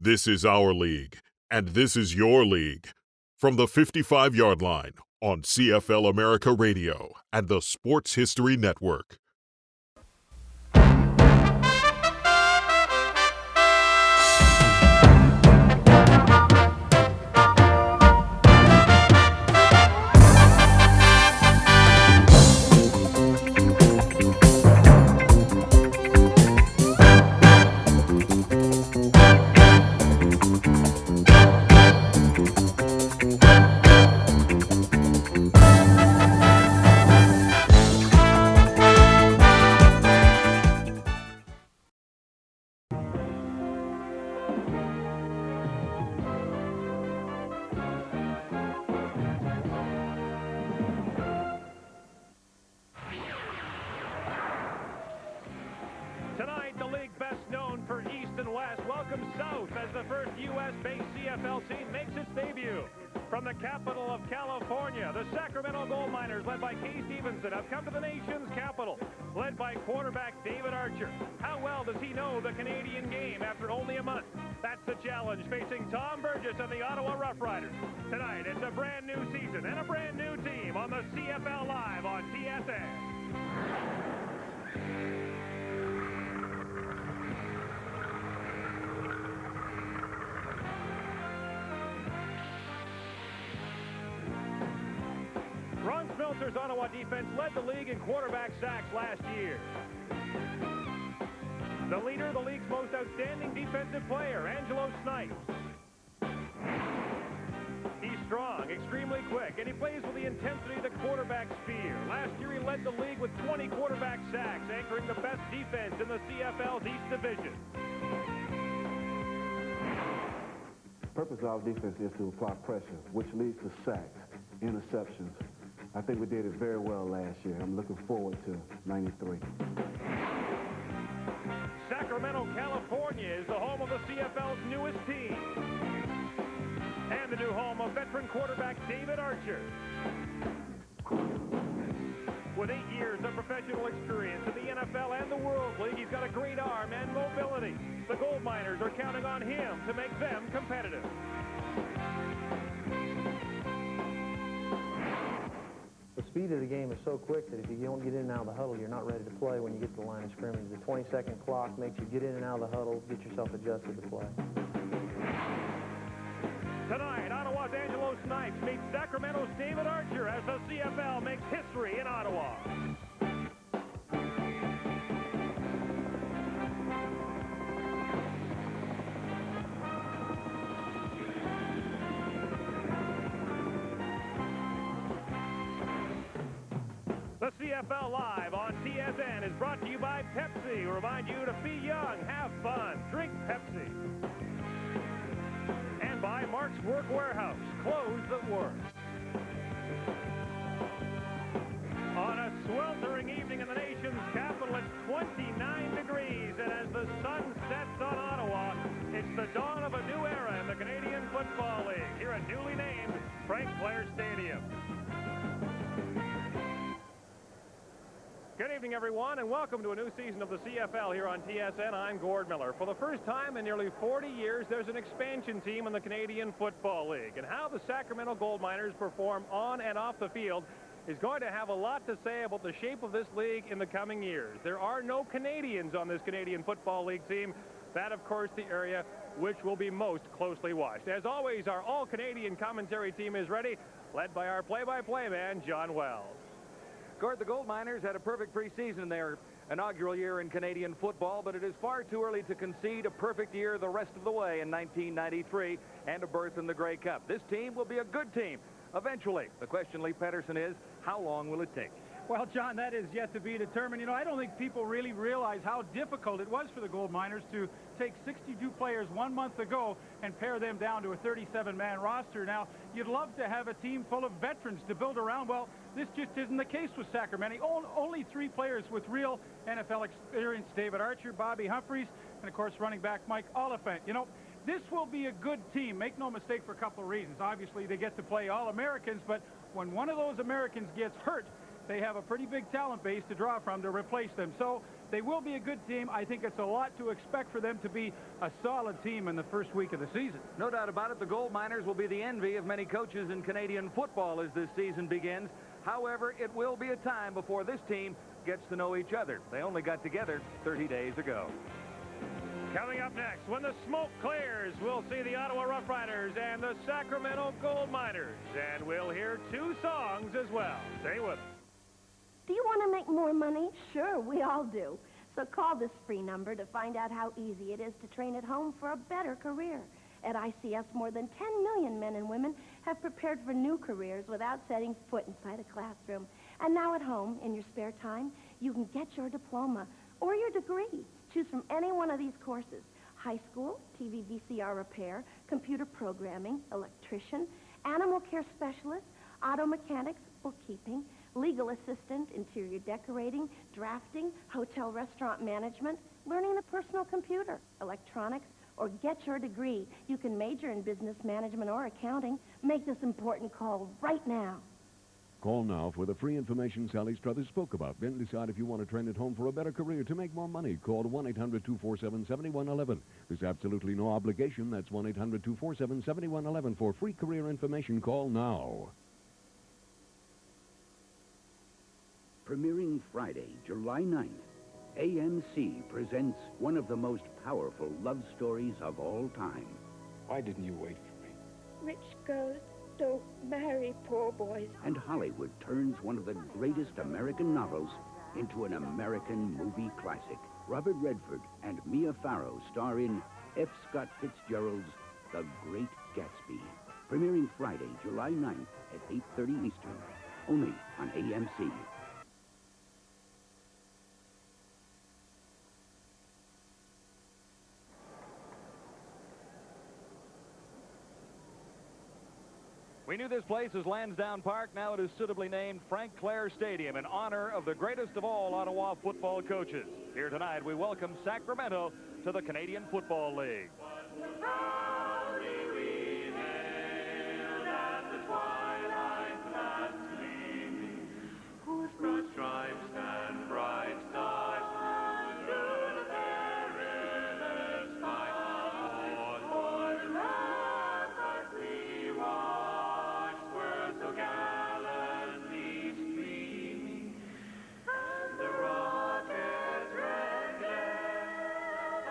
This is our league, and this is your league. From the 55-yard line on CFL America Radio and the Sports History Network. Tonight, the league best known for East and West welcomes South as the first U.S.-based CFL team makes its debut. From the capital of California, the Sacramento Gold Miners, led by Kay Stevenson, have come to the nation's capital, led by quarterback David Archer. How well does he know the Canadian game after only a month? That's the challenge facing Tom Burgess and the Ottawa Rough Riders. Tonight, it's a brand new season and a brand new team on the CFL Live on TSN. Ron Smeltzer's Ottawa defense led the league in quarterback sacks last year. The leader, the league's most outstanding defensive player, Angelo Snipes. He's strong, extremely quick, and he plays with the intensity the quarterbacks fear. Last year, he led the league with 20 quarterback sacks, anchoring the best defense in the CFL's East Division. The purpose of our defense is to apply pressure, which leads to sacks, interceptions. I think we did it very well last year. I'm looking forward to 93. Sacramento, California is the home of the CFL's newest team. And the new home of veteran quarterback David Archer. With 8 years of professional experience in the NFL and the World League, he's got a great arm and mobility. The Gold Miners are counting on him to make them competitive. The speed of the game is so quick that if you don't get in and out of the huddle, you're not ready to play when you get to the line of scrimmage. The 20-second clock makes you get in and out of the huddle, get yourself adjusted to play. Tonight, Ottawa's Angelo Snipes meets Sacramento's David Archer as the CFL makes history in Ottawa. The CFL Live on TSN is brought to you by Pepsi. We remind you to be young, have fun, drink Pepsi. And by Mark's Work Warehouse, clothes that work. On a sweltering evening in the nation's capital, it's 29 degrees, and as the sun sets on Ottawa, it's the dawn of a new era in the Canadian Football League, here at newly named Frank Clair Stadium. Good evening, everyone, and welcome to a new season of the CFL here on TSN. I'm Gord Miller. For the first time in nearly 40 years, there's an expansion team in the Canadian Football League. And how the Sacramento Gold Miners perform on and off the field is going to have a lot to say about the shape of this league in the coming years. There are no Canadians on this Canadian Football League team. That, of course, the area which will be most closely watched. As always, our all-Canadian commentary team is ready, led by our play-by-play man, John Wells. Gord, the Gold Miners had a perfect preseason in their inaugural year in Canadian football, but it is far too early to concede a perfect year the rest of the way in 1993 and a berth in the Grey Cup. This team will be a good team eventually. The question, Lee Pedersen, is how long will it take? Well, John, that is yet to be determined. You know, I don't think people really realize how difficult it was for the Gold Miners to take 62 players 1 month ago and pare them down to a 37-man roster. Now, you'd love to have a team full of veterans to build around. Well, this just isn't the case with Sacramento. Only 3 players with real NFL experience: David Archer, Bobby Humphries, and, of course, running back Mike Oliphant. You know, this will be a good team. Make no mistake, for a couple of reasons. Obviously, they get to play All-Americans, but when one of those Americans gets hurt, they have a pretty big talent base to draw from to replace them. So They will be a good team. I think it's a lot to expect for them to be a solid team in the first week of the season. No doubt about it, the Gold Miners will be the envy of many coaches in Canadian football as this season begins. However, it will be a time before this team gets to know each other. They only got together 30 days ago. Coming up next, when the smoke clears, we'll see the Ottawa Rough Riders and the Sacramento Gold Miners. And we'll hear 2 songs as well. Stay with us. Do you want to make more money? Sure, we all do. So call this free number to find out how easy it is to train at home for a better career. At ICS, more than 10 million men and women have prepared for new careers without setting foot inside a classroom. And now at home, in your spare time, you can get your diploma or your degree. Choose from any one of these courses: high school, TV VCR repair, computer programming, electrician, animal care specialist, auto mechanics, bookkeeping, legal assistant, interior decorating, drafting, hotel restaurant management, learning the personal computer, electronics, or get your degree. You can major in business management or accounting. Make this important call right now. Call now for the free information Sally Struthers spoke about. Then decide if you want to train at home for a better career to make more money. Call 1-800-247-7111. There's absolutely no obligation. That's 1-800-247-7111 for free career information. Call now. Premiering Friday, July 9th, AMC presents one of the most powerful love stories of all time. Why didn't you wait for me? Rich girls don't marry poor boys. And Hollywood turns one of the greatest American novels into an American movie classic. Robert Redford and Mia Farrow star in F. Scott Fitzgerald's The Great Gatsby. Premiering Friday, July 9th at 8:30 Eastern. Only on AMC. We knew this place as Lansdowne Park. Now it is suitably named Frank Clair Stadium in honor of the greatest of all Ottawa football coaches. Here tonight, we welcome Sacramento to the Canadian Football League. Whose broad stripes and bright stars through the perilous fight, for the ramparts we watched were so gallantly streaming, and the rocket's red glare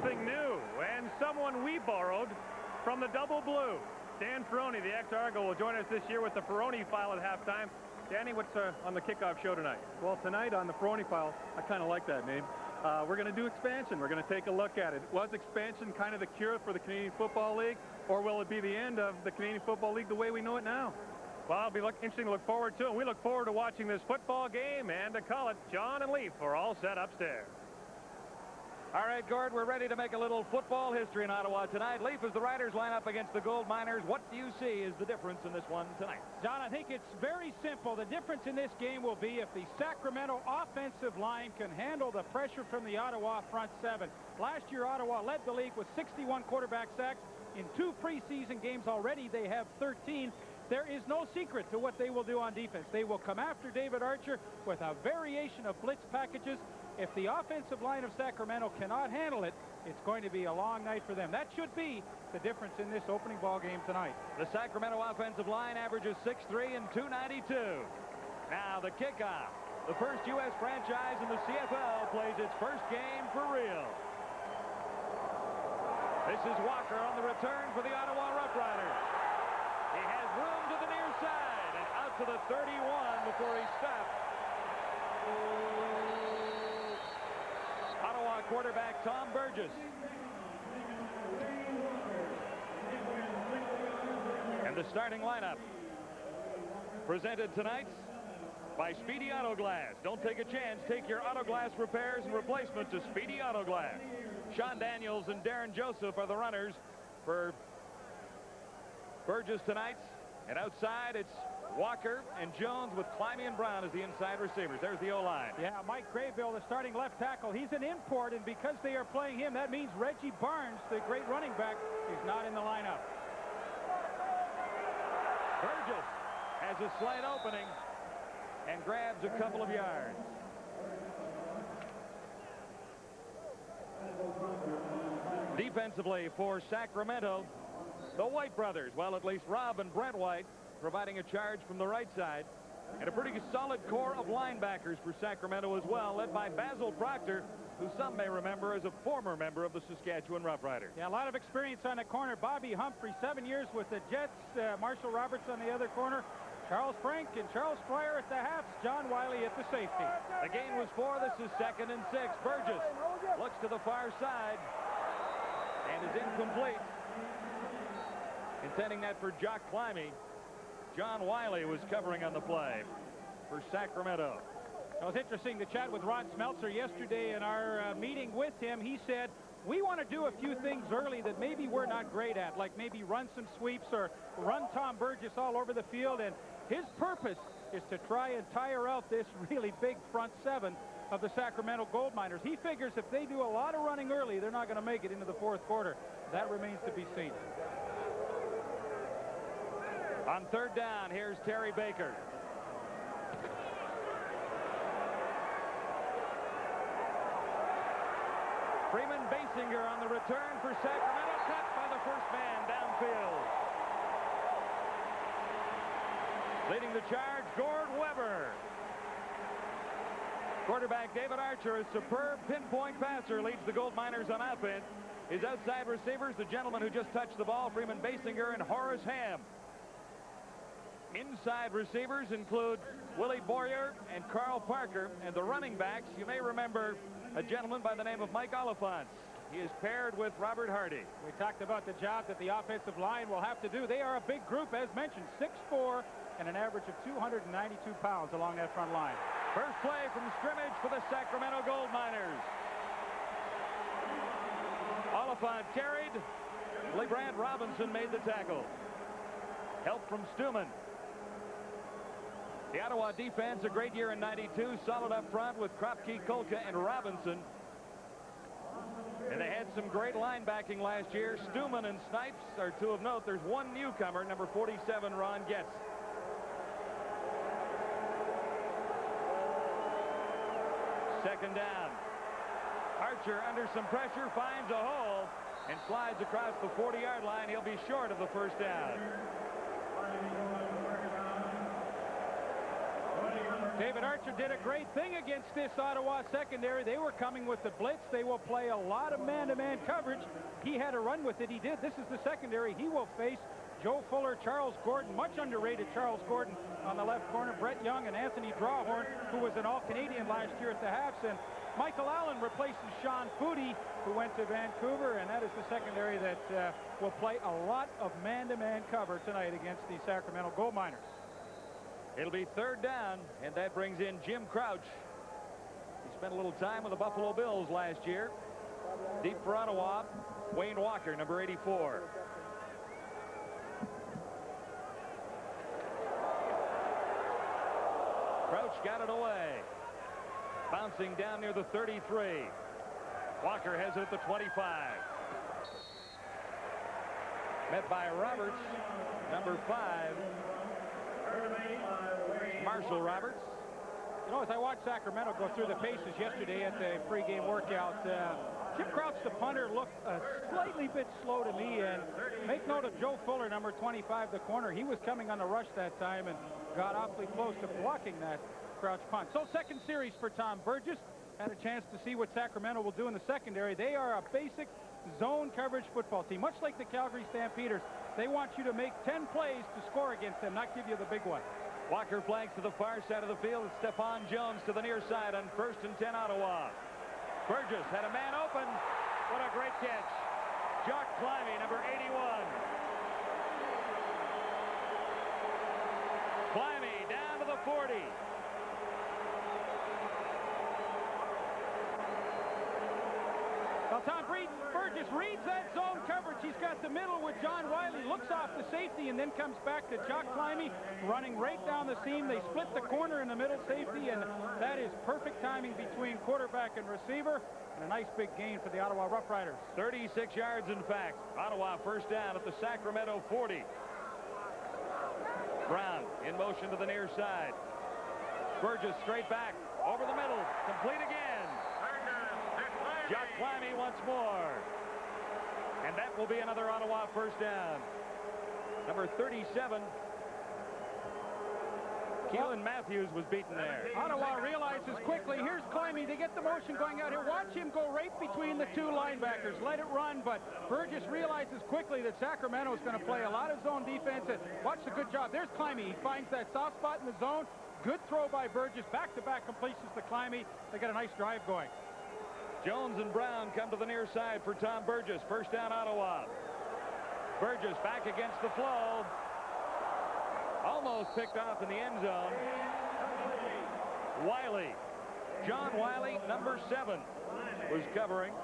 something new and someone we borrowed from the double blue. Dan Ferroni, the ex-Argo, will join us this year with the Ferroni File at halftime. Danny, what's on the kickoff show tonight? Well, tonight on the Ferroni File, I kind of like that name. We're going to do expansion. We're going to take a look at it. Was expansion kind of the cure for the Canadian Football League, or will it be the end of the Canadian Football League the way we know it now? Well, it'll be interesting to look forward to, and we look forward to watching this football game. And to call it, John and Leaf are all set upstairs. All right, Gord, we're ready to make a little football history in Ottawa tonight. Leaf, as the Riders line up against the Gold Miners, what do you see is the difference in this one tonight? John, I think it's very simple. The difference in this game will be if the Sacramento offensive line can handle the pressure from the Ottawa front seven. Last year, Ottawa led the league with 61 quarterback sacks. In 2 preseason games already, they have 13. There is no secret to what they will do on defense. They will come after David Archer with a variation of blitz packages. If the offensive line of Sacramento cannot handle it, it's going to be a long night for them. That should be the difference in this opening ball game tonight. The Sacramento offensive line averages 6'3" and 292. Now the kickoff. The first U.S. franchise in the CFL plays its first game for real. This is Walker on the return for the Ottawa Rough Riders. He has room to the near side and out to the 31 before he stopped. Ottawa quarterback Tom Burgess. And the starting lineup presented tonight by Speedy Auto Glass. Don't take a chance. Take your auto glass repairs and replacement to Speedy Auto Glass. Sean Daniels and Darren Joseph are the runners for Burgess tonight. And outside, it's Walker and Jones with Climby and Brown as the inside receivers. There's the O-line. Yeah, Mike Graybill, the starting left tackle. He's an import, and because they are playing him, that means Reggie Barnes, the great running back, is not in the lineup. Burgess has a slight opening and grabs a couple of yards. Defensively for Sacramento, the White brothers, well, at least Rob and Brent White, providing a charge from the right side. And a pretty solid core of linebackers for Sacramento as well, led by Basil Proctor, who some may remember as a former member of the Saskatchewan Roughriders. Yeah, a lot of experience on the corner. Bobby Humphrey, 7 years with the Jets. Marshall Roberts on the other corner. Charles Frank and Charles Fryer at the halves. John Wiley at the safety. The gain was 4. This is 2nd and 6. Burgess looks to the far side and is incomplete. Intending that for Jock Climby. John Wiley was covering on the play for Sacramento. It was interesting to chat with Ron Smeltzer yesterday in our meeting with him. He said, we want to do a few things early that maybe we're not great at, like maybe run some sweeps or run Tom Burgess all over the field. And his purpose is to try and tire out this really big front seven of the Sacramento Gold Miners. He figures if they do a lot of running early, they're not going to make it into the 4th quarter. That remains to be seen. On 3rd down, here's Terry Baker. Freeman Basinger on the return for Sacramento, cut by the first man downfield. Leading the charge, Gord Weber. Quarterback David Archer, a superb pinpoint passer, leads the Gold Miners on offense. His outside receivers, the gentleman who just touched the ball, Freeman Basinger and Horace Ham. Inside receivers include Willie Boyer and Carl Parker. And the running backs, you may remember a gentleman by the name of Mike Oliphant. He is paired with Robert Hardy. We talked about the job that the offensive line will have to do. They are a big group, as mentioned, 6'4", and an average of 292 pounds along that front line. First play from scrimmage for the Sacramento Gold Miners. Oliphant carried. LeBrand Robinson made the tackle. Help from Stuman. The Ottawa defense, a great year in '92, solid up front with Kropke, Kolka, and Robinson. And they had some great linebacking last year. Stuman and Snipes are two of note. There's one newcomer, number 47, Ron Getz. Second down. Archer under some pressure finds a hole and slides across the 40-yard line. He'll be short of the first down. David Archer did a great thing against this Ottawa secondary. They were coming with the blitz. They will play a lot of man-to-man coverage. He had a run with it. He did. This is the secondary he will face. Joe Fuller, Charles Gordon, much underrated Charles Gordon on the left corner, Brett Young and Anthony Drawhorn, who was an All-Canadian last year at the halves, and Michael Allen replaces Sean Foodie, who went to Vancouver, and that is the secondary that will play a lot of man-to-man cover tonight against the Sacramento Gold Miners. It'll be third down, and that brings in Jim Crouch. He spent a little time with the Buffalo Bills last year. Deep for Ottawa, Wayne Walker, number 84. Crouch got it away. Bouncing down near the 33. Walker has it at the 25. Met by Roberts, number 5. Marshall Roberts. You know, as I watched Sacramento go through the paces yesterday at the pregame workout, Jim Crouch, the punter, looked a slightly bit slow to me. And make note of Joe Fuller, number 25, the corner. He was coming on the rush that time and got awfully close to blocking that Crouch punt. So second series for Tom Burgess. Had a chance to see what Sacramento will do in the secondary. They are a basic zone coverage football team, much like the Calgary Stampeders. They want you to make 10 plays to score against them, not give you the big one. Walker flanks to the far side of the field. Stephon Jones to the near side on 1st and 10 Ottawa. Burgess had a man open. What a great catch. Jock Climbey, number 81. Climbey down to the 40. Well, Tom Burgess reads that zone coverage. He's got the middle with John Wiley, looks off the safety, and then comes back to Jock Climbey, running right down the seam. They split the corner in the middle safety, and that is perfect timing between quarterback and receiver, and a nice big gain for the Ottawa Rough Riders. 36 yards, in fact. Ottawa first down at the Sacramento 40. Brown in motion to the near side. Burgess straight back, over the middle, complete again. Jock Climbey once more. And that will be another Ottawa first down. Number 37. Keelan Matthews was beaten there. Ottawa realizes quickly. Here's Climbey. They get the motion going out here. Watch him go right between the two linebackers. Let it run, but Burgess realizes quickly that Sacramento is going to play a lot of zone defense. And watch the good job. There's Climbey. He finds that soft spot in the zone. Good throw by Burgess. Back-to-back completions to Climbey. They got a nice drive going. Jones and Brown come to the near side for Tom Burgess. First down, Ottawa. Burgess back against the flow. Almost picked off in the end zone. Wiley. John Wiley, number 7, was covering.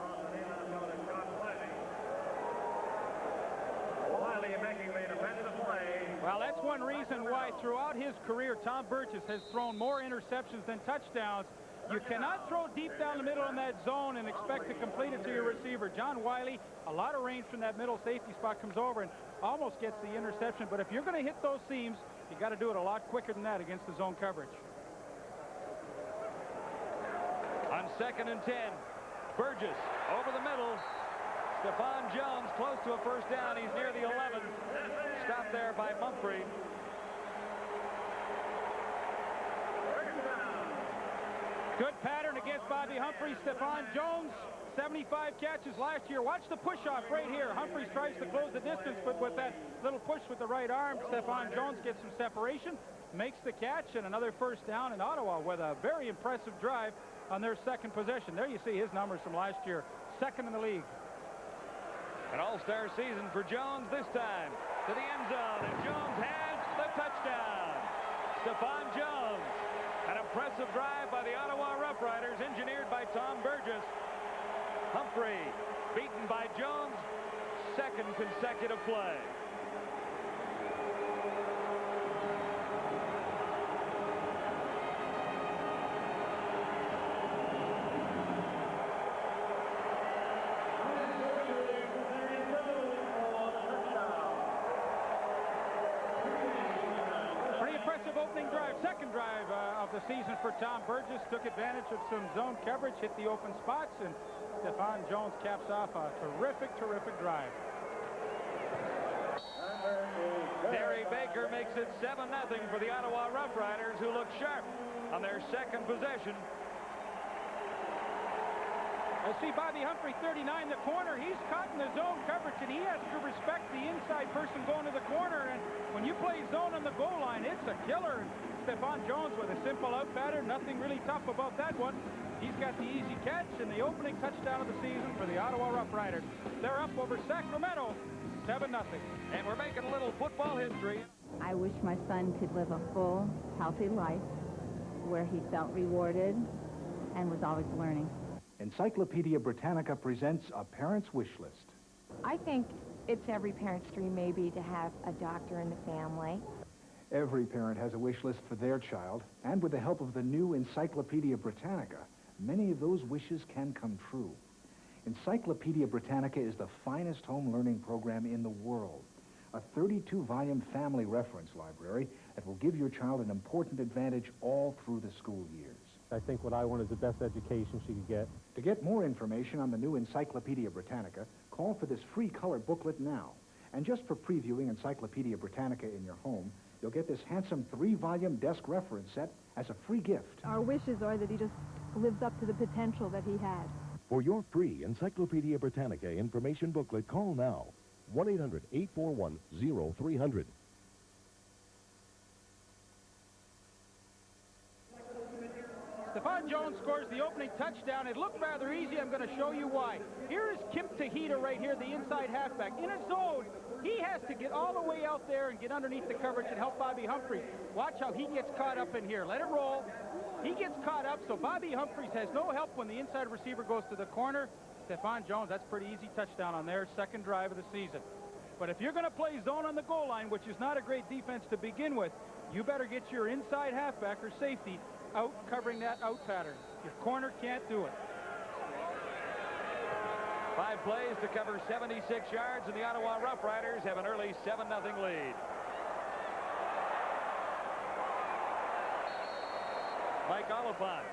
Wiley making the defensive play. Well, that's one reason why throughout his career, Tom Burgess has thrown more interceptions than touchdowns. You cannot throw deep down the middle in that zone and expect to complete it to your receiver. John Wiley, a lot of range from that middle safety spot, comes over and almost gets the interception. But if you're going to hit those seams, you got to do it a lot quicker than that against the zone coverage. On 2nd and 10, Burgess over the middle. Stephon Jones close to a first down. He's near the 11. Stopped there by Mumphrey. Good pattern against Bobby Humphries. Stephon Jones, 75 catches last year. Watch the push-off right here. Humphries tries to close the distance, but with that little push with the right arm, Stephon Jones gets some separation, makes the catch, and another first down in Ottawa with a very impressive drive on their second possession. There you see his numbers from last year. 2nd in the league. An all-star season for Jones this time. To the end zone, and Jones has the touchdown. Stephon Jones. An impressive drive by the Ottawa Rough Riders, engineered by Tom Burgess. Humphrey beaten by Jones, 2nd consecutive play. Opening drive, second drive of the season for Tom Burgess. Took advantage of some zone coverage, hit the open spots, and Stephon Jones caps off a terrific drive. Derry Baker makes it 7-0 for the Ottawa Rough Riders, who look sharp. on their second possession. I see Bobby Humphrey, 39, the corner. He's caught in the zone coverage, and he has to respect the inside person going to the corner. And when you play zone on the goal line, it's a killer. And Stephon Jones with a simple out pattern. Nothing really tough about that one. He's got the easy catch and the opening touchdown of the season for the Ottawa Rough Riders. They're up over Sacramento, 7-0. And we're making a little football history. I wish my son could live a full, healthy life where he felt rewarded and was always learning. Encyclopedia Britannica presents a parent's wish list. I think it's every parent's dream maybe to have a doctor in the family. Every parent has a wish list for their child, and with the help of the new Encyclopedia Britannica, many of those wishes can come true. Encyclopedia Britannica is the finest home learning program in the world. A 32-volume family reference library that will give your child an important advantage all through the school years. I think what I want is the best education she could get. To get more information on the new Encyclopedia Britannica, call for this free color booklet now. And just for previewing Encyclopedia Britannica in your home, you'll get this handsome 3-volume desk reference set as a free gift. Our wishes are that he just lives up to the potential that he had. For your free Encyclopedia Britannica information booklet, call now. 1-800-841-0300. Stephon Jones scores the opening touchdown. It looked rather easy. I'm going to show you why. Here is Kim Tahita right here, the inside halfback. In a zone, he has to get all the way out there and get underneath the coverage and help Bobby Humphrey. Watch how he gets caught up in here. Let it roll. He gets caught up, so Bobby Humphries has no help when the inside receiver goes to the corner. Stephon Jones, that's a pretty easy touchdown on their second drive of the season. But if you're going to play zone on the goal line, which is not a great defense to begin with, you better get your inside halfback or safety out covering that out pattern. Your corner can't do it. 5 plays to cover 76 yards, and the Ottawa Rough Riders have an early 7-0 lead. Mike Oliphant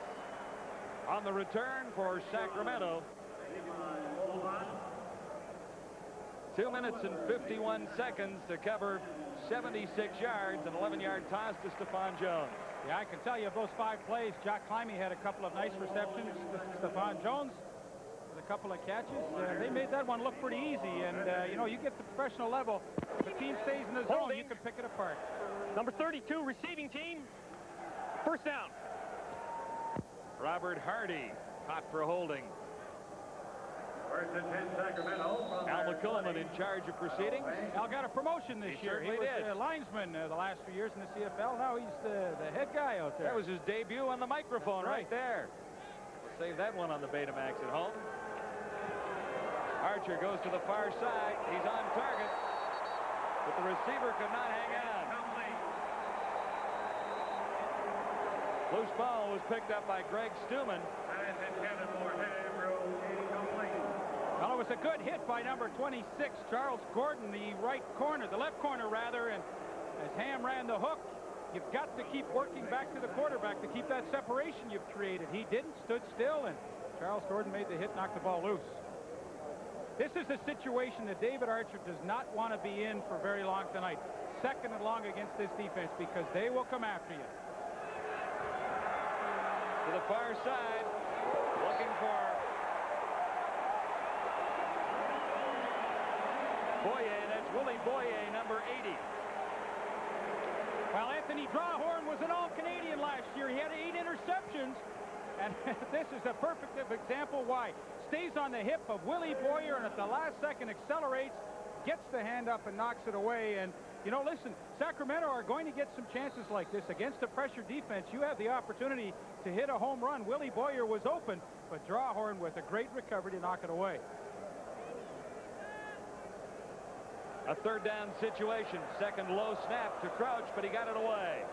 on the return for Sacramento. 2 minutes and 51 seconds to cover 76 yards, an 11-yard toss to Stephon Jones. Yeah, I can tell you of those 5 plays, Jack Climby had a couple of nice receptions. Stephon Jones with a couple of catches. They made that one look pretty easy, and, you know, you get to the professional level, if the team stays in the zone, you can pick it apart. Number 32, receiving team, first down. Robert Hardy caught for holding. First and 10, Sacramento. Al McCullum in charge of proceedings. Al got a promotion this year. He was a linesman the last few years in the CFL. Now he's the head guy out there. That was his debut on the microphone right there. We'll save that one on the Betamax at home. Archer goes to the far side. He's on target, but the receiver could not hang on. Loose ball was picked up by Greg Stuman. Well, it was a good hit by number 26, Charles Gordon, the left corner rather, and as Ham ran the hook, you've got to keep working back to the quarterback to keep that separation you've created. He didn't, stood still, and Charles Gordon made the hit, knocked the ball loose. This is a situation that David Archer does not want to be in for very long tonight. Second and long against this defense, because they will come after you. To the far side, looking for Boyer. That's Willie Boyer, number 80. Well, Anthony Drawhorn was an All-Canadian last year. He had 8 interceptions, and this is a perfect example why. Stays on the hip of Willie Boyer, and at the last second accelerates, gets the hand up and knocks it away. And, you know, listen, Sacramento are going to get some chances like this. Against a pressure defense, you have the opportunity to hit a home run. Willie Boyer was open, but Drawhorn with a great recovery to knock it away. A third down situation. Second low snap to Crouch, but he got it away.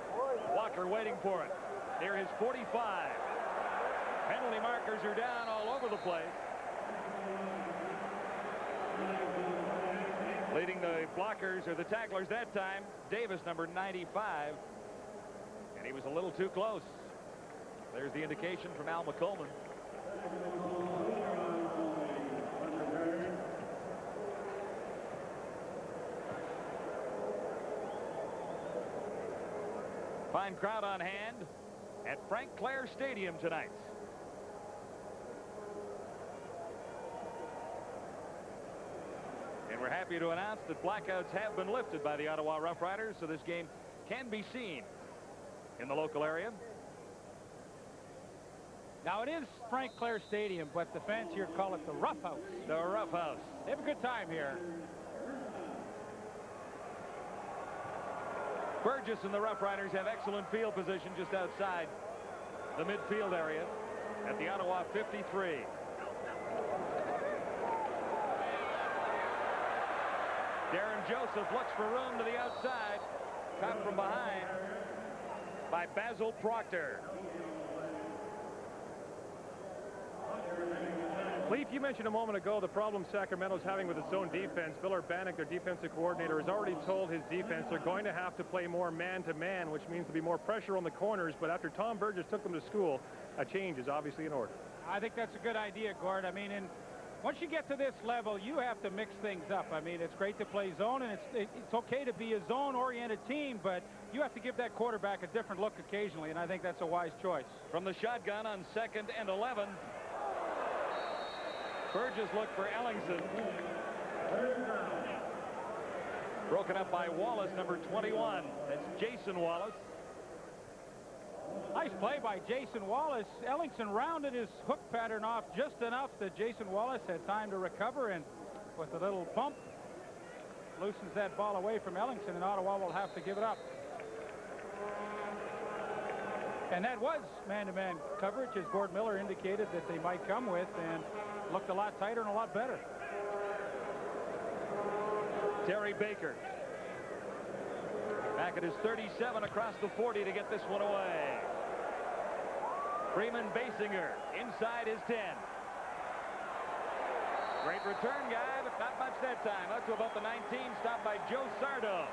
Walker waiting for it. Near his 45. Penalty markers are down all over the place. Leading the blockers, or the tacklers that time, Davis, number 95. And he was a little too close. There's the indication from Al McCullum. Fine crowd on hand. at Frank Clair Stadium tonight. And we're happy to announce that blackouts have been lifted by the Ottawa Rough Riders, so this game can be seen in the local area. Now, it is Frank Clair Stadium, but the fans here call it the Rough House. The Rough House. They have a good time here. Burgess and the Rough Riders have excellent field position just outside the midfield area at the Ottawa 53. Darren Joseph looks for room to the outside. Caught from behind by Basil Proctor. Leaf, you mentioned a moment ago the problem Sacramento's having with its own defense. Bill Urbanek, their defensive coordinator, has already told his defense they're going to have to play more man-to-man, which means to be more pressure on the corners. But after Tom Burgess took them to school, a change is obviously in order. I think that's a good idea, Gord. I mean, once you get to this level, you have to mix things up. I mean, it's great to play zone, and it's okay to be a zone-oriented team, but you have to give that quarterback a different look occasionally, and I think that's a wise choice. From the shotgun on 2nd and 11. Burgess looked for Ellingson. Broken up by Wallace, number 21. That's Jason Wallace. Nice play by Jason Wallace. Ellingson rounded his hook pattern off just enough that Jason Wallace had time to recover, and with a little bump, loosens that ball away from Ellingson, and Ottawa will have to give it up. And that was man-to-man coverage, as Gord Miller indicated that they might come with, and looked a lot tighter and a lot better. Terry Baker back at his 37 across the 40 to get this one away. Freeman Basinger inside his 10. Great return guy, but not much that time. Up to about the 19, stopped by Joe Sardo.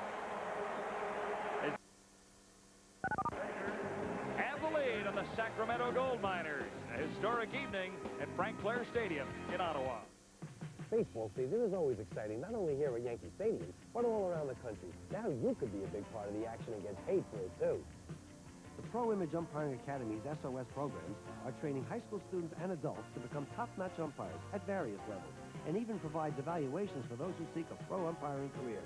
Have the lead on the Sacramento Gold Miners. A historic evening at Frank Clair Stadium in Ottawa. Baseball season is always exciting, not only here at Yankee Stadium, but all around the country. Now you could be a big part of the action and get paid for it, too. The Pro Image Umpiring Academy's SOS programs are training high school students and adults to become top-notch umpires at various levels, and even provides evaluations for those who seek a pro umpiring career.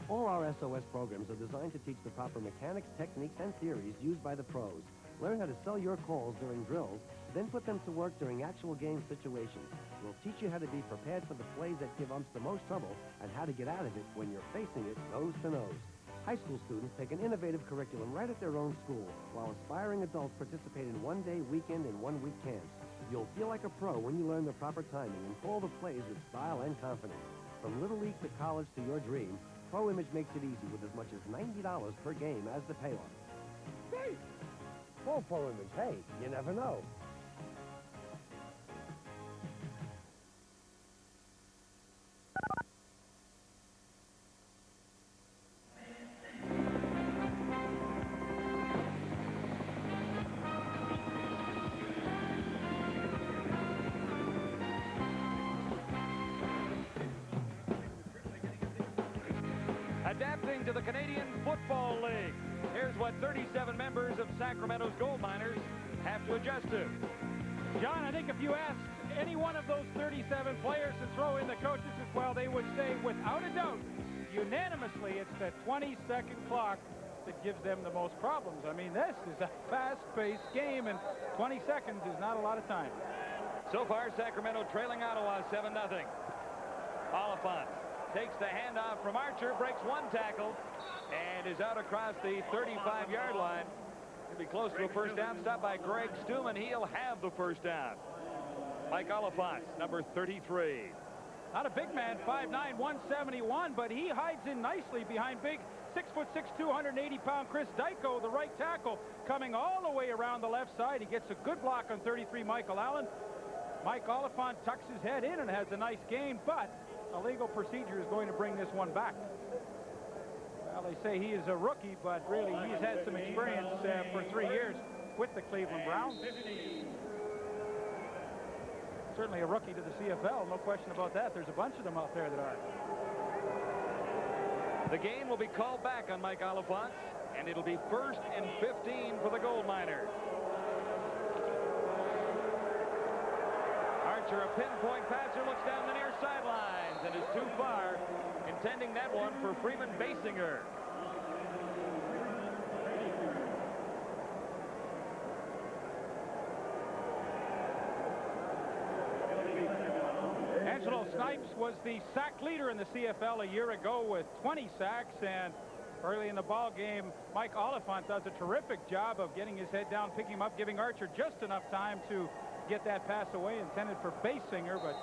All our SOS programs are designed to teach the proper mechanics, techniques, and theories used by the pros. Learn how to sell your calls during drills, then put them to work during actual game situations. We'll teach you how to be prepared for the plays that give umps the most trouble and how to get out of it when you're facing it nose to nose. High school students take an innovative curriculum right at their own school, while aspiring adults participate in one-day, weekend, and one-week camps. You'll feel like a pro when you learn the proper timing and call the plays with style and confidence. From Little League to college to your dream, Pro Image makes it easy with as much as $90 per game as the payoff. Hey! Call Pro Image. Hey, you never know. Adapting to the Canadian Football League. Here's what 37 members of Sacramento's Gold Miners have to adjust to. John, I think if you ask any one of those 37 players to throw in the coaches as well, they would say, without a doubt, unanimously, it's the 20-second clock that gives them the most problems. I mean, this is a fast-paced game, and 20 seconds is not a lot of time. So far, Sacramento trailing Ottawa 7-0. Oliphant takes the handoff from Archer, breaks one tackle, and is out across the 35-yard line. He'll be close to a first down. Stopped by Greg Stuman. He'll have the first down. Mike Oliphant, number 33. Not a big man, 5'9", 171, but he hides in nicely behind big 6'6", 280-pound Chris Dyko, the right tackle, coming all the way around the left side. He gets a good block on 33, Michael Allen. Mike Oliphant tucks his head in and has a nice gain, but a legal procedure is going to bring this one back. Well, they say he is a rookie, but really he's had some experience for 3 years with the Cleveland Browns. Certainly a rookie to the CFL, no question about that. There's a bunch of them out there that are. The game will be called back on Mike Oliphant, and it'll be 1st and 15 for the Gold Miners. Archer, a pinpoint passer, looks down the near sidelines and is too far, intending that one for Freeman Basinger. Angelo Snipes was the sack leader in the CFL a year ago with 20 sacks, and early in the ball game, Mike Oliphant does a terrific job of getting his head down, picking him up, giving Archer just enough time to get that pass away intended for Basinger. But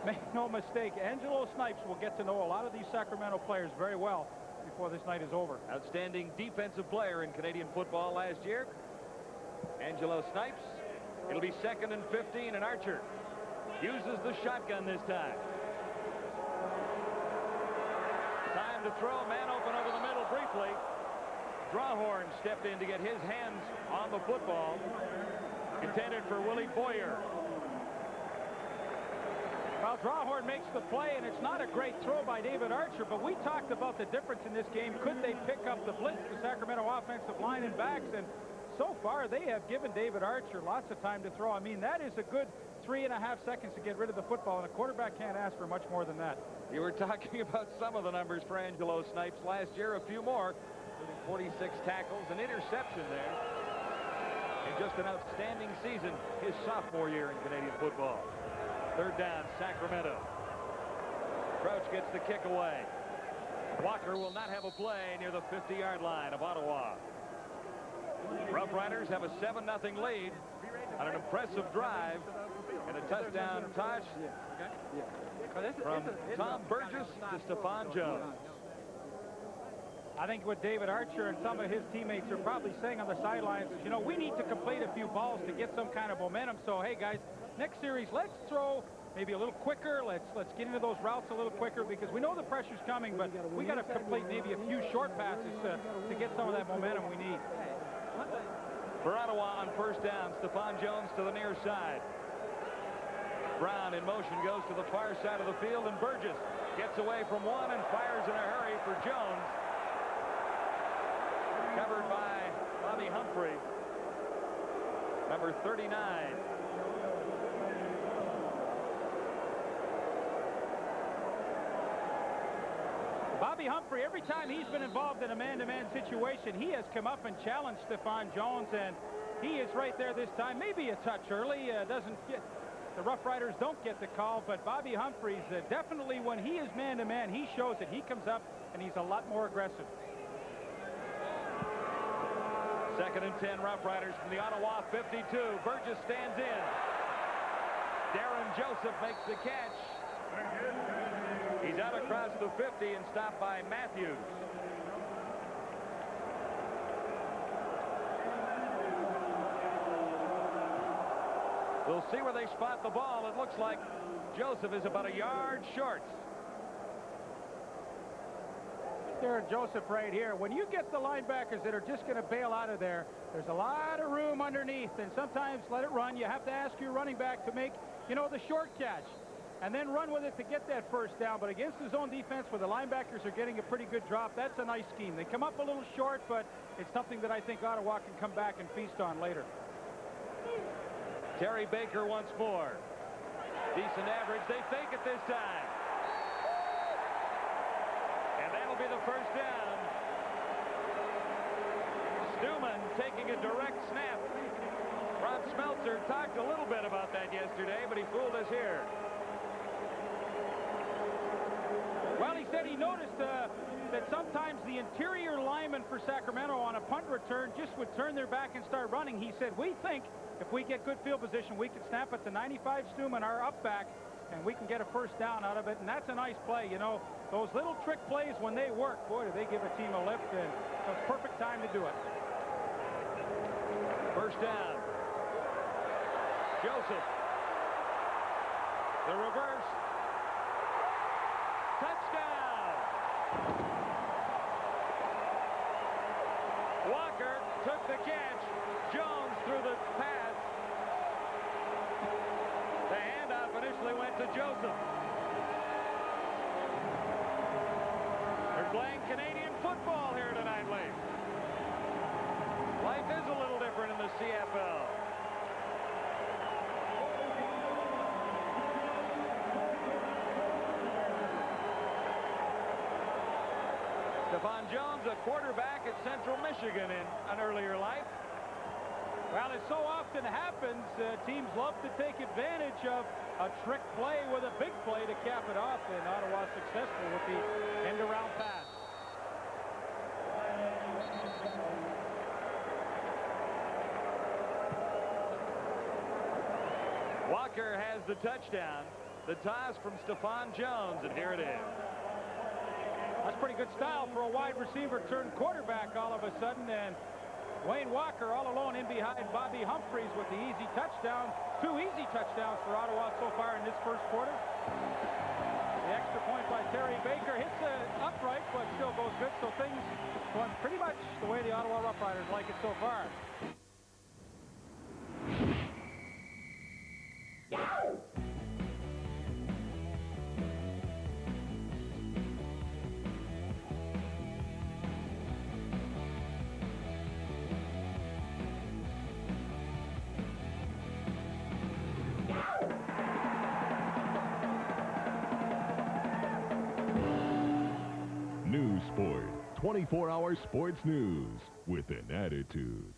make no mistake, Angelo Snipes will get to know a lot of these Sacramento players very well before this night is over. Outstanding defensive player in Canadian football last year, Angelo Snipes. It'll be 2nd and 15, and Archer uses the shotgun this time. Time to throw, man open over the middle briefly. Drawhorn stepped in to get his hands on the football. Intended for Willie Boyer. Well, Drawhorn makes the play, and it's not a great throw by David Archer, but we talked about the difference in this game. Could they pick up the blitz, the Sacramento offensive line and backs? And so far, they have given David Archer lots of time to throw. I mean, that is a good 3.5 seconds to get rid of the football, and a quarterback can't ask for much more than that. You were talking about some of the numbers for Angelo Snipes last year, a few more, including 46 tackles, an interception there, and just an outstanding season his sophomore year in Canadian football. 3rd down, Sacramento. Crouch gets the kick away. Walker will not have a play near the 50-yard line of Ottawa. Rough Riders have a 7-0 lead on an impressive drive and a touchdown touch from Tom Burgess to Stephon Jones. I think what David Archer and some of his teammates are probably saying on the sidelines is, you know, we need to complete a few balls to get some kind of momentum. So, hey, guys, next series, let's throw maybe a little quicker. Let's get into those routes a little quicker because we know the pressure's coming, but we got to complete maybe a few short passes to get some of that momentum we need. For Ottawa on 1st down, Stephon Jones to the near side. Brown in motion goes to the far side of the field, and Burgess gets away from one and fires in a hurry for Jones. Covered by Bobby Humphrey, number 39. Bobby Humphrey, every time he's been involved in a man-to-man situation, he has come up and challenged Stephon Jones, and he is right there this time. Maybe a touch early. Doesn't get the Rough Riders don't get the call, but Bobby Humphreys definitely, when he is man-to-man, he shows it. He comes up and he's a lot more aggressive. 2nd and 10, Rough Riders from the Ottawa 52. Burgess stands in. Darren Joseph makes the catch. He's out across the 50 and stopped by Matthews. We'll see where they spot the ball. It looks like Joseph is about a yard short. Darren Joseph right here. When you get the linebackers that are just going to bail out of there, there's a lot of room underneath, and sometimes let it run. You have to ask your running back to make, you know, the short catch and then run with it to get that 1st down. But against the zone defense where the linebackers are getting a pretty good drop, that's a nice scheme. They come up a little short, but it's something that I think Ottawa can come back and feast on later. Terry Baker once more. Decent average. They fake it this time. And that'll be the 1st down. Stuman taking a direct snap. Ron Smeltzer talked a little bit about that yesterday, but he fooled us here. Well, he said he noticed that sometimes the interior linemen for Sacramento on a punt return just would turn their back and start running. He said, we think if we get good field position, we can snap it to 95 Stuman, our up back, and we can get a 1st down out of it. And that's a nice play. You know, those little trick plays, when they work, boy, do they give a team a lift, and it's perfect time to do it. 1st down. Joseph. The reverse. Touchdown. Walker took the catch. Jones threw the pass. The handoff initially went to Joseph. They're playing Canadian football here tonight, Lee. Life is a little different in the CFL. Stephon Jones, a quarterback at Central Michigan in an earlier life. Well, it so often happens, teams love to take advantage of a trick play with a big play to cap it off, and Ottawa successful with the end-around pass. Walker has the touchdown. The toss from Stephon Jones, and here it is. That's pretty good style for a wide receiver turned quarterback all of a sudden, and Wayne Walker all alone in behind Bobby Humphries with the easy touchdown. 2 easy touchdowns for Ottawa so far in this first quarter. The extra point by Terry Baker hits it upright, but still goes good. So things going pretty much the way the Ottawa Rough Riders like it so far. News Sport, 24-hour sports news with an attitude.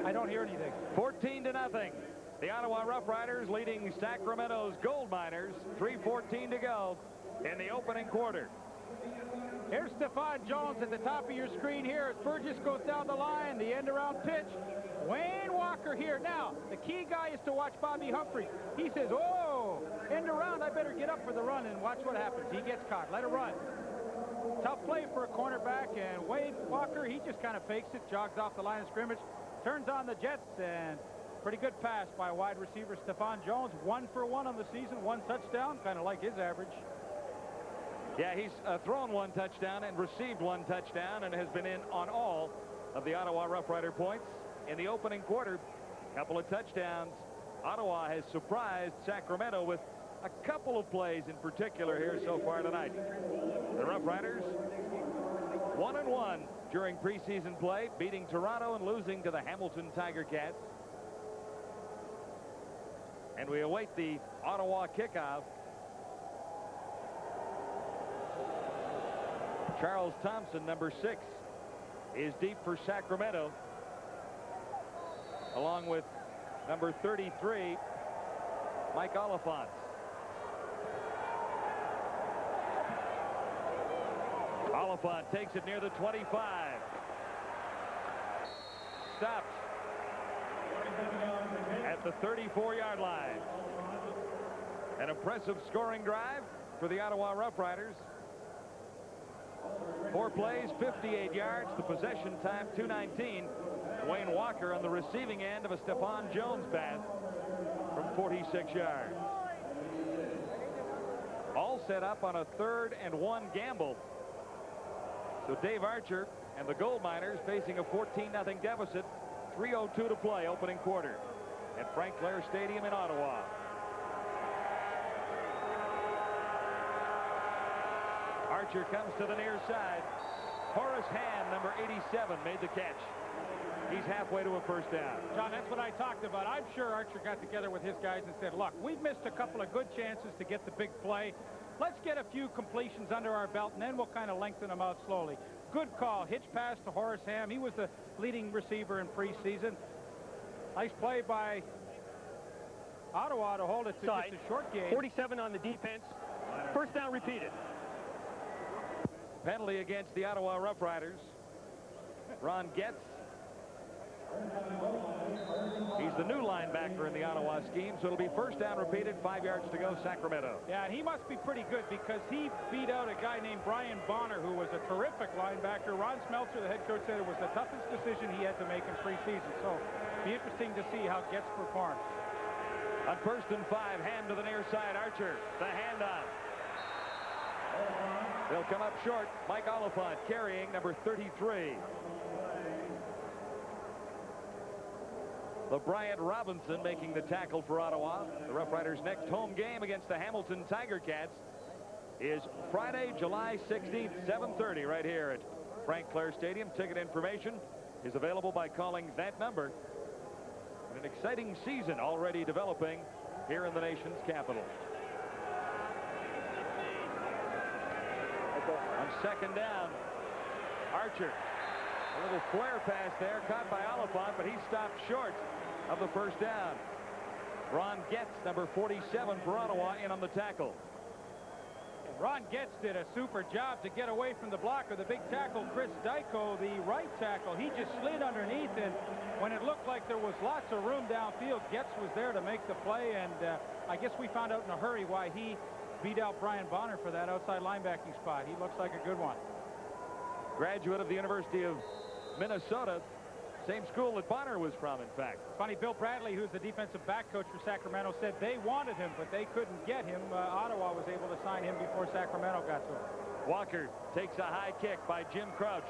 I don't hear anything. 14-0. The Ottawa Rough Riders leading Sacramento's Gold Miners. 3:14 to go in the opening quarter. Here's Stephon Jones at the top of your screen here as Burgess goes down the line. The end-around pitch. Wayne Walker here. Now, the key guy is to watch Bobby Humphries. He says, oh, end around, I better get up for the run, and watch what happens. He gets caught. Let it run. Tough play for a cornerback, and Wayne Walker, he just kind of fakes it, jogs off the line of scrimmage, turns on the jets, and pretty good pass by wide receiver Stephon Jones. 1 for 1 on the season, 1 touchdown, kind of like his average. Yeah, he's thrown 1 touchdown and received 1 touchdown and has been in on all of the Ottawa Rough Rider points. In the opening quarter, couple of touchdowns. Ottawa has surprised Sacramento with a couple of plays in particular here so far tonight. The Rough Riders 1-1 during preseason play, beating Toronto and losing to the Hamilton Tiger Cats. And we await the Ottawa kickoff. Charles Thompson, number 6, is deep for Sacramento, along with number 33, Mike Oliphant. Oliphant takes it near the 25. Stops at the 34-yard line. An impressive scoring drive for the Ottawa Rough Riders. 4 plays, 58 yards. The possession time, 2:19. Wayne Walker on the receiving end of a Stephon Jones pass from 46 yards. All set up on a 3rd and 1 gamble. So Dave Archer and the Gold Miners facing a 14-0 deficit. 3:02 to play, opening quarter at Frank Clair Stadium in Ottawa. Archer comes to the near side. Horace Ham, number 87, made the catch. He's halfway to a first down. John, that's what I talked about. I'm sure Archer got together with his guys and said, look, we've missed a couple of good chances to get the big play. Let's get a few completions under our belt, and then we'll kind of lengthen them out slowly. Good call. Hitch pass to Horace Ham. He was the leading receiver in preseason. Nice play by Ottawa to hold it to just a short game. 47 on the defense. First down repeated. Penalty against the Ottawa Rough Riders. Ron Getz. He's the new linebacker in the Ottawa scheme, so it'll be first down repeated, 5 yards to go, Sacramento. Yeah, he must be pretty good because he beat out a guy named Brian Bonner, who was a terrific linebacker. Ron Smeltzer, the head coach, said it was the toughest decision he had to make in preseason. So it'll be interesting to see how Getz performs. On 1st and 5, Ham to the near side. Archer, the handoff. They'll come up short. Mike Oliphant carrying number 33. LeBryant Robinson making the tackle for Ottawa. The Rough Riders' next home game against the Hamilton Tiger Cats is Friday, July 16th, 7:30, right here at Frank Clair Stadium. Ticket information is available by calling that number. And an exciting season already developing here in the nation's capital. On second down, Archer. A little flare pass there, caught by Oliphant, but he stopped short of the first down. Ron Getz, number 47 for Ottawa, in on the tackle. Ron Getz did a super job to get away from the blocker. The big tackle, Chris Dyko, the right tackle, he just slid underneath, and when it looked like there was lots of room downfield, Getz was there to make the play, and I guess we found out in a hurry why he beat out Brian Bonner for that outside linebacking spot. He looks like a good one. Graduate of the University of Minnesota, same school that Bonner was from, in fact. Funny, Bill Bradley, who's the defensive back coach for Sacramento, said they wanted him, but they couldn't get him. Ottawa was able to sign him before Sacramento got to him. Walker takes a high kick by Jim Crouch.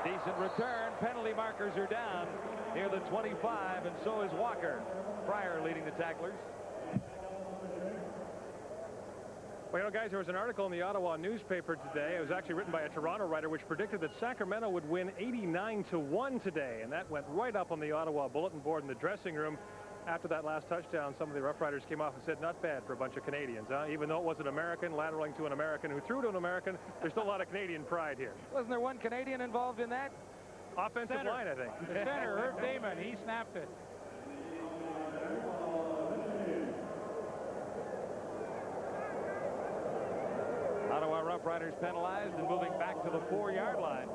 Decent return. Penalty markers are down near the 25, and so is Walker. Pryor leading the tacklers. Well, you know, guys, there was an article in the Ottawa newspaper today. It was actually written by a Toronto writer, which predicted that Sacramento would win 89-1 today, and that went right up on the Ottawa bulletin board in the dressing room. After that last touchdown, some of the Rough Riders came off and said, not bad for a bunch of Canadians, huh? Even though it was an American lateraling to an American who threw to an American, there's still a lot of Canadian pride here. Wasn't there one Canadian involved in that? Offensive line, I think. The center, Herb Damon, he snapped it. Ottawa Rough Riders penalized and moving back to the 4-yard line.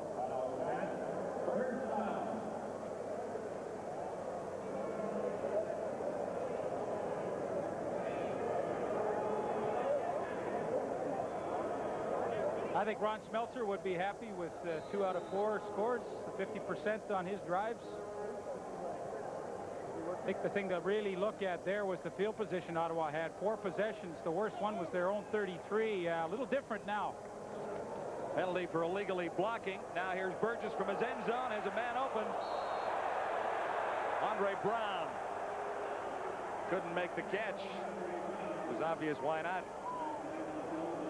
I think Ron Smeltzer would be happy with 2 out of 4 scores, 50% on his drives. I think the thing to really look at there was the field position Ottawa had. 4 possessions. The worst one was their own 33. A little different now. Penalty for illegally blocking. Now here's Burgess from his end zone. Has a man open. Andre Brown couldn't make the catch. It was obvious why not.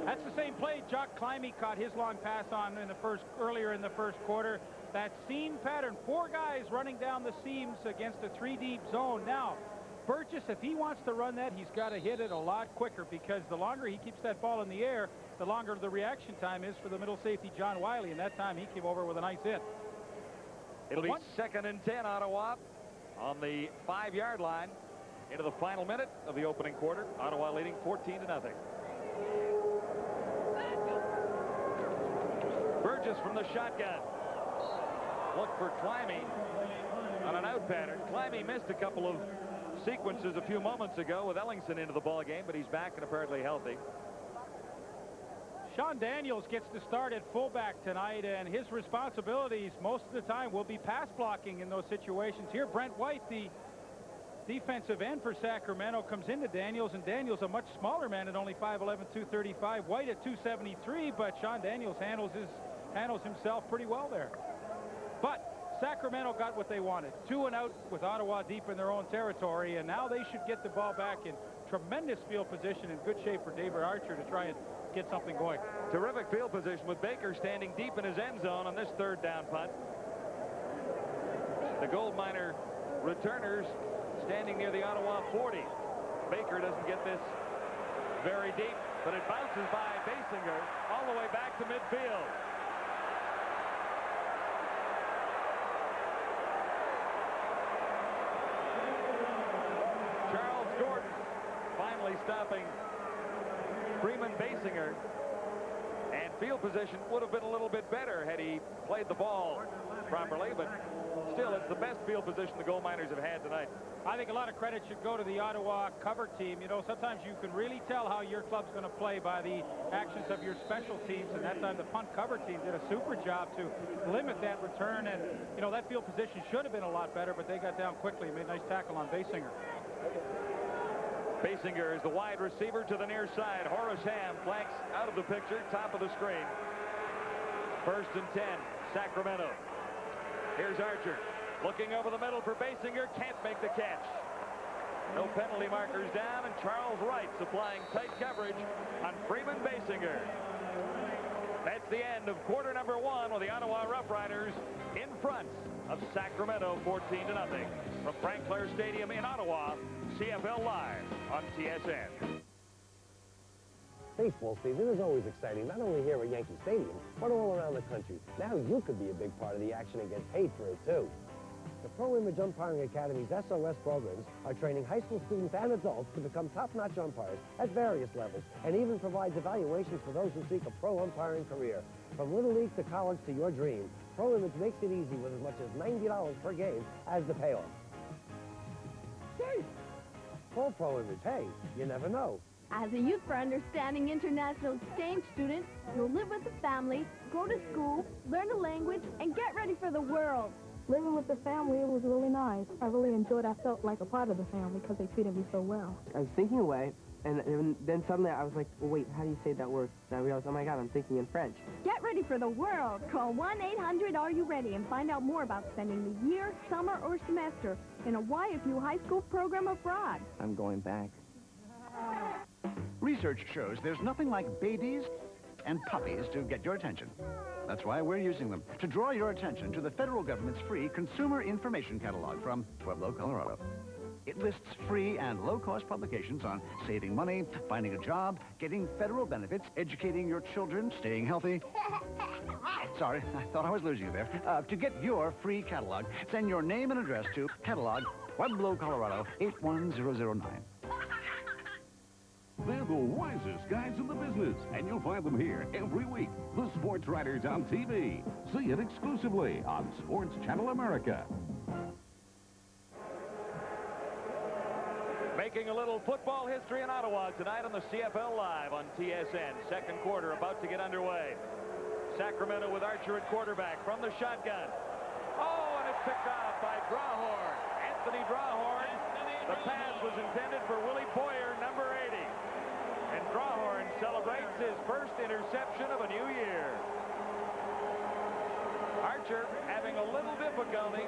That's the same play Jock Climby caught his long pass on in the earlier in the first quarter. That seam pattern, 4 guys running down the seams against a 3-deep zone. Now, Burgess, if he wants to run that, he's got to hit it a lot quicker, because the longer he keeps that ball in the air, the longer the reaction time is for the middle safety, John Wiley, and that time he came over with a nice hit. It'll be 2nd and 10, Ottawa, on the 5-yard line into the final minute of the opening quarter. Ottawa leading 14-0. Burgess from the shotgun. Look for Climby on an out pattern. Climby missed a couple of sequences a few moments ago with Ellingson into the ball game, but he's back and apparently healthy. Sean Daniels gets to start at fullback tonight, and his responsibilities most of the time will be pass blocking in those situations. Here, Brent White, the defensive end for Sacramento, comes into Daniels, and Daniels a much smaller man at only 5'11", 235. White at 273, but Sean Daniels handles himself pretty well there. But Sacramento got what they wanted. 2 and out with Ottawa deep in their own territory, and now they should get the ball back in tremendous field position, in good shape for David Archer to try and get something going. Terrific field position with Baker standing deep in his end zone on this 3rd down punt. The Gold Miner returners standing near the Ottawa 40. Baker doesn't get this very deep, but it bounces by Basinger all the way back to midfield. Charles Gordon finally stopping Freeman Basinger, and field position would have been a little bit better had he played the ball properly, but still, it's the best field position the Gold Miners have had tonight. I think a lot of credit should go to the Ottawa cover team. You know, sometimes you can really tell how your club's going to play by the actions of your special teams, and that time the punt cover team did a super job to limit that return, and, you know, that field position should have been a lot better, but they got down quickly and made a nice tackle on Basinger. Basinger is the wide receiver to the near side. Horace Ham flanks out of the picture, top of the screen. 1st and 10, Sacramento. Here's Archer looking over the middle for Basinger. Can't make the catch. No penalty markers down, and Charles Wright supplying tight coverage on Freeman Basinger. That's the end of quarter number 1 with the Ottawa Rough Riders in front of Sacramento 14-0. From Frank Clair Stadium in Ottawa, CFL Live on TSN. Baseball season is always exciting, not only here at Yankee Stadium, but all around the country. Now you could be a big part of the action and get paid for it, too. The Pro Image Umpiring Academy's SOS programs are training high school students and adults to become top-notch umpires at various levels, and even provides evaluations for those who seek a pro umpiring career. From Little League to college to your dream, Pro Image makes it easy with as much as $90 per game as the payoff. Call Pro Image. Hey, you never know. As a Youth for Understanding International Exchange student, you'll live with the family, go to school, learn a language, and get ready for the world. Living with the family, it was really nice. I really enjoyed it. I felt like a part of the family because they treated me so well. I was thinking away, and then suddenly I was like, oh, wait, how do you say that word? And I realized, oh my God, I'm thinking in French. Get ready for the world. Call 1-800-ARE-YOU-READY and find out more about spending the year, summer, or semester in a YFU high school program abroad. I'm going back. Research shows there's nothing like babies and puppies to get your attention. That's why we're using them to draw your attention to the federal government's free Consumer Information Catalog from Pueblo, Colorado. It lists free and low-cost publications on saving money, finding a job, getting federal benefits, educating your children, staying healthy. Sorry, I thought I was losing you there. To get your free catalog, send your name and address to Catalog, Pueblo, Colorado, 81009. They're the wisest guys in the business, and you'll find them here every week. The Sports Writers on TV. See it exclusively on Sports Channel America. Making a little football history in Ottawa tonight on the CFL Live on TSN. Second quarter about to get underway. Sacramento with Archer at quarterback from the shotgun. Oh, and it's picked off by Drawhorn. Anthony Drawhorn. The pass was intended for Willie Boyer, number 80. And Drawhorn celebrates his first interception of a new year. Archer having a little difficulty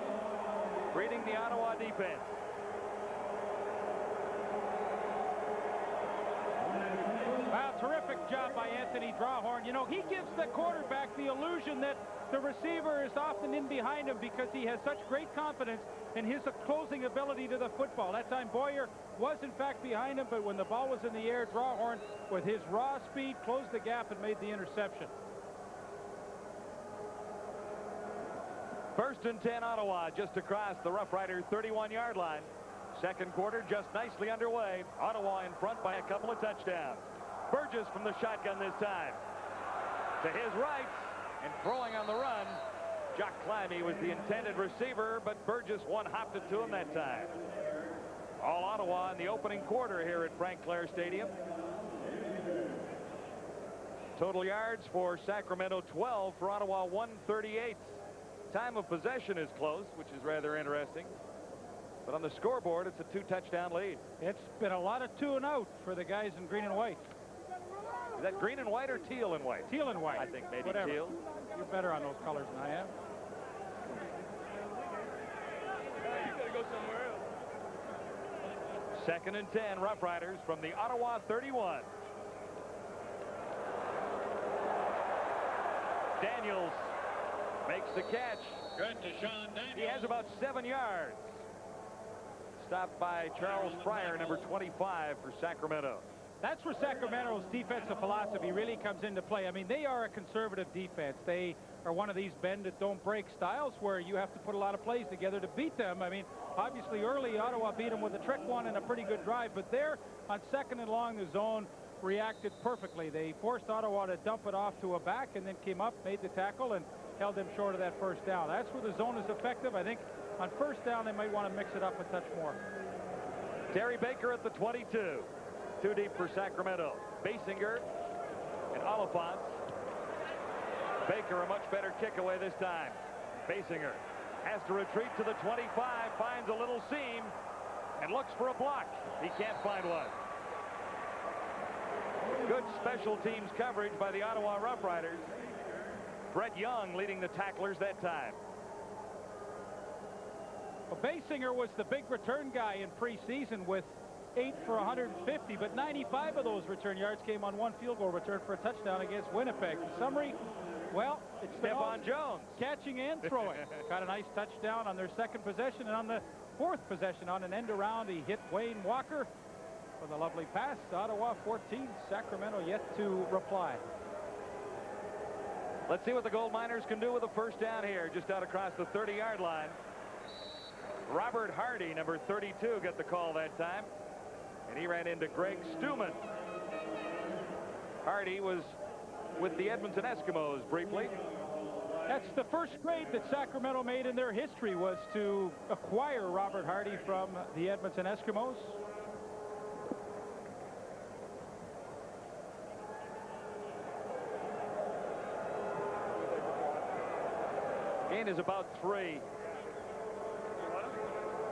reading the Ottawa defense. Wow, terrific job by Anthony Drawhorn. You know, he gives the quarterback the illusion that the receiver is often in behind him because he has such great confidence in his closing ability to the football. That time Boyer was in fact behind him, but when the ball was in the air, Drawhorn with his raw speed closed the gap and made the interception. First and 10 Ottawa just across the Rough Rider 31-yard line. Second quarter just nicely underway. Ottawa in front by a couple of touchdowns. Burgess from the shotgun this time. To his right and throwing on the run. Jock Climby was the intended receiver, but Burgess one-hopped it to him that time. All Ottawa in the opening quarter here at Frank Clair Stadium. Total yards for Sacramento 12, for Ottawa 138. Time of possession is close, which is rather interesting. But on the scoreboard, it's a 2-touchdown lead. It's been a lot of 2 and out for the guys in green and white. Is that green and white or teal and white? Teal and white. I think maybe whatever. Teal. You're better on those colors than I am. You gotta go somewhere else. Second and 10, Rough Riders from the Ottawa 31. Daniels makes the catch. Good to Sean Daniels. He has about 7 yards. Stopped by Charles Fryer, number 25 for Sacramento. That's where Sacramento's defensive philosophy really comes into play. I mean, they are a conservative defense. They are one of these bend it don't break styles where you have to put a lot of plays together to beat them. I mean, obviously early Ottawa beat them with a trick one and a pretty good drive, but there on second and long, the zone reacted perfectly. They forced Ottawa to dump it off to a back and then came up, made the tackle, and held them short of that first down. That's where the zone is effective. I think on first down, they might want to mix it up a touch more. Terry Baker at the 22. Too deep for Sacramento. Basinger and Oliphant. Baker a much better kick away this time. Basinger has to retreat to the 25, finds a little seam, and looks for a block. He can't find one. Good special teams coverage by the Ottawa Rough Riders. Brett Young leading the tacklers that time. Well, Basinger was the big return guy in preseason with 8 for 150, but 95 of those return yards came on one field goal return for a touchdown against Winnipeg. In summary, Well, it's Stephon Jones. Catching and throwing. Got a nice touchdown on their second possession, and on the fourth possession on an end around, he hit Wayne Walker with a lovely pass. Ottawa 14, Sacramento yet to reply. Let's see what the Gold Miners can do with a first down here, just out across the 30-yard line. Robert Hardy, number 32, got the call that time, and he ran into Greg Stuman. Hardy was with the Edmonton Eskimos briefly. That's the first trade that Sacramento made in their history, was to acquire Robert Hardy from the Edmonton Eskimos. Gain is about 3.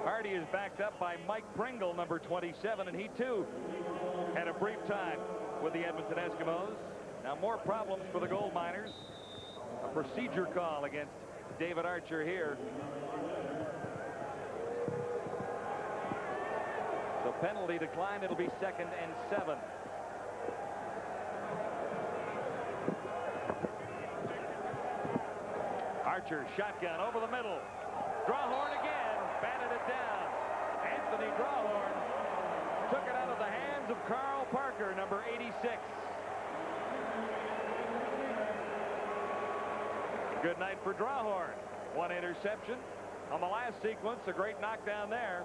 Hardy is backed up by Mike Pringle, number 27, and he too had a brief time with the Edmonton Eskimos. Now more problems for the Gold Miners. A procedure call against David Archer here. The penalty declined. It'll be 2nd and 7. Archer shotgun over the middle. Drawhorn again, batted it down. Anthony Drawhorn took it out of the hands of Carl Parker, number 86. Good night for Drawhorn. 1 interception on the last sequence. A great knockdown there.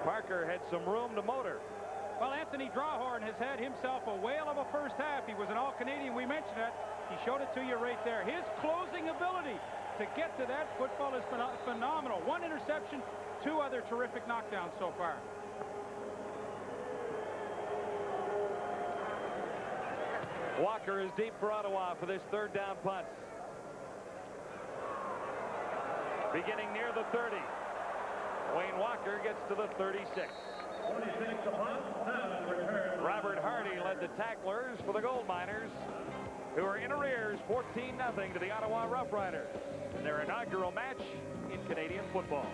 Parker had some room to motor. Well, Anthony Drawhorn has had himself a whale of a first half. He was an All-Canadian. We mentioned that. He showed it to you right there. His closing ability to get to that football is phenomenal. 1 interception, 2 other terrific knockdowns so far. Walker is deep for Ottawa for this 3rd down punt. Beginning near the 30. Wayne Walker gets to the 36. Robert Hardy led the tacklers for the Gold Miners, who are in arrears 14-0 to the Ottawa Rough Riders in their inaugural match in Canadian football.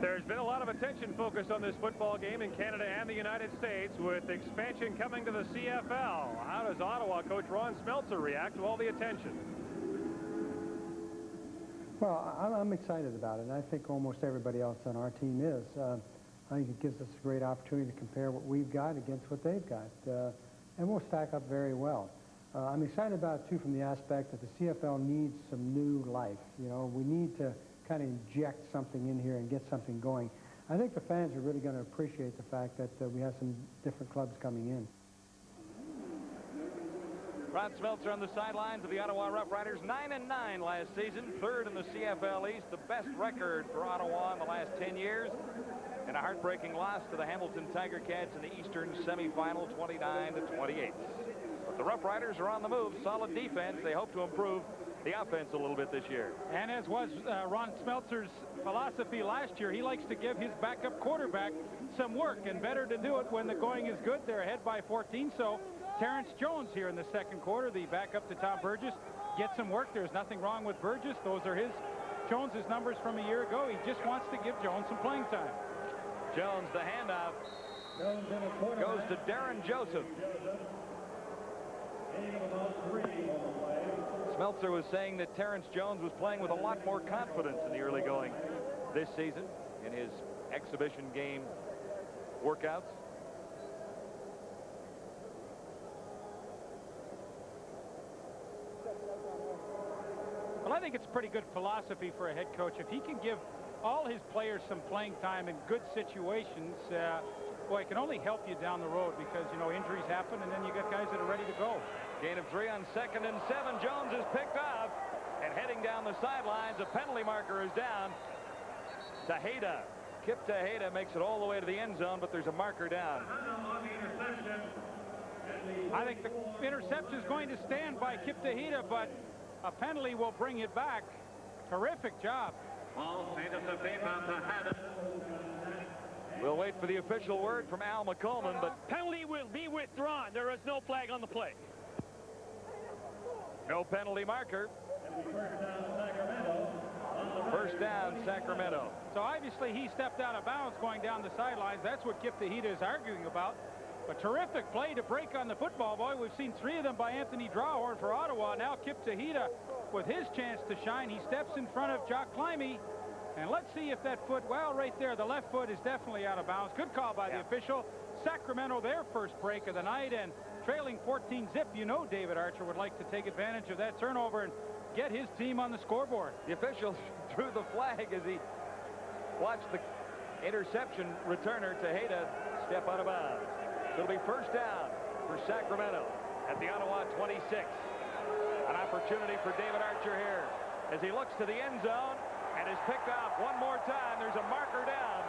There's been a lot of attention focused on this football game in Canada and the United States with expansion coming to the CFL. How does Ottawa coach Ron Smeltzer react to all the attention? Well, I'm excited about it, and I think almost everybody else on our team is. I think it gives us a great opportunity to compare what we've got against what they've got, and we'll stack up very well. I'm excited about it, too, from the aspect that the CFL needs some new life. You know, we need to kind of inject something in here and get something going. I think the fans are really going to appreciate the fact that we have some different clubs coming in. Ron Smeltzer on the sidelines of the Ottawa Rough Riders, 9-9 last season, 3rd in the CFL East, the best record for Ottawa in the last 10 years, and a heartbreaking loss to the Hamilton Tiger Cats in the Eastern semifinal, 29-28. But the Rough Riders are on the move. Solid defense. They hope to improve the offense a little bit this year. And as was Ron Smeltzer's philosophy last year, he likes to give his backup quarterback some work, and better to do it when the going is good. They're ahead by 14, so Terrence Jones here in the second quarter, the backup to Tom Burgess, gets some work. There's nothing wrong with Burgess. Those are Jones's numbers from a year ago. He just wants to give Jones some playing time. Jones, the handoff, goes to Darren Joseph. Smeltzer was saying that Terrence Jones was playing with a lot more confidence in the early going this season in his exhibition game workouts. Well, I think it's a pretty good philosophy for a head coach. If he can give all his players some playing time in good situations, boy, it can only help you down the road, because, you know, injuries happen, and then you got guys that are ready to go. Gain of 3 on 2nd and 7. Jones is picked off and heading down the sidelines. A penalty marker is down. Tejeda Kip Tejeda makes it all the way to the end zone, but there's a marker down. I think the interception is going to stand by Kip Tejeda, but a penalty will bring it back. Terrific job. We'll wait for the official word from Al McCollum, but penalty will be withdrawn. There is no flag on the play. No penalty marker. First down, Sacramento. So obviously he stepped out of bounds going down the sidelines. That's what Kip Tejeda is arguing about. A terrific play to break on the football, boy. We've seen 3 of them by Anthony Drawhorn for Ottawa. Now Kip Tejeda with his chance to shine. He steps in front of Jock Climby. And let's see if that foot, well, right there, the left foot is definitely out of bounds. Good call by the official. Sacramento, their first break of the night, and trailing 14-zip. You know David Archer would like to take advantage of that turnover and get his team on the scoreboard. The official drew the flag as he watched the interception returner, Tejeda, step out of bounds. So it'll be first down for Sacramento at the Ottawa 26. An opportunity for David Archer here as he looks to the end zone and is picked off one more time. There's a marker down.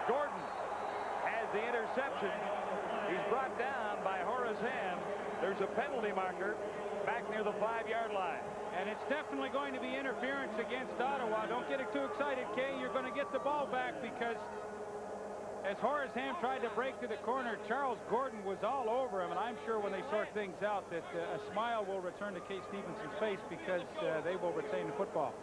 Gordon has the interception. He's brought down by Horace Ham. There's a penalty marker back near the 5-yard line. And it's definitely going to be interference against Ottawa. Don't get too excited, Kay. You're going to get the ball back because as Horace Ham tried to break to the corner, Charles Gordon was all over him. And I'm sure when they sort things out that a smile will return to Kay Stevenson's face because they will retain the football.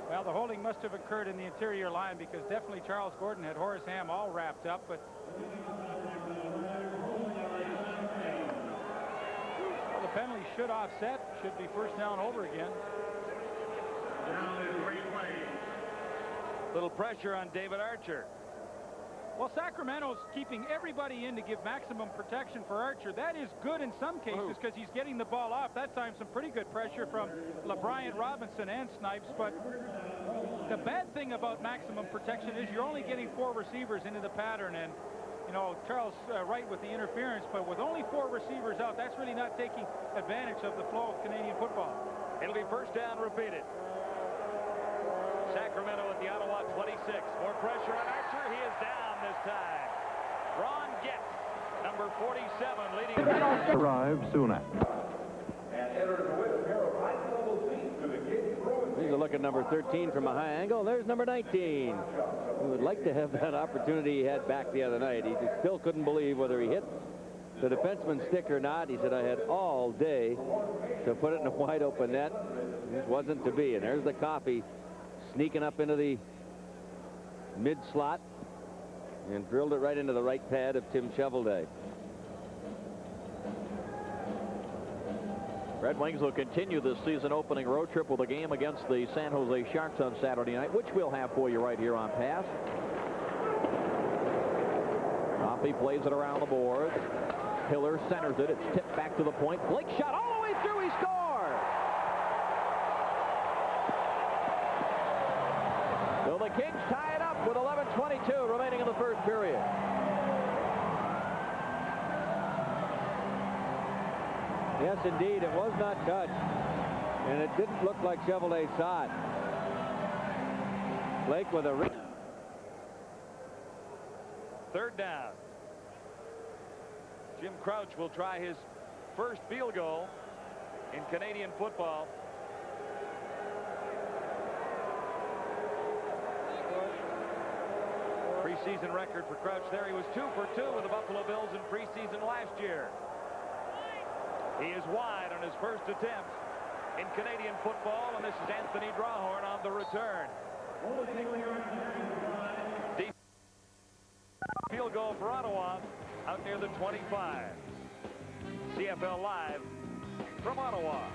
Well, the holding must have occurred in the interior line because definitely Charles Gordon had Horace Ham all wrapped up, but well, the penalty should offset, should be first down over again. Little pressure on David Archer. Well, Sacramento's keeping everybody in to give maximum protection for Archer. That is good in some cases because he's getting the ball off. That time some pretty good pressure from LeBryant Robinson and Snipes. But the bad thing about maximum protection is you're only getting 4 receivers into the pattern. And, you know, Charles right with the interference, but with only 4 receivers out, that's really not taking advantage of the flow of Canadian football. It'll be first down repeated. Sacramento at the Ottawa 26. More pressure on Archer. He is down this time. Ron Gett, number 47, leading. Arrive soon after. Here's a look at number 13 from a high angle. There's number 19. He would like to have that opportunity he had back the other night. He just still couldn't believe whether he hit the defenseman's stick or not. He said, I had all day to put it in a wide open net. It wasn't to be. And there's the Coffey sneaking up into the mid slot and drilled it right into the right pad of Tim Shovelday. Red Wings will continue this season opening road trip with a game against the San Jose Sharks on Saturday night, which we'll have for you right here on Pass. Coffey plays it around the boards. Hiller centers it. It's tipped back to the point. Blake shot all the way through. He scores! So the Kings tie it up with 11:22 remaining in the first period. Yes, indeed, it was not touched, and it didn't look like Shovelday saw it. Blake with a... Third down. Jim Crouch will try his first field goal in Canadian football. Preseason record for Crouch there. He was 2 for 2 with the Buffalo Bills in preseason last year. He is wide on his first attempt in Canadian football, and this is Anthony Drawhorn on the return. Deep field goal for Ottawa out near the 25. CFL Live from Ottawa.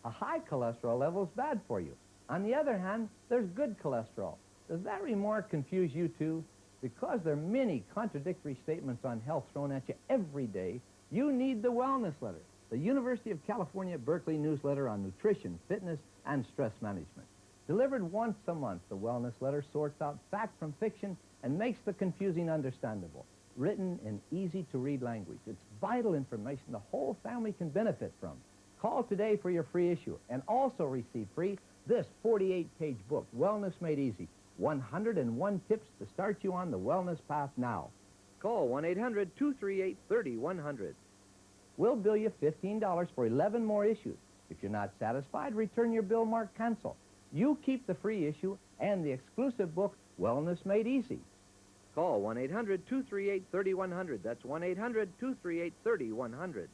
A high cholesterol level is bad for you. On the other hand, there's good cholesterol. Does that remark confuse you too? Because there are many contradictory statements on health thrown at you every day, you need the Wellness Letter, the University of California, Berkeley newsletter on nutrition, fitness, and stress management. Delivered once a month, the Wellness Letter sorts out fact from fiction and makes the confusing understandable. written in easy-to-read language. It's vital information the whole family can benefit from. Call today for your free issue and also receive free this 48-page book, Wellness Made Easy, 101 tips to start you on the wellness path now. Call 1-800-238-3100. We'll bill you $15 for 11 more issues. If you're not satisfied, return your bill marked cancel. You keep the free issue and the exclusive book, Wellness Made Easy. Call 1-800-238-3100. That's 1-800-238-3100.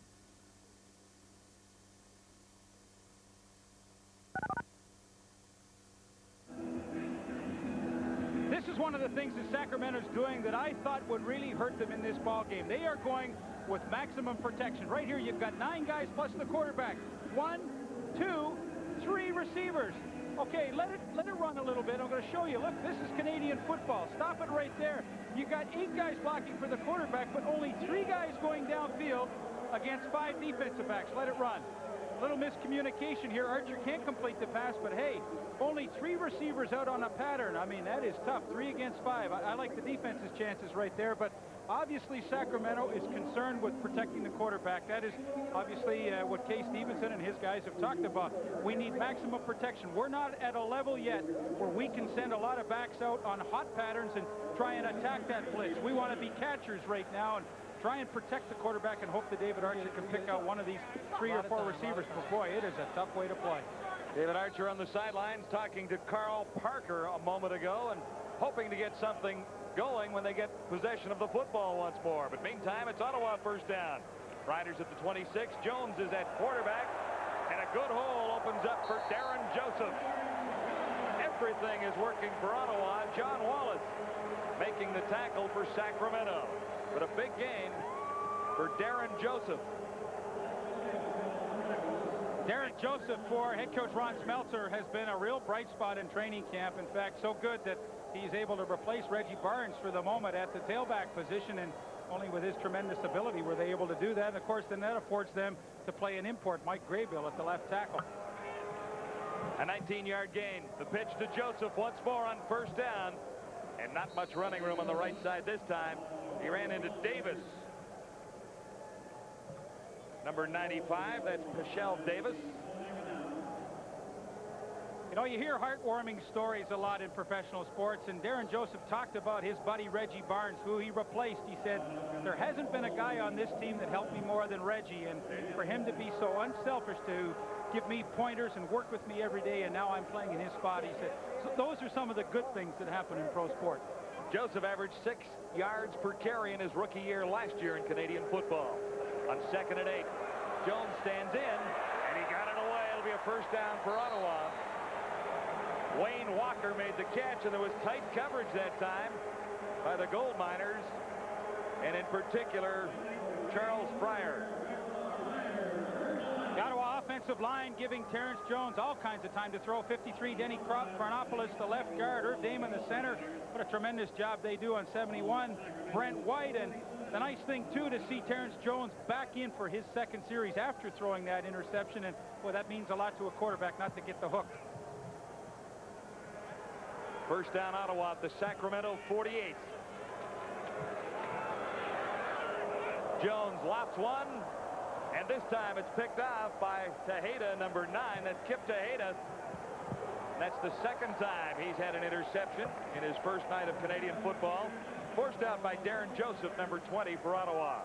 This is one of the things that Sacramento's doing that I thought would really hurt them in this ball game. They are going with maximum protection. Right here, you've got 9 guys plus the quarterback. 1, 2, 3 receivers. Okay, let it run a little bit. I'm going to show you. Look, this is Canadian football. Stop it right there. You got 8 guys blocking for the quarterback, but only 3 guys going downfield against 5 defensive backs. Let it run. A little miscommunication here. Archer can't complete the pass, but hey, only 3 receivers out on a pattern. I mean, that is tough. 3 against 5. I like the defense's chances right there, but obviously Sacramento is concerned with protecting the quarterback. That is obviously what Kay Stevenson and his guys have talked about. We need maximum protection. We're not at a level yet where we can send a lot of backs out on hot patterns and try and attack that blitz. We want to be catchers right now and try and protect the quarterback and hope that David Archer can pick out one of these 3 or 4 receivers. But boy, it is a tough way to play. David Archer on the sidelines talking to Carl Parker a moment ago and hoping to get something going when they get possession of the football once more. But meantime, it's Ottawa first down. Riders at the 26. Jones is at quarterback, and a good hole opens up for Darren Joseph. Everything is working for Ottawa. John Wallace making the tackle for Sacramento. But a big gain for Darren Joseph. Darren Joseph, for head coach Ron Smeltzer, has been a real bright spot in training camp. In fact, so good that he's able to replace Reggie Barnes for the moment at the tailback position, and only with his tremendous ability were they able to do that. And of course, then that affords them to play an import, Mike Graybill, at the left tackle. A 19-yard gain. The pitch to Joseph once more on first down, and not much running room on the right side this time. He ran into Davis. Number 95, that's Michelle Davis. You know, you hear heartwarming stories a lot in professional sports, and Darren Joseph talked about his buddy Reggie Barnes, who he replaced. He said, there hasn't been a guy on this team that helped me more than Reggie, and for him to be so unselfish to give me pointers and work with me every day, and now I'm playing in his spot, he said, so those are some of the good things that happen in pro sport. Joseph averaged 6 yards per carry in his rookie year last year in Canadian football. On 2nd and 8, Jones stands in, and he got it away. It'll be a first down for Ottawa. Wayne Walker made the catch, and there was tight coverage that time by the Gold Miners, and in particular, Charles Fryer. The Ottawa offensive line giving Terrence Jones all kinds of time to throw. 53, Denny Chronopoulos, the left guard, Irv Damon, the center. What a tremendous job they do on 71. Brent White, and the nice thing, too, to see Terrence Jones back in for his 2nd series after throwing that interception, and, boy, that means a lot to a quarterback not to get the hook. First down, Ottawa at the Sacramento 48. Jones lofts one, and this time it's picked off by Tejeda, number 9. That's Kip Tejeda. That's the 2nd time he's had an interception in his first night of Canadian football. Forced out by Darren Joseph, number 20 for Ottawa.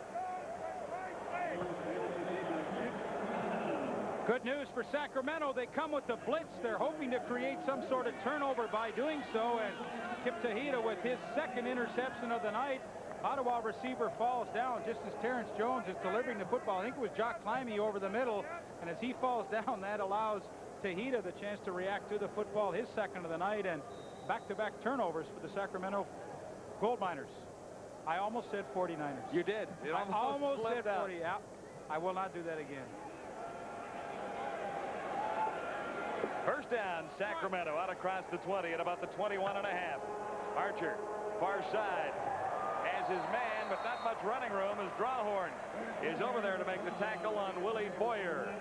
Good news for Sacramento. They come with the blitz. They're hoping to create some sort of turnover by doing so, and Kip Tejeda with his 2nd interception of the night. Ottawa receiver falls down just as Terrence Jones is delivering the football. I think it was Jock Climby over the middle, and as he falls down, that allows Tejeda the chance to react to the football, his 2nd of the night, and back-to-back turnovers for the Sacramento Gold Miners. I almost said 49ers. You did. It almost said 40. out. Yeah, I will not do that again. First down, Sacramento, out across the 20 at about the 21.5. Archer, far side, has his man, but not much running room as Drawhorn is over there to make the tackle on Willie Boyer.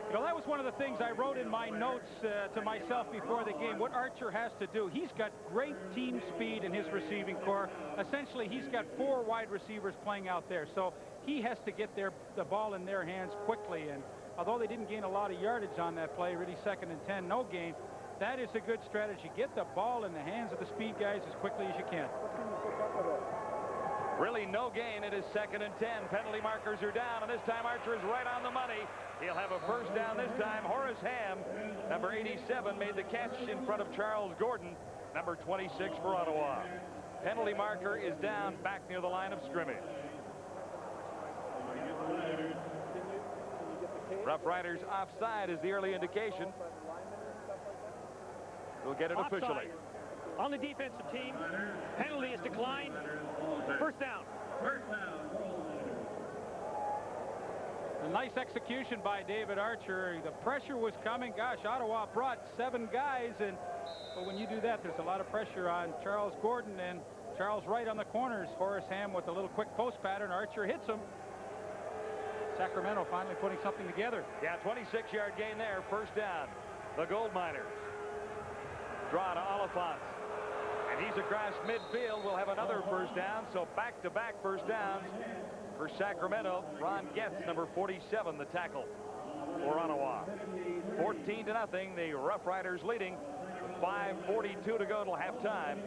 You know, that was one of the things I wrote in my notes to myself before the game. What Archer has to do, he's got great team speed in his receiving core. Essentially, he's got 4 wide receivers playing out there. So he has to get the ball in their hands quickly. And although they didn't gain a lot of yardage on that play, really 2nd and 10, no gain, that is a good strategy. Get the ball in the hands of the speed guys as quickly as you can. Really no gain. It is 2nd and 10. Penalty markers are down, and this time Archer is right on the money. He'll have a first down this time. Horace Ham, number 87, made the catch in front of Charles Gordon, number 26 for Ottawa. Penalty marker is down back near the line of scrimmage. Rough Riders offside is the early indication. We'll get it Offside. officially. On the defensive team, penalty is declined. First down. A nice execution by David Archer. The pressure was coming. Gosh, Ottawa brought 7 guys, but when you do that, there's a lot of pressure on Charles Gordon and Charles Wright on the corners. Horace Ham with a little quick post pattern. Archer hits him. Sacramento finally putting something together. Yeah, 26-yard gain there. First down. The Gold Miners draw to Oliphant. And he's across midfield. We'll have another first down. So back-to-back first downs for Sacramento. Ron Getz, number 47, the tackle for Ottawa. 14-0. The Rough Riders leading. 5:42 to go till halftime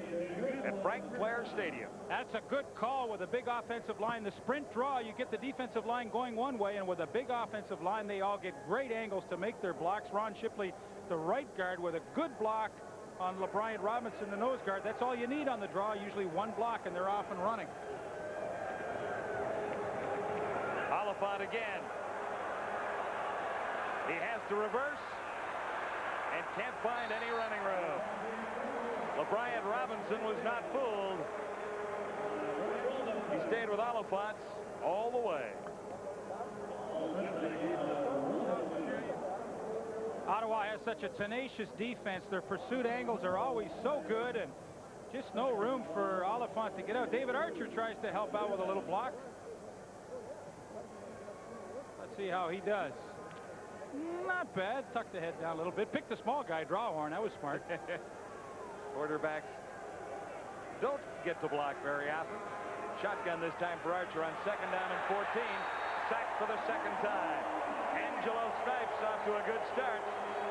at Frank Clair Stadium. That's a good call with a big offensive line. The sprint draw, you get the defensive line going one way, and with a big offensive line, they all get great angles to make their blocks. Ron Shipley, the right guard, with a good block on LeBryant Robinson, the nose guard. That's all you need on the draw, usually one block, and they're off and running. Oliphant again. He has to reverse and can't find any running room. LeBryant Robinson was not fooled. He stayed with Oliphant all the way. Ottawa has such a tenacious defense. Their pursuit angles are always so good, and just no room for Oliphant to get out. David Archer tries to help out with a little block. Let's see how he does. Not bad. Tucked the head down a little bit. Picked the small guy, draw horn. That was smart. Quarterbacks don't get to block very often. Shotgun this time for Archer on 2nd down and 14. Sacked for the 2nd time. Angelo Snipes off to a good start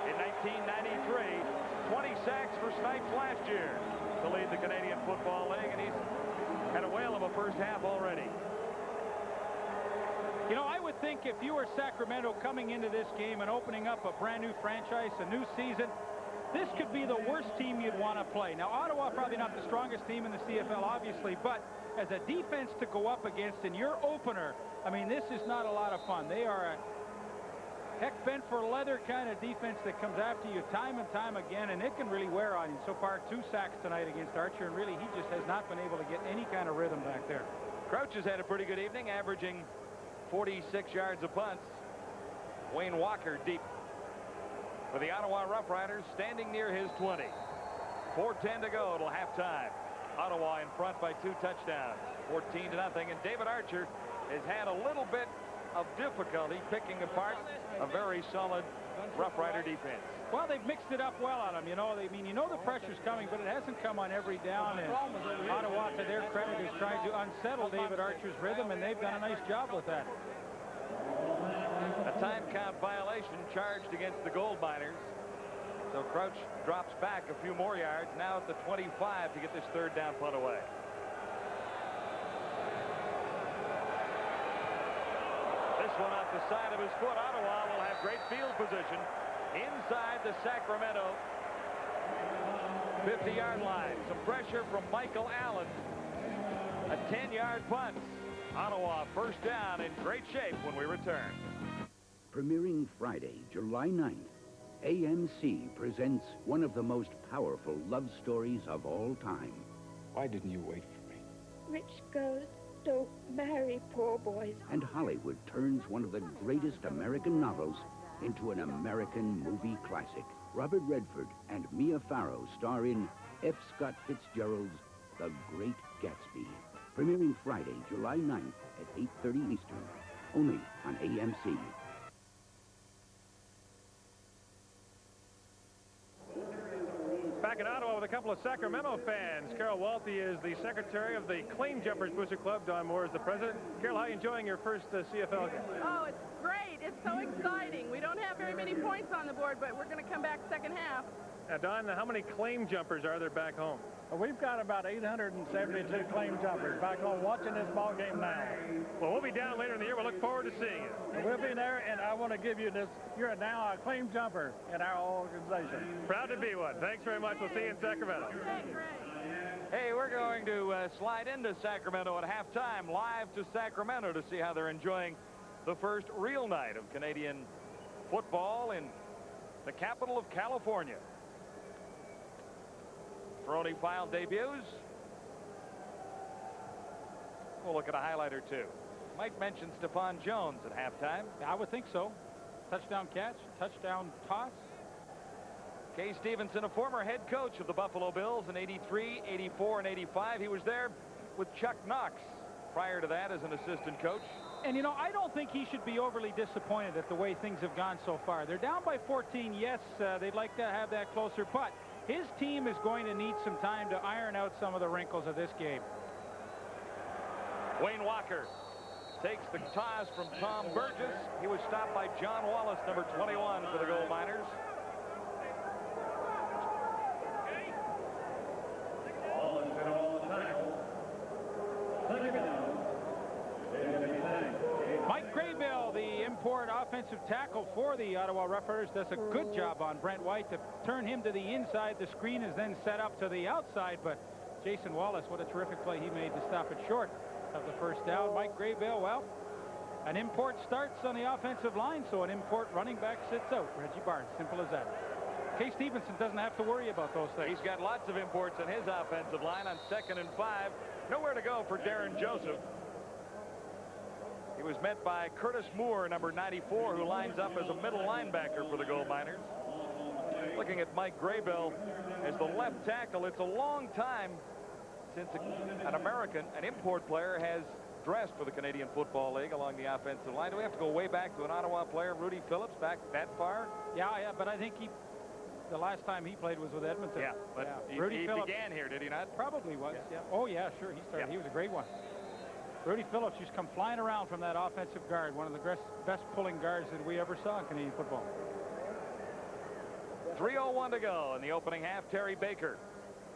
in 1993. 20 sacks for Snipes last year to lead the Canadian Football League, and he's had a whale of a first half already. You know, I would think if you were Sacramento coming into this game and opening up a brand new franchise, a new season, this could be the worst team you'd want to play. Now, Ottawa probably not the strongest team in the CFL, obviously, but as a defense to go up against in your opener, I mean, this is not a lot of fun. They are a heck bent for leather kind of defense that comes after you time and time again, and it can really wear on you. So far, 2 sacks tonight against Archer, and really he just has not been able to get any kind of rhythm back there. Crouch has had a pretty good evening, averaging 46 yards of punts. Wayne Walker deep for the Ottawa Rough Riders, standing near his 20. 4:10 to go till halftime. Ottawa in front by 2 touchdowns, 14-0. And David Archer has had a little bit of difficulty picking apart a very solid Rough Rider defense. Well, they've mixed it up well on him. You know, the pressure's coming, but it hasn't come on every down. And Ottawa, to their credit, is trying to unsettle David Archer's rhythm, and they've done a nice job with that. A time count violation charged against the Gold Miners. So Crouch drops back a few more yards, now at the 25 to get this 3rd down punt away. This one off the side of his foot. Ottawa will have great field position inside the Sacramento 50-yard line. Some pressure from Michael Allen. A 10-yard punt. Ottawa first down in great shape when we return. Premiering Friday, July 9th, AMC presents one of the most powerful love stories of all time. Why didn't you wait for me? Rich girls don't marry poor boys. And Hollywood turns one of the greatest American novels into an American movie classic. Robert Redford and Mia Farrow star in F. Scott Fitzgerald's The Great Gatsby. Premiering Friday, July 9th at 8:30 Eastern. Only on AMC. Back in Ottawa with a couple of Sacramento fans. Carol Walty is the secretary of the Claim Jumpers Booster Club. Don Moore is the president. Carol, how are you enjoying your first CFL game? Oh, it's great. It's so exciting. We don't have very many points on the board, but we're going to come back second half. Now, Don, how many Claim Jumpers are there back home? We've got about 872 Claim Jumpers back home watching this ball game now. Well, we'll be down later in the year. We'll look forward to seeing you. We'll be there, and I want to give you this. You're now a Claim Jumper in our organization. Proud to be one. Thanks very much. We'll see you in Sacramento. Hey, we're going to slide into Sacramento at halftime, live to Sacramento to see how they're enjoying the first real night of Canadian football in the capital of California. Ferroni file debuts. We'll look at a highlight or two. Might mention Stephon Jones at halftime. I would think so. Touchdown catch, touchdown toss. Kay Stevenson, a former head coach of the Buffalo Bills in '83, '84, and '85. He was there with Chuck Knox prior to that as an assistant coach. And, you know, I don't think he should be overly disappointed at the way things have gone so far. They're down by 14. Yes, they'd like to have that closer, but his team is going to need some time to iron out some of the wrinkles of this game. Wayne Walker takes the toss from Tom Burgess. He was stopped by John Wallace, number 21 for the Gold Miners. Mike Graybill, the import offensive tackle for the Ottawa Rough Riders, does a good job on Brent White to turn him to the inside. The screen is then set up to the outside, but Jason Wallace, what a terrific play he made to stop it short of the first down. Mike Graybill, well, an import starts on the offensive line, so an import running back sits out. Reggie Barnes, simple as that. Kay Stevenson doesn't have to worry about those things. He's got lots of imports in his offensive line on 2nd and 5. Nowhere to go for Darren Joseph. He was met by Curtis Moore, number 94, who lines up as a middle linebacker for the Gold Miners. Looking at Mike Graybill as the left tackle, it's a long time since an American, an import player, has dressed for the Canadian Football League along the offensive line. Do we have to go way back to an Ottawa player, Rudy Phillips, back that far? Yeah, but I think the last time he played was with Edmonton. Yeah, but yeah. He began here, did he not? Probably was, yeah. Oh, yeah, sure, he started. Yeah. He was a great one. Rudy Phillips used to come flying around from that offensive guard, one of the best pulling guards that we ever saw in Canadian football. 3:01 to go in the opening half. Terry Baker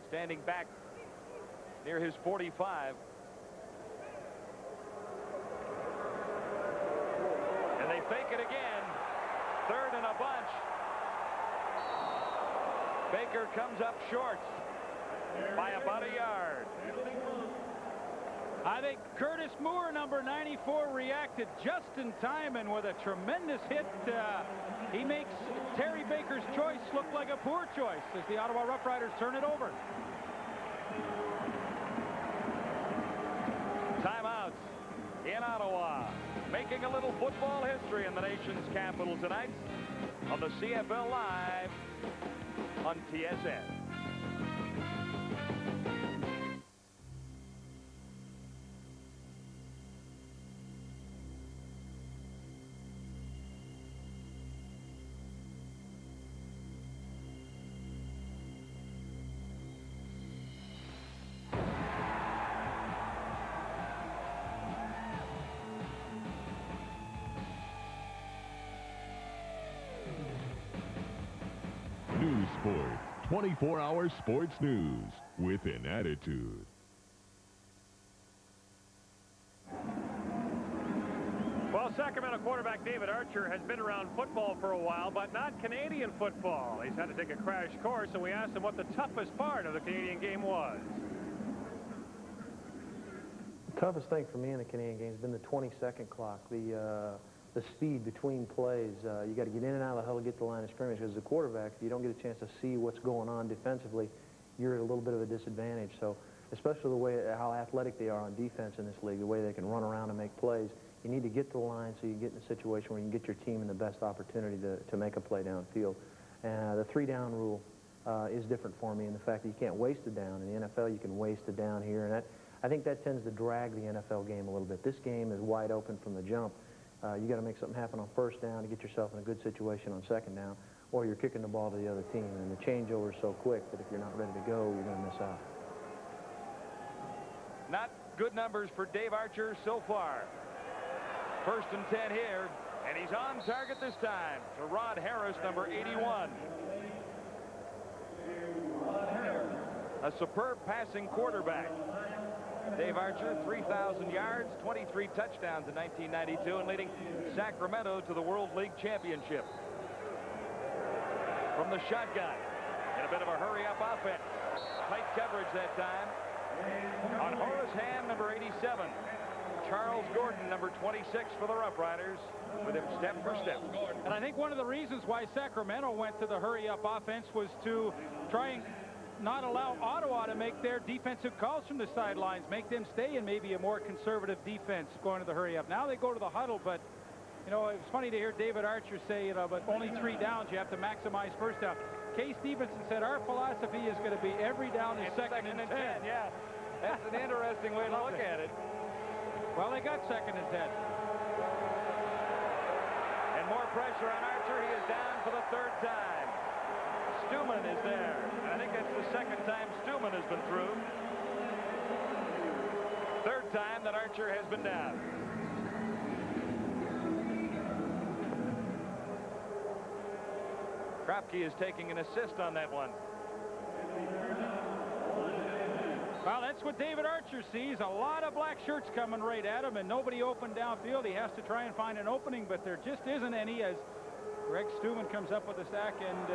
standing back near his 45. And they fake it again. 3rd and a bunch. Baker comes up short by about a yard. I think Curtis Moore, number 94, reacted just in time, and with a tremendous hit, he makes Terry Baker's choice look like a poor choice as the Ottawa Rough Riders turn it over. Timeouts in Ottawa. Making a little football history in the nation's capital tonight on the CFL Live on TSN. News Sport, 24-hour sports news with an attitude. Well, Sacramento quarterback David Archer has been around football for a while, but not Canadian football. He's had to take a crash course, and we asked him what the toughest part of the Canadian game was. The toughest thing for me in the Canadian game has been the 20-second clock, the speed between plays. You got to get in and out of the huddle, get the line of scrimmage. As a quarterback, if you don't get a chance to see what's going on defensively, you're at a little bit of a disadvantage. So, especially the way how athletic they are on defense in this league, the way they can run around and make plays, you need to get to the line so you get in a situation where you can get your team in the best opportunity to make a play downfield. And the 3-down rule is different for me in the fact that you can't waste a down. In the NFL, you can waste a down here, and I think that tends to drag the NFL game a little bit. This game is wide open from the jump. You got to make something happen on 1st down to get yourself in a good situation on 2nd down. or you're kicking the ball to the other team. And the changeover is so quick that if you're not ready to go, you're going to miss out. Not good numbers for Dave Archer so far. 1st and 10 here, and he's on target this time to Rod Harris, number 81. A superb passing quarterback. Dave Archer, 3,000 yards, 23 touchdowns in 1992, and leading Sacramento to the World League Championship. From the shotgun, in a bit of a hurry-up offense. Tight coverage that time. On Horace Hand, number 87. Charles Gordon, number 26 for the Rough Riders, with him step for step. And I think one of the reasons why Sacramento went to the hurry-up offense was to try and not allow Ottawa to make their defensive calls from the sidelines, make them stay in maybe a more conservative defense going to the hurry-up. Now they go to the huddle, but, you know, it was funny to hear David Archer say, you know, but only 3 downs, you have to maximize first down. Kay Stevenson said, our philosophy is going to be every down is second and 10. Yeah, that's an interesting way to look at it. Well, they got 2nd and 10. And more pressure on Archer. He is down for the 3rd time. Stuman is there. I think that's the 2nd time Stuman has been through. 3rd time that Archer has been down. Kropke is taking an assist on that one. Well, that's what David Archer sees. A lot of black shirts coming right at him, and nobody open downfield. He has to try and find an opening, but there just isn't any as Greg Stuman comes up with a sack, and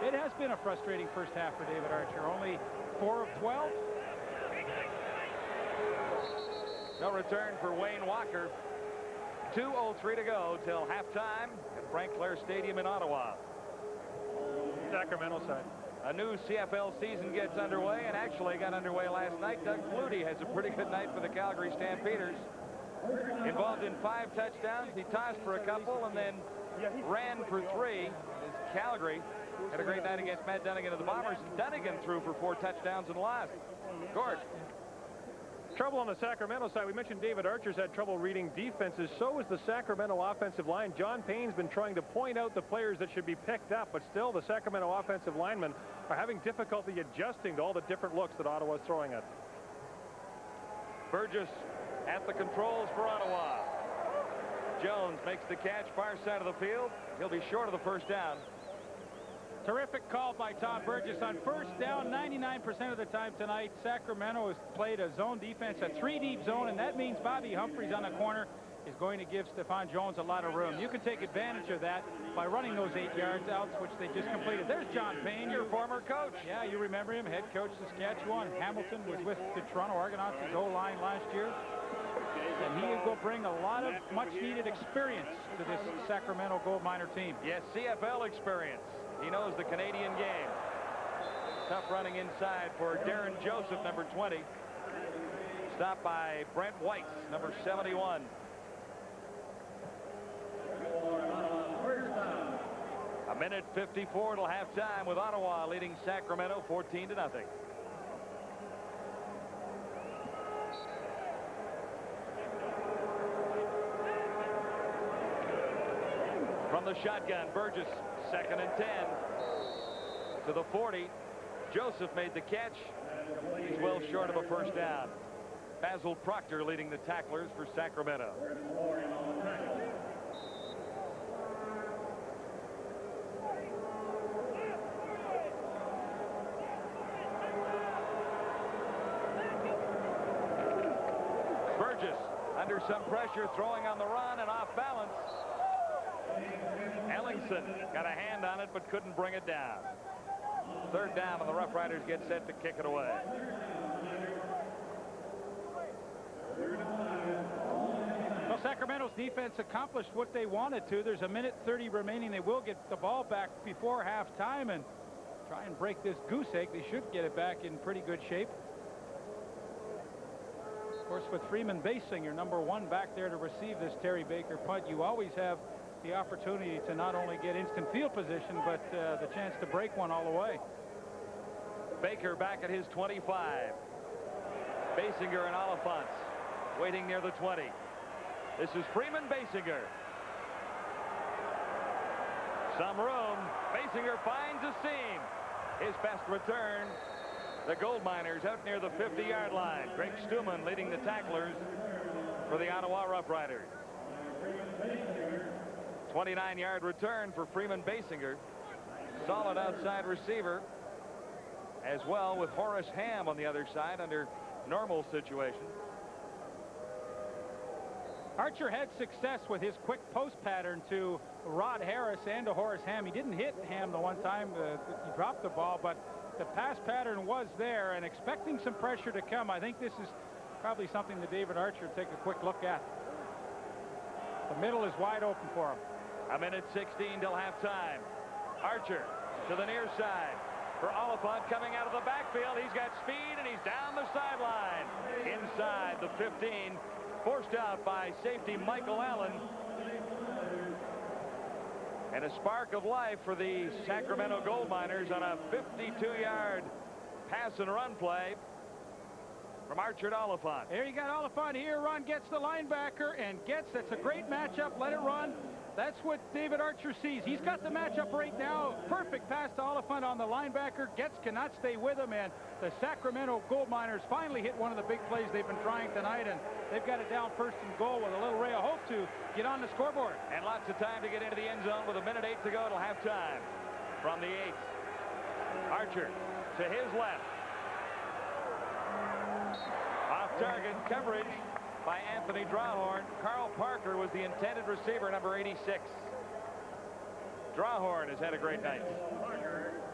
it has been a frustrating first half for David Archer. Only 4 of 12. No return for Wayne Walker. 2:03 to go till halftime at Frank Clair Stadium in Ottawa. Sacramento side. A new CFL season gets underway, and actually got underway last night. Doug Flutie has a pretty good night for the Calgary Stampeders. Involved in 5 touchdowns. He tossed for a couple and then ran for 3 as Calgary had a great night against Matt Dunnigan of the Bombers. Dunnigan threw for 4 touchdowns and lost. Gord. Trouble on the Sacramento side. We mentioned David Archer's had trouble reading defenses. So is the Sacramento offensive line. John Payne's been trying to point out the players that should be picked up, but still the Sacramento offensive linemen are having difficulty adjusting to all the different looks that Ottawa's throwing at them. Burgess at the controls for Ottawa. Jones makes the catch far side of the field. He'll be short of the 1st down. Terrific call by Tom Burgess on 1st down. 99% of the time tonight, Sacramento has played a zone defense, a 3-deep zone, and that means Bobby Humphries on the corner is going to give Stephon Jones a lot of room. You can take advantage of that by running those 8 yards outs, which they just completed. There's John Payne, your former coach. Yeah, you remember him, head coach Saskatchewan. Hamilton was with the Toronto Argonauts, his O-line last year. And he will bring a lot of much-needed experience to this Sacramento Gold Miner team. Yes, CFL experience. He knows the Canadian game. Tough running inside for Darren Joseph, number 20. Stopped by Brent White, number 71. A minute 54 till halftime with Ottawa leading Sacramento 14-0. From the shotgun, Burgess, 2nd and 10 to the 40. Joseph made the catch. He's well short of a 1st down. Basil Proctor leading the tacklers for Sacramento. Burgess under some pressure, throwing on the run and off balance. Ellingson got a hand on it but couldn't bring it down. 3rd down, and the Rough Riders get set to kick it away. Well, Sacramento's defense accomplished what they wanted to. There's a minute 30 remaining. They will get the ball back before halftime and try and break this goose egg. They should get it back in pretty good shape. Of course, with Freeman Basinger, number 1, back there to receive this Terry Baker punt, you always have the opportunity to not only get instant field position, but the chance to break one all the way. Baker back at his 25. Basinger and Oliphant waiting near the 20. This is Freeman Basinger. Some room. Basinger finds a seam. His best return. The Gold Miners out near the 50-yard line. Greg Stuman leading the tacklers for the Ottawa Rough Riders. 29-yard return for Freeman Basinger. Solid outside receiver as well, with Horace Ham on the other side under normal situations. Archer had success with his quick post pattern to Rod Harris and to Horace Ham. He didn't hit Ham the one time he dropped the ball, but the pass pattern was there, and expecting some pressure to come. I think this is probably something that David Archer will take a quick look at. The middle is wide open for him. A minute 16 till halftime. Archer to the near side for Oliphant coming out of the backfield. He's got speed, and he's down the sideline. Inside the 15. Forced out by safety Michael Allen. And a spark of life for the Sacramento Gold Miners on a 52-yard pass and run play from Archer to Oliphant. There you got Oliphant here. Ron gets the linebacker and gets. That's a great matchup. Let it run. That's what David Archer sees. He's got the matchup right now. Perfect pass to Oliphant on the linebacker. Getz cannot stay with him, and the Sacramento Gold Miners finally hit one of the big plays they've been trying tonight, and they've got it down 1st and goal with a little ray of hope to get on the scoreboard. And lots of time to get into the end zone with a minute 8 to go till halftime. From the 8. Archer to his left. Off target coverage by Anthony Drawhorn. Carl Parker was the intended receiver, number 86. Drawhorn has had a great night.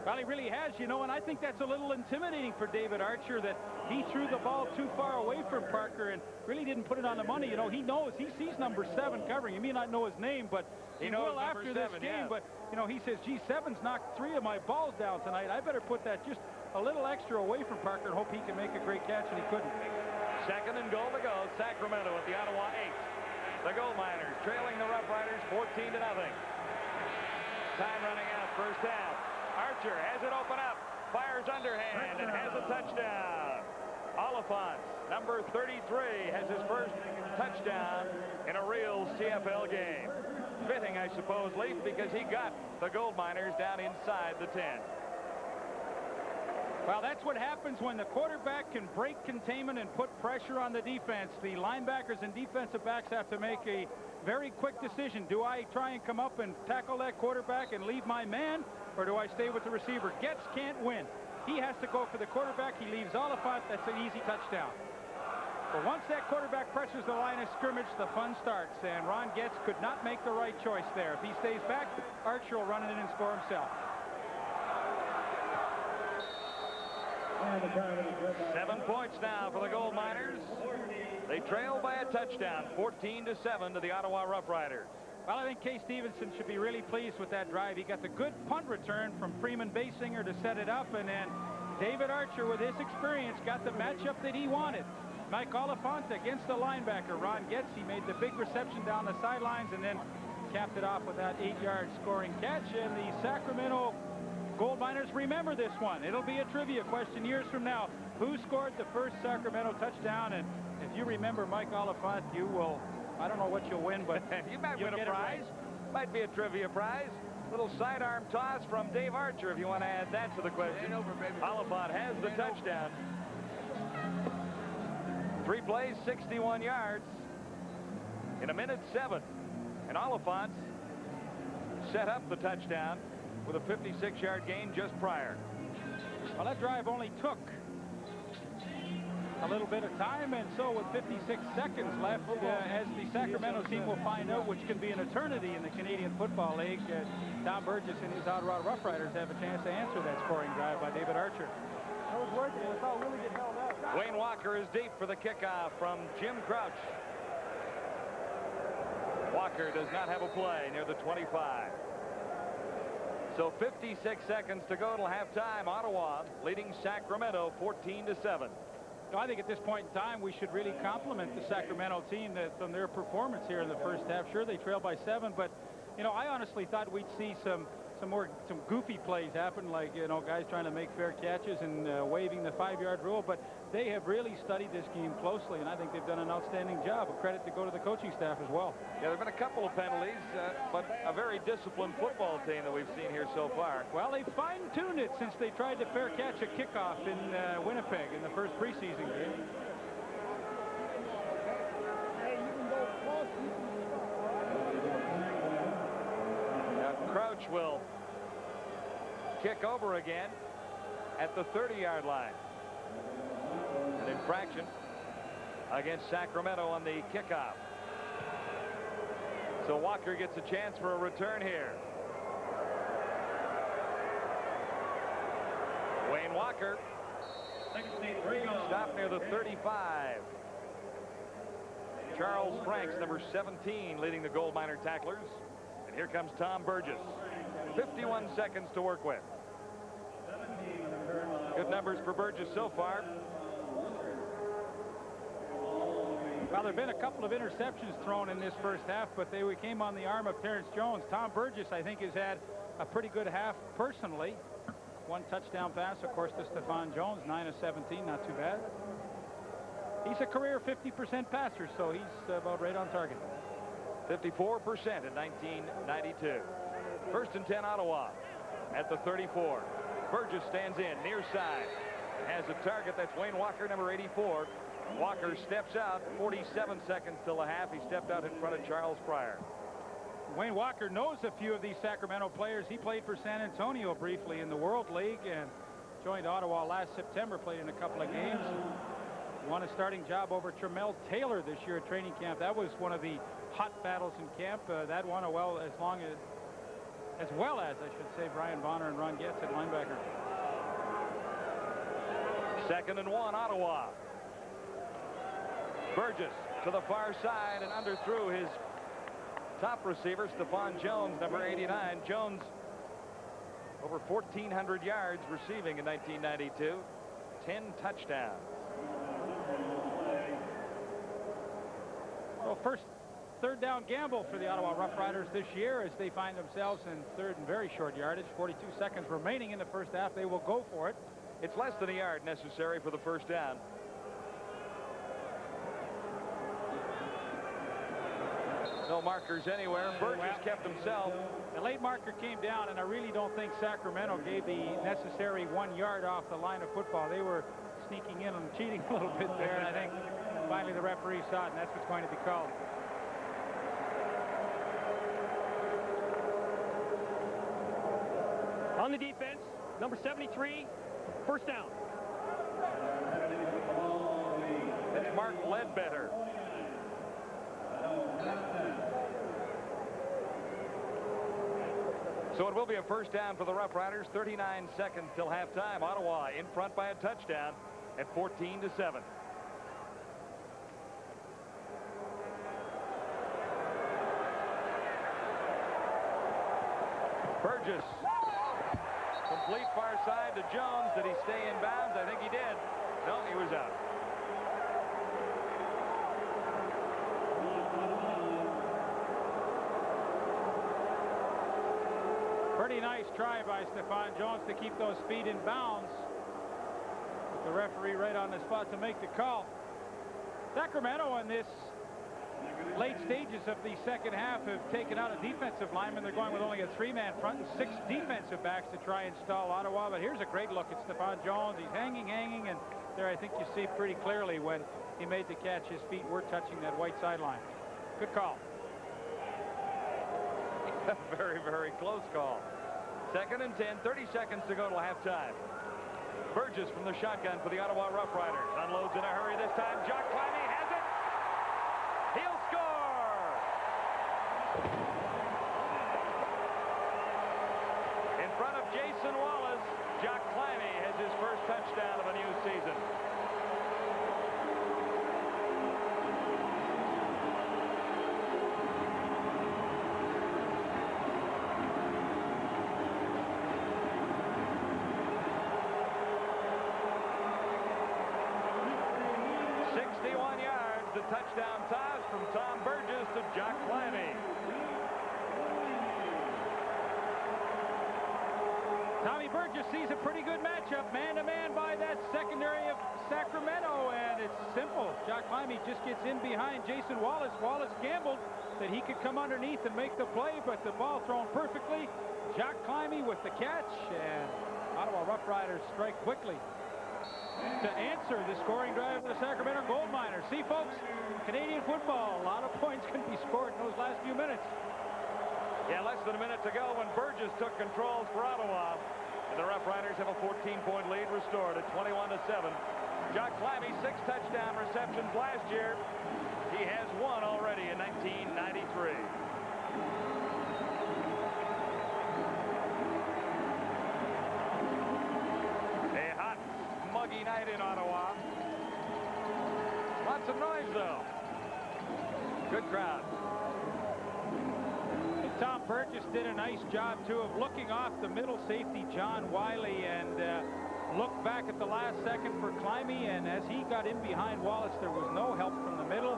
Well, he really has, you know, and I think that's a little intimidating for David Archer, that he threw the ball too far away from Parker and really didn't put it on the money. You know, he knows, he sees number 7 covering. He may not know his name, but he will after this game. But, you know, he says, gee, 7's knocked 3 of my balls down tonight. I better put that just a little extra away from Parker and hope he can make a great catch, and he couldn't. 2nd and goal to go. Sacramento at the Ottawa 8. The Gold Miners trailing the Rough Riders 14-0. Time running out, first down. Archer has it open up, fires underhand, and has a touchdown. Oliphant, number 33, has his first touchdown in a real CFL game. Fitting, I suppose, Leaf, because he got the Gold Miners down inside the 10. Well, that's what happens when the quarterback can break containment and put pressure on the defense. The linebackers and defensive backs have to make a very quick decision. Do I try and come up and tackle that quarterback and leave my man, or do I stay with the receiver? Getz can't win. He has to go for the quarterback. He leaves Oliphant. That's an easy touchdown. But once that quarterback pressures the line of scrimmage, the fun starts, and Ron Getz could not make the right choice there. If he stays back, Archer will run it in and score himself. 7 points now for the Gold Miners. They trail by a touchdown, 14-7 to the Ottawa Rough Riders. Well, I think Kay Stevenson should be really pleased with that drive. He got the good punt return from Freeman Basinger to set it up, and then David Archer, with his experience, got the matchup that he wanted. Mike Oliphant against the linebacker, Ron Getz. He made the big reception down the sidelines and then capped it off with that 8-yard scoring catch. And the Sacramento Gold Miners remember this one. It'll be a trivia question years from now. Who scored the first Sacramento touchdown? And if you remember Mike Oliphant, you will, I don't know what you'll win, but you might win a prize. Right. Might be a trivia prize. Little sidearm toss from Dave Archer if you want to add that to the question. Oliphant has the touchdown. 3 plays, 61 yards in a minute 7. And Oliphant set up the touchdown with a 56-yard gain just prior. Well, that drive only took a little bit of time, and so with 56 seconds left, as the Sacramento team will find out, which can be an eternity in the Canadian Football League, Tom Burgess and his Ottawa Rough Riders have a chance to answer that scoring drive by David Archer. I was working. It was all really get held up. Wayne Walker is deep for the kickoff from Jim Crouch. Walker does not have a play near the 25. So 56 seconds to go till halftime. Ottawa leading Sacramento 14-7. I think at this point in time we should really compliment the Sacramento team on their performance here in the first half. Sure, they trailed by 7, but you know, I honestly thought we'd see some some goofy plays happen, like, you know, guys trying to make fair catches and waiving the 5-yard rule, but they have really studied this game closely, and I think they've done an outstanding job. A credit to go to the coaching staff as well. Yeah, there have been a couple of penalties, but a very disciplined football team that we've seen here so far. Well, they fine-tuned it since they tried to fair catch a kickoff in Winnipeg in the first preseason game. Now Crouch will kick over again at the 30-yard line. An infraction against Sacramento on the kickoff. So Walker gets a chance for a return here. Wayne Walker stopped near the 35. Charles Franks, number 17, leading the gold miner tacklers. And here comes Tom Burgess. 51 seconds to work with. Good numbers for Burgess so far. Well, there have been a couple of interceptions thrown in this first half, but they came on the arm of Terrence Jones. Tom Burgess, I think, has had a pretty good half personally. 1 touchdown pass, of course, to Stephon Jones, 9 of 17, not too bad. He's a career 50% passer, so he's about right on target. 54% in 1992. First and 10, Ottawa at the 34. Burgess stands in near side. Has a target. That's Wayne Walker, number 84. Walker steps out. 47 seconds till the half. He stepped out in front of Charles Pryor. Wayne Walker knows a few of these Sacramento players. He played for San Antonio briefly in the World League and joined Ottawa last September, played in a couple of games. Won a starting job over Tremel Taylor this year at training camp. That was one of the hot battles in camp. That won as well as I should say, Brian Bonner and Ron Getz at linebacker. 2nd and 1, Ottawa. Burgess to the far side and underthrew his top receiver, Stephon Jones, number 89. Jones over 1,400 yards receiving in 1992. 10 touchdowns. Well, first third down gamble for the Ottawa Rough Riders this year as they find themselves in third and very short yardage. 42 seconds remaining in the first half. They will go for it. It's less than a yard necessary for the first down. No markers anywhere. Burgess kept himself. The late marker came down, and I really don't think Sacramento gave the necessary 1 yard off the line of football. They were sneaking in and cheating a little bit there, and I think finally the referee saw it, and that's what's going to be called. On the defense, number 73, first down. It's Mark Ledbetter. So it will be a first down for the Rough Riders. 39 seconds till halftime. Ottawa in front by a touchdown at 14-7. Burgess. Complete far side to Jones. Did he stay in bounds? I think he did. No, he was out. Pretty nice try by Stephon Jones to keep those feet in bounds. With the referee right on the spot to make the call. Sacramento in this late stages of the second half have taken out a defensive lineman. They're going with only a 3-man front and 6 defensive backs to try and stall Ottawa. But here's a great look at Stephon Jones. He's hanging, and there I think you see pretty clearly when he made the catch, his feet were touching that white sideline. Good call. Very, very close call. 2nd and 10, 30 seconds to go till halftime. Burgess from the shotgun for the Ottawa Rough Riders. Unloads in a hurry this time. Jock Climbey has it. He'll score. In front of Jason Wallace, Jock Climbey has his first touchdown of a new season. Touchdown toss from Tom Burgess to Jock Climbey. Tommy Burgess sees a pretty good matchup, man-to-man by that secondary of Sacramento, and it's simple. Jock Climbey just gets in behind Jason Wallace. Wallace gambled that he could come underneath and make the play, but the ball thrown perfectly. Jock Climbey with the catch, and Ottawa Rough Riders strike quickly to answer the scoring drive of the Sacramento Gold Miners. See, folks, Canadian football, a lot of points can be scored in those last few minutes. Yeah, less than a minute to go when Burgess took controls for Ottawa. And the Rough Riders have a 14-point lead restored at 21-7. Jock Climbey, 6 touchdown receptions last year. He has 1 already in 1993. A hot, muggy night in Ottawa. Lots of noise, though. Good crowd. Tom Burgess did a nice job, too, of looking off the middle safety, John Wiley, and looked back at the last second for Climbey, and as he got in behind Wallace, there was no help from the middle.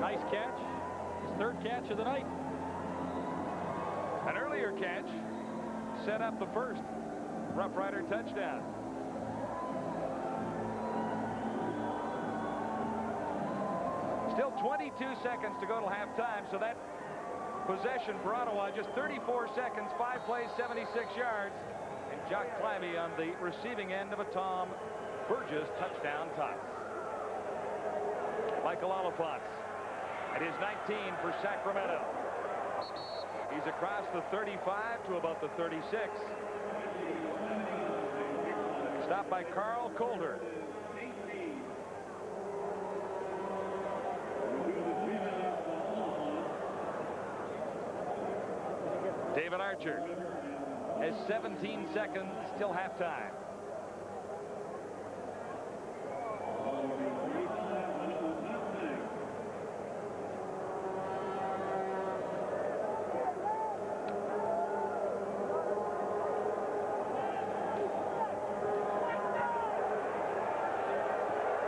Nice catch. His 3rd catch of the night. An earlier catch set up the first Rough Rider touchdown. Still 22 seconds to go till halftime, so that possession for Ottawa, just 34 seconds, 5 plays, 76 yards. And Jock Climbey on the receiving end of a Tom Burgess touchdown toss. Michael Oliphant. It is 19 for Sacramento. He's across the 35 to about the 36. Stopped by Carl Colder. David Archer has 17 seconds till halftime.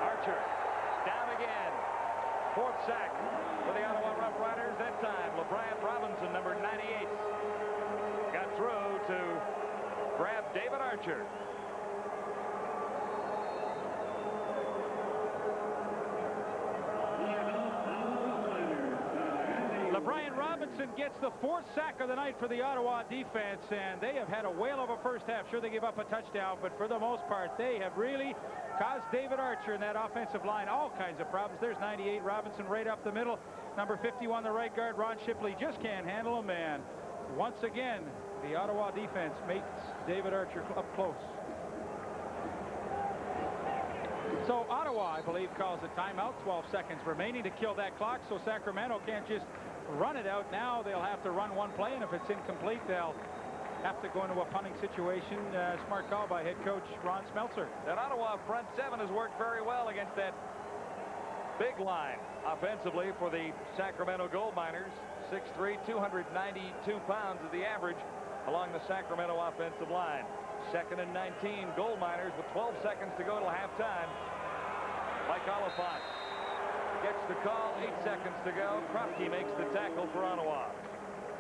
Archer down again. 4th sack for the Ottawa Rough Riders. That time, LeBryant Robinson, number 98. Got through to grab David Archer. LeBryant Robinson gets the 4th sack of the night for the Ottawa defense, and they have had a whale of a first half. Sure, they gave up a touchdown, but for the most part, they have really caused David Archer and that offensive line all kinds of problems. There's 98 Robinson right up the middle. Number 51, the right guard, Ron Shipley, just can't handle him, man. Once again, the Ottawa defense makes David Archer up close. So Ottawa, I believe, calls a timeout. 12 seconds remaining to kill that clock, so Sacramento can't just run it out. Now they'll have to run one play, and if it's incomplete, they'll have to go into a punting situation. Smart call by head coach Ron Smeltzer. That Ottawa front 7 has worked very well against that big line offensively for the Sacramento Gold Miners. 6'3", 292 pounds is the average along the Sacramento offensive line. 2nd and 19, Gold Miners with 12 seconds to go till halftime. Mike Oliphant gets the call, 8 seconds to go. Kropke makes the tackle for Ottawa.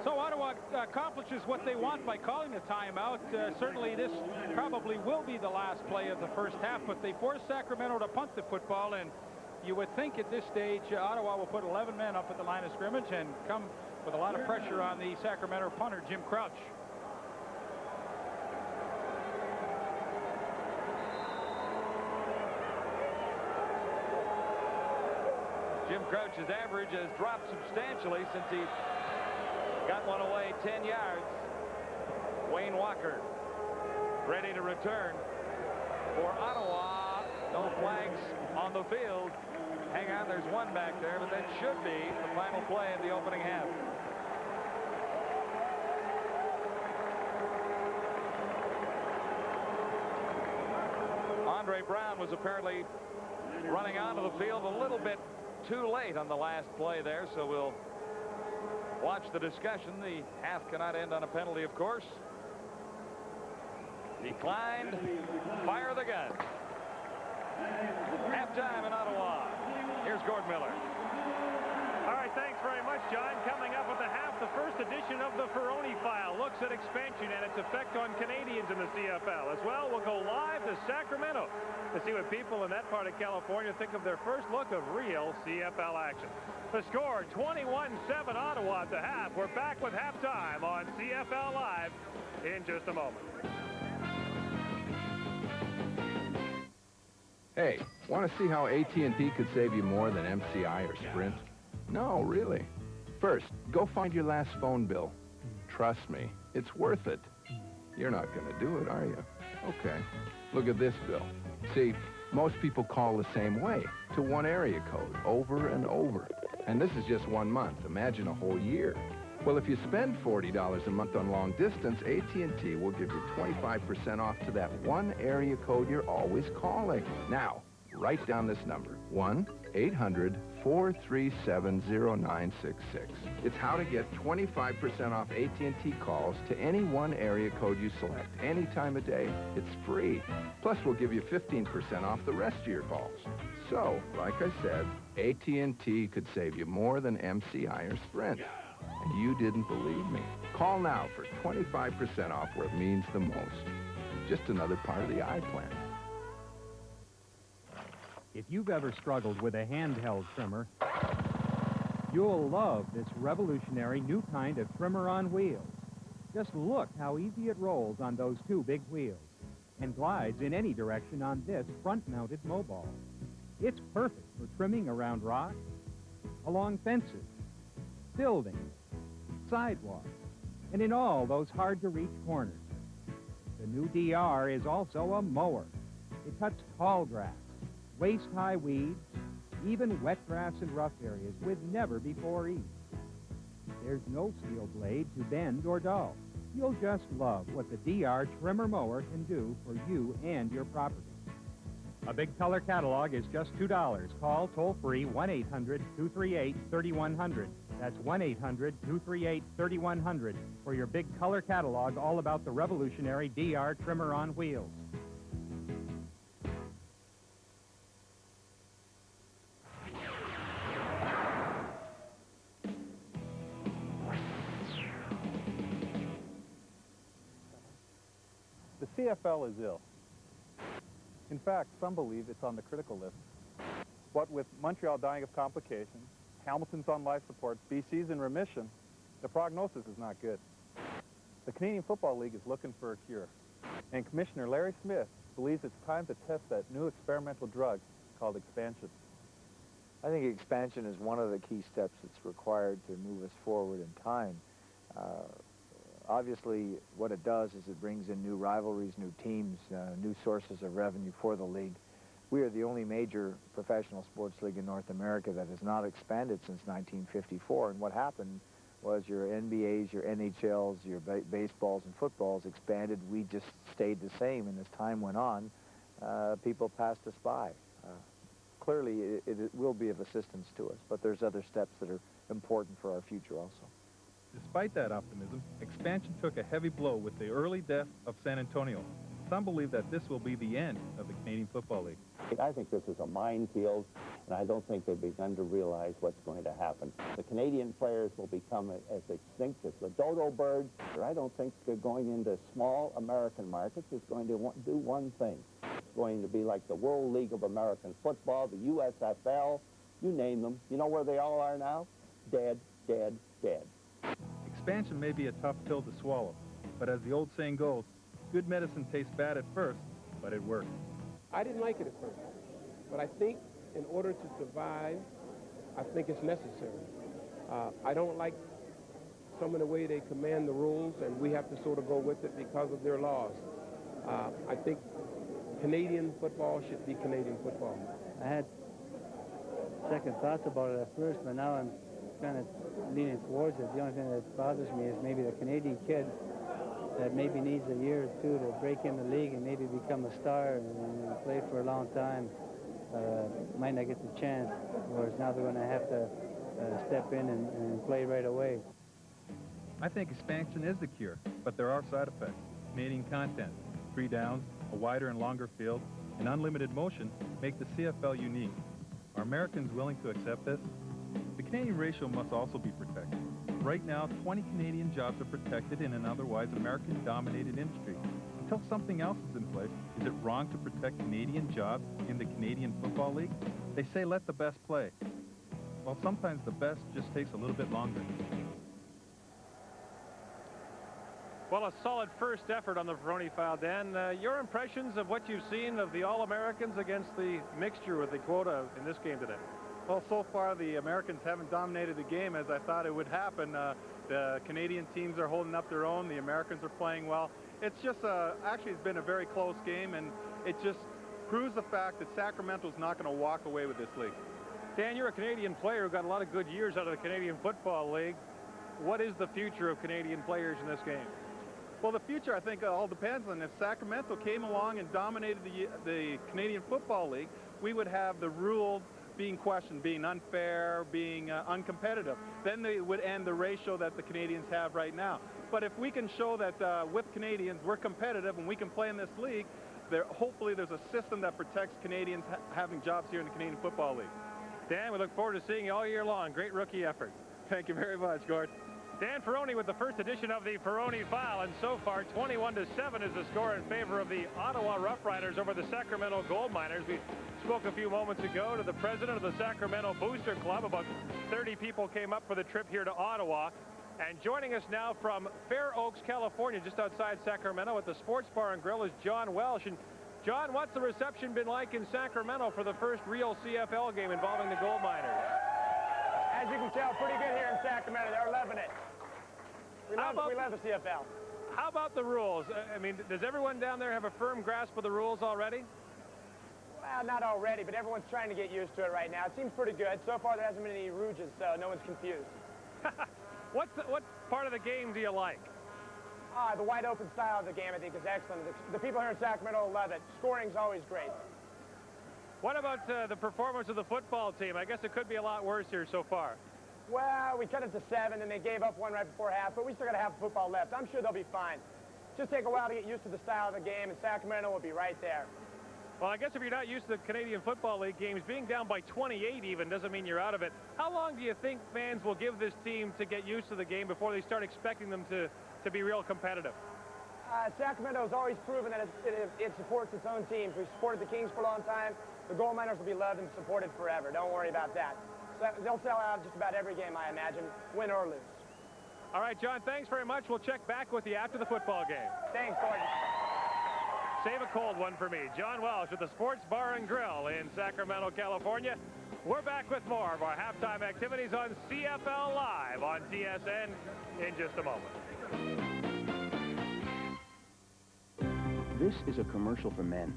So Ottawa accomplishes what they want by calling a timeout. Certainly this probably will be the last play of the first half, but they force Sacramento to punt the football, and you would think at this stage Ottawa will put 11 men up at the line of scrimmage and come with a lot of pressure on the Sacramento punter, Jim Crouch. Jim Crouch's average has dropped substantially since he got one away 10 yards. Wayne Walker ready to return for Ottawa. No flags on the field. Hang on, there's one back there, but that should be the final play of the opening half. Andre Brown was apparently running onto the field a little bit too late on the last play there, so we'll watch the discussion. The half cannot end on a penalty, of course. Declined. Fire the gun. Halftime in Ottawa. Here's Gord Miller. All right, thanks very much, John. Coming up at the half, the first edition of the Ferroni File looks at expansion and its effect on Canadians in the CFL. As well, we'll go live to Sacramento to see what people in that part of California think of their first look of real CFL action. The score, 21-7 Ottawa at the half. We're back with halftime on CFL Live in just a moment. Hey, want to see how AT&T could save you more than MCI or Sprint? No, really. First, go find your last phone bill. Trust me, it's worth it. You're not going to do it, are you? Okay. Look at this bill. See, most people call the same way, to one area code, over and over. And this is just 1 month. Imagine a whole year. Well, if you spend $40 a month on long distance, AT&T will give you 25% off to that one area code you're always calling. Now, write down this number, 1-800-437-0966. It's how to get 25% off AT&T calls to any one area code you select any time of day. It's free. Plus, we'll give you 15% off the rest of your calls. So, like I said, AT&T could save you more than MCI or Sprint. And you didn't believe me. Call now for 25% off where it means the most. Just another part of the iPlan. If you've ever struggled with a handheld trimmer, you'll love this revolutionary new kind of trimmer on wheels. Just look how easy it rolls on those two big wheels and glides in any direction on this front-mounted mobile. It's perfect for trimming around rocks, along fences, buildings, sidewalks, and in all those hard-to-reach corners. The new DR is also a mower. It cuts tall grass, waist-high weeds, even wet grass and rough areas with never-before ease. There's no steel blade to bend or dull. You'll just love what the DR trimmer mower can do for you and your property. A big color catalog is just $2. Call toll-free 1-800-238-3100. That's 1-800-238-3100 for your big color catalog all about the revolutionary DR trimmer on wheels. The CFL is ill. In fact, some believe it's on the critical list. What with Montreal dying of complications, Hamilton's on life support, BC's in remission, the prognosis is not good. The Canadian Football League is looking for a cure, and Commissioner Larry Smith believes it's time to test that new experimental drug called expansion. I think expansion is one of the key steps that's required to move us forward in time. Obviously, what it does is it brings in new rivalries, new teams, new sources of revenue for the league. We are the only major professional sports league in North America that has not expanded since 1954. And what happened was your NBAs, your NHLs, your baseballs and footballs expanded. We just stayed the same. And as time went on, people passed us by. Clearly, it will be of assistance to us, but there's other steps that are important for our future also. Despite that optimism, expansion took a heavy blow with the early death of San Antonio. Some believe that this will be the end of the Canadian Football League. I think this is a minefield, and I don't think they've begun to realize what's going to happen. The Canadian players will become as extinct as the dodo birds. I don't think they're going into small American markets. It's going to do one thing. It's going to be like the World League of American Football, the USFL, you name them. You know where they all are now? Dead, dead, dead. Expansion may be a tough pill to swallow, but as the old saying goes, good medicine tastes bad at first, but it works. I didn't like it at first, but I think in order to survive, I think it's necessary. I don't like some of the way they command the rules, and we have to sort of go with it because of their laws. I think Canadian football should be Canadian football. I had second thoughts about it at first, but now I'm kind of leaning towards it. The only thing that bothers me is maybe the Canadian kid that maybe needs a year or two to break in the league and maybe become a star and play for a long time might not get the chance, whereas now they're going to have to step in and play right away. I think expansion is the cure, but there are side effects. Canadian content, 3 downs, a wider and longer field, and unlimited motion make the CFL unique. Are Americans willing to accept this? The Canadian ratio must also be protected. Right now, 20 Canadian jobs are protected in an otherwise American-dominated industry. Until something else is in place, is it wrong to protect Canadian jobs in the Canadian Football League? They say let the best play. Well, sometimes the best just takes a little bit longer. Well, a solid first effort on the Ferroni foul, Dan. Your impressions of what you've seen of the All-Americans against the mixture with the quota in this game today? Well, so far the Americans haven't dominated the game as I thought it would happen. The Canadian teams are holding up their own. The Americans are playing well. It's just actually it's been a very close game, and it just proves the fact that Sacramento's not going to walk away with this league. Dan, you're a Canadian player who got a lot of good years out of the Canadian Football League. What is the future of Canadian players in this game? Well, the future, I think, all depends on if Sacramento came along and dominated the Canadian Football League, we would have the rule being questioned, being unfair, being uncompetitive. Then they would end the ratio that the Canadians have right now. But if we can show that with Canadians we're competitive and we can play in this league, hopefully there's a system that protects Canadians having jobs here in the Canadian Football League. Dan, we look forward to seeing you all year long. Great rookie effort. Thank you very much, Gord. Dan Ferroni with the first edition of the Ferroni foul, and so far 21-7 is the score in favor of the Ottawa Rough Riders over the Sacramento Gold Miners. We spoke a few moments ago to the president of the Sacramento Booster Club. About 30 people came up for the trip here to Ottawa. And joining us now from Fair Oaks, California, just outside Sacramento at the Sports Bar and Grill is John Welsh. And John, what's the reception been like in Sacramento for the first real CFL game involving the Gold Miners? As you can tell, pretty good here in Sacramento. They're loving it. We love the CFL. How about the rules? I mean, does everyone down there have a firm grasp of the rules already? Well, not already, but everyone's trying to get used to it right now. It seems pretty good. So far, there hasn't been any rouges, so no one's confused. What part of the game do you like? The wide open style of the game, I think, is excellent. The people here in Sacramento love it. Scoring's always great. What about the performance of the football team? I guess it could be a lot worse here so far. Well, we cut it to 7, and they gave up one right before half, but we still got half of football left. I'm sure they'll be fine. Just take a while to get used to the style of the game, and Sacramento will be right there. Well, I guess if you're not used to the Canadian Football League games, being down by 28 even doesn't mean you're out of it. How long do you think fans will give this team to get used to the game before they start expecting them to be real competitive? Sacramento's always proven that it supports its own teams. We've supported the Kings for a long time. The Gold Miners will be loved and supported forever. Don't worry about that. So they'll sell out just about every game, I imagine, win or lose. All right, John, thanks very much. We'll check back with you after the football game. Thanks, Gordon. Save a cold one for me. John Welsh at the Sports Bar and Grill in Sacramento, California. We're back with more of our halftime activities on CFL Live on TSN in just a moment. This is a commercial for men.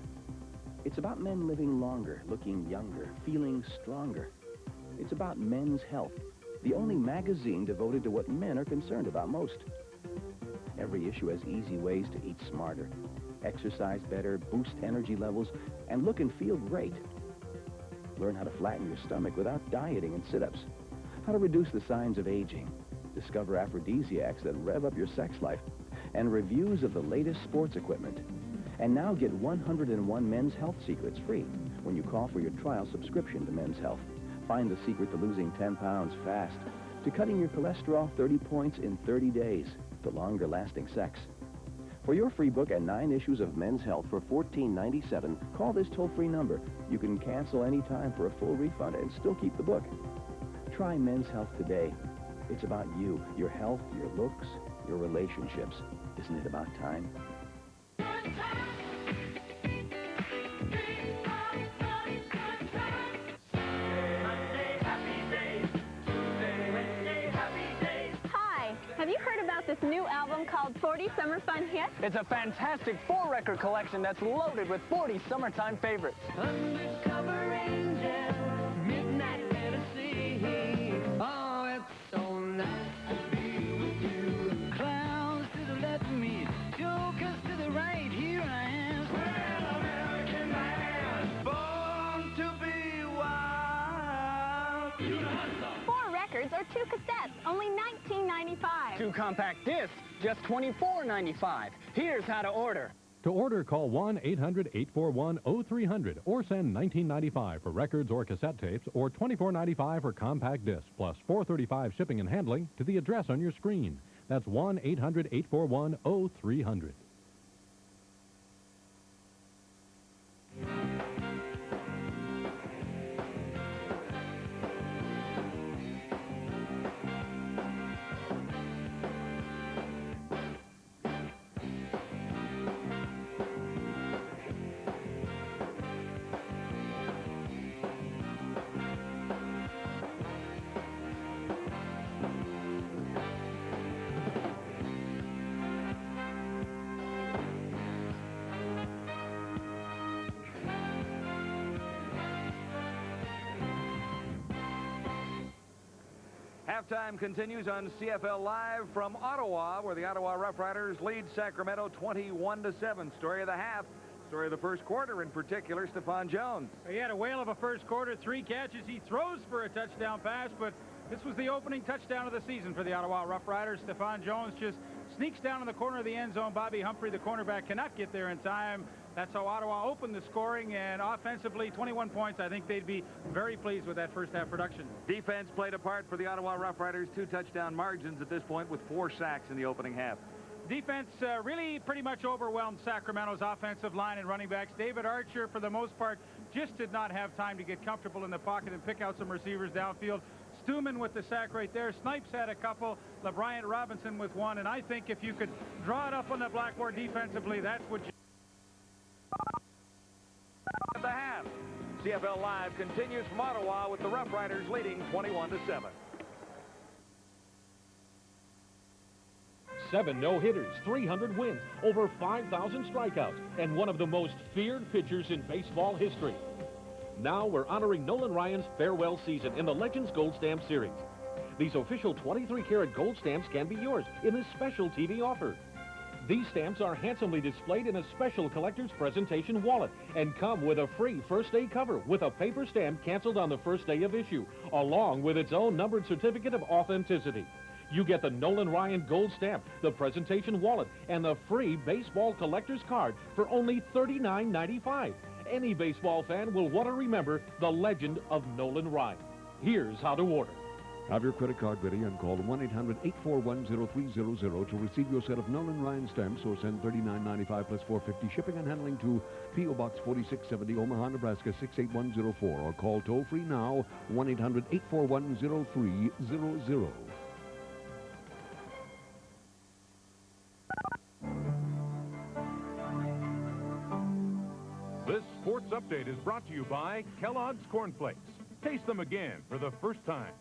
It's about men living longer, looking younger, feeling stronger. It's about Men's Health, the only magazine devoted to what men are concerned about most. Every issue has easy ways to eat smarter, exercise better, boost energy levels, and look and feel great. Learn how to flatten your stomach without dieting and sit-ups, how to reduce the signs of aging, discover aphrodisiacs that rev up your sex life, and reviews of the latest sports equipment. And now get 101 Men's Health Secrets free when you call for your trial subscription to Men's Health. Find the secret to losing 10 pounds fast, to cutting your cholesterol 30 points in 30 days, to longer-lasting sex. For your free book and 9 issues of Men's Health for $14.97, call this toll-free number. You can cancel any time for a full refund and still keep the book. Try Men's Health today. It's about you, your health, your looks, your relationships. Isn't it about time? This new album called 40 Summer Fun Hits. It's a fantastic 4-record collection that's loaded with 40 summertime favorites. Undercover angel, midnight Tennessee. Oh, it's so nice to be with you. Clowns to the left of me, jokers to the right. Here I am. Well, American man, born to be wild. 4 records or 2 cassettes, only $19.95. 2 compact discs, just $24.95. Here's how to order. To order, call 1-800-841-0300 or send $19.95 for records or cassette tapes or $24.95 for compact discs, plus $4.35 shipping and handling to the address on your screen. That's 1-800-841-0300. Halftime continues on CFL Live from Ottawa, where the Ottawa Rough Riders lead Sacramento 21-7. Story of the half, story of the first quarter in particular, Stephon Jones. He had a whale of a first quarter, 3 catches. He throws for a touchdown pass, but this was the opening touchdown of the season for the Ottawa Rough Riders. Stephon Jones just sneaks down in the corner of the end zone. Bobby Humphrey, the cornerback, cannot get there in time. That's how Ottawa opened the scoring, and offensively, 21 points. I think they'd be very pleased with that first half production. Defense played a part for the Ottawa Rough Riders, 2 touchdown margins at this point with 4 sacks in the opening half. Defense really pretty much overwhelmed Sacramento's offensive line and running backs. David Archer, for the most part, just did not have time to get comfortable in the pocket and pick out some receivers downfield. Stuman with the sack right there. Snipes had a couple. LeBryant Robinson with 1. And I think if you could draw it up on the blackboard defensively, that's what you... At the half, CFL Live continues from Ottawa with the Rough Riders leading 21-7. 7 no-hitters, 300 wins, over 5,000 strikeouts, and one of the most feared pitchers in baseball history. Now we're honoring Nolan Ryan's farewell season in the Legends Gold Stamp Series. These official 23-karat gold stamps can be yours in this special TV offer. These stamps are handsomely displayed in a special collector's presentation wallet and come with a free first-day cover with a paper stamp canceled on the first day of issue, along with its own numbered certificate of authenticity. You get the Nolan Ryan gold stamp, the presentation wallet, and the free baseball collector's card for only $39.95. Any baseball fan will want to remember the legend of Nolan Ryan. Here's how to order. Have your credit card ready and call 1-800-841-0300 to receive your set of Nolan Ryan stamps, or send $39.95 plus $4.50 shipping and handling to P.O. Box 4670, Omaha, Nebraska 68104, or call toll-free now 1-800-841-0300. This sports update is brought to you by Kellogg's Corn Flakes. Taste them again for the first time.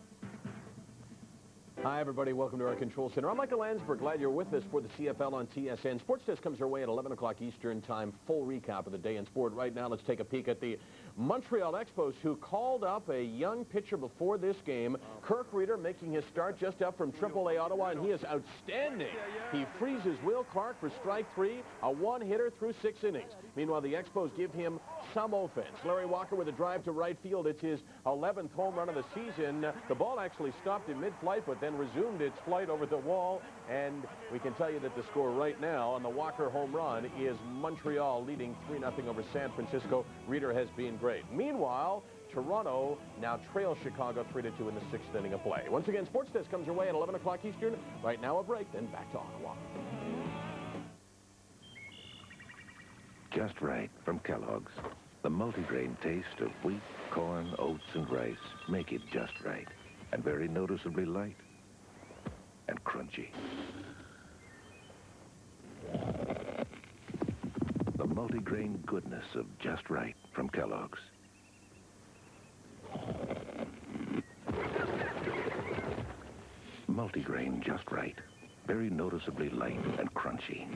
Hi, everybody. Welcome to our control center. I'm Michael Landsberg. Glad you're with us for the CFL on TSN. Sports Desk comes your way at 11 o'clock Eastern Time. Full recap of the day in sport. Right now, let's take a peek at the Montreal Expos, who called up a young pitcher before this game. Kirk Reeder making his start just up from AAA Ottawa, and he is outstanding. He freezes Will Clark for strike 3, a one-hitter through 6 innings. Meanwhile, the Expos give him some offense. Larry Walker with a drive to right field. It's his 11th home run of the season. The ball actually stopped in mid-flight, but then resumed its flight over the wall, and we can tell you that the score right now on the Walker home run is Montreal leading 3-0 over San Francisco. Reeder has been great. Meanwhile, Toronto now trails Chicago 3-2 in the 6th inning of play. Once again, Sports Desk comes your way at 11 o'clock Eastern. Right now a break, then back to Ottawa. Just Right from Kellogg's. The multigrain taste of wheat, corn, oats, and rice make it just right, and very noticeably light and crunchy. The multigrain goodness of Just Right from Kellogg's. Multigrain Just Right. Very noticeably light and crunchy.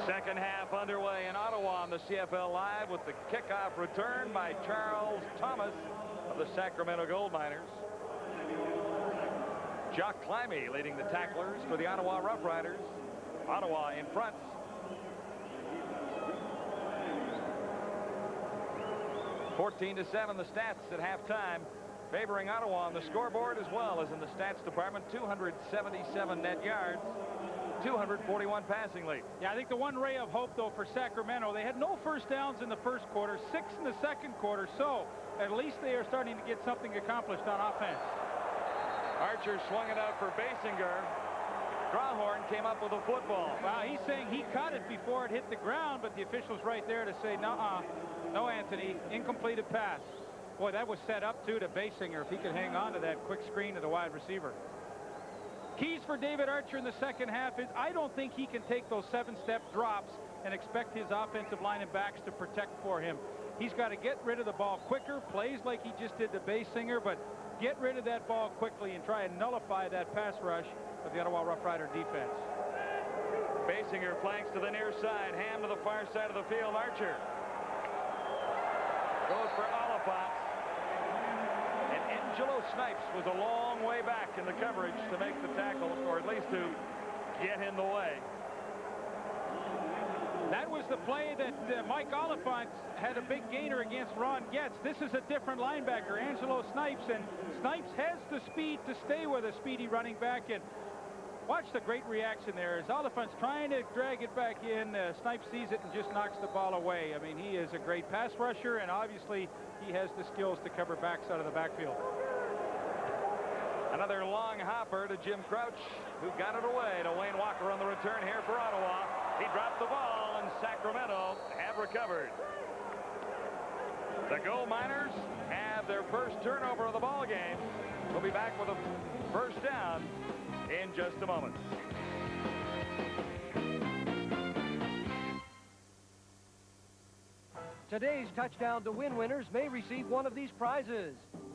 Second half underway in Ottawa on the CFL Live with the kickoff return by Charles Thomas of the Sacramento Gold Miners. Jock Climby leading the tacklers for the Ottawa Rough Riders. Ottawa in front. (14-7) the stats at halftime, favoring Ottawa on the scoreboard as well as in the stats department. 277 net yards. 241 passing lead. Yeah, I think the one ray of hope, though, for Sacramento, they had no first downs in the first quarter, 6 in the second quarter, so at least they are starting to get something accomplished on offense. Archer swung it out for Basinger. Drawhorn came up with a football. Wow, he's saying he caught it before it hit the ground, but the official's right there to say, no, Anthony, incompleted pass. Boy, that was set up, too, to Basinger, if he could hang on to that quick screen to the wide receiver. Keys for David Archer in the second half is I don't think he can take those 7-step drops and expect his offensive line and backs to protect for him. He's got to get rid of the ball quicker, plays like he just did to Basinger, but get rid of that ball quickly and try and nullify that pass rush of the Ottawa Rough Rider defense. Basinger flanks to the near side, Ham to the far side of the field. Archer goes for Oliphant. And Angelo Snipes was a long way back in the coverage to make the tackle, or at least to get in the way. That was the play that Mike Oliphant had a big gainer against Ron Getz. This is a different linebacker, Angelo Snipes, and Snipes has the speed to stay with a speedy running back. And watch the great reaction there as Oliphant's trying to drag it back in. Snipes sees it and just knocks the ball away. I mean, he is a great pass rusher, and obviously he has the skills to cover backs out of the backfield. Another long hopper to Jim Crouch, who got it away to Wayne Walker on the return here for Ottawa. He dropped the ball, and Sacramento have recovered. The Gold Miners have their first turnover of the ball game. We'll be back with a first down in just a moment. Today's touchdown to win winners may receive one of these prizes.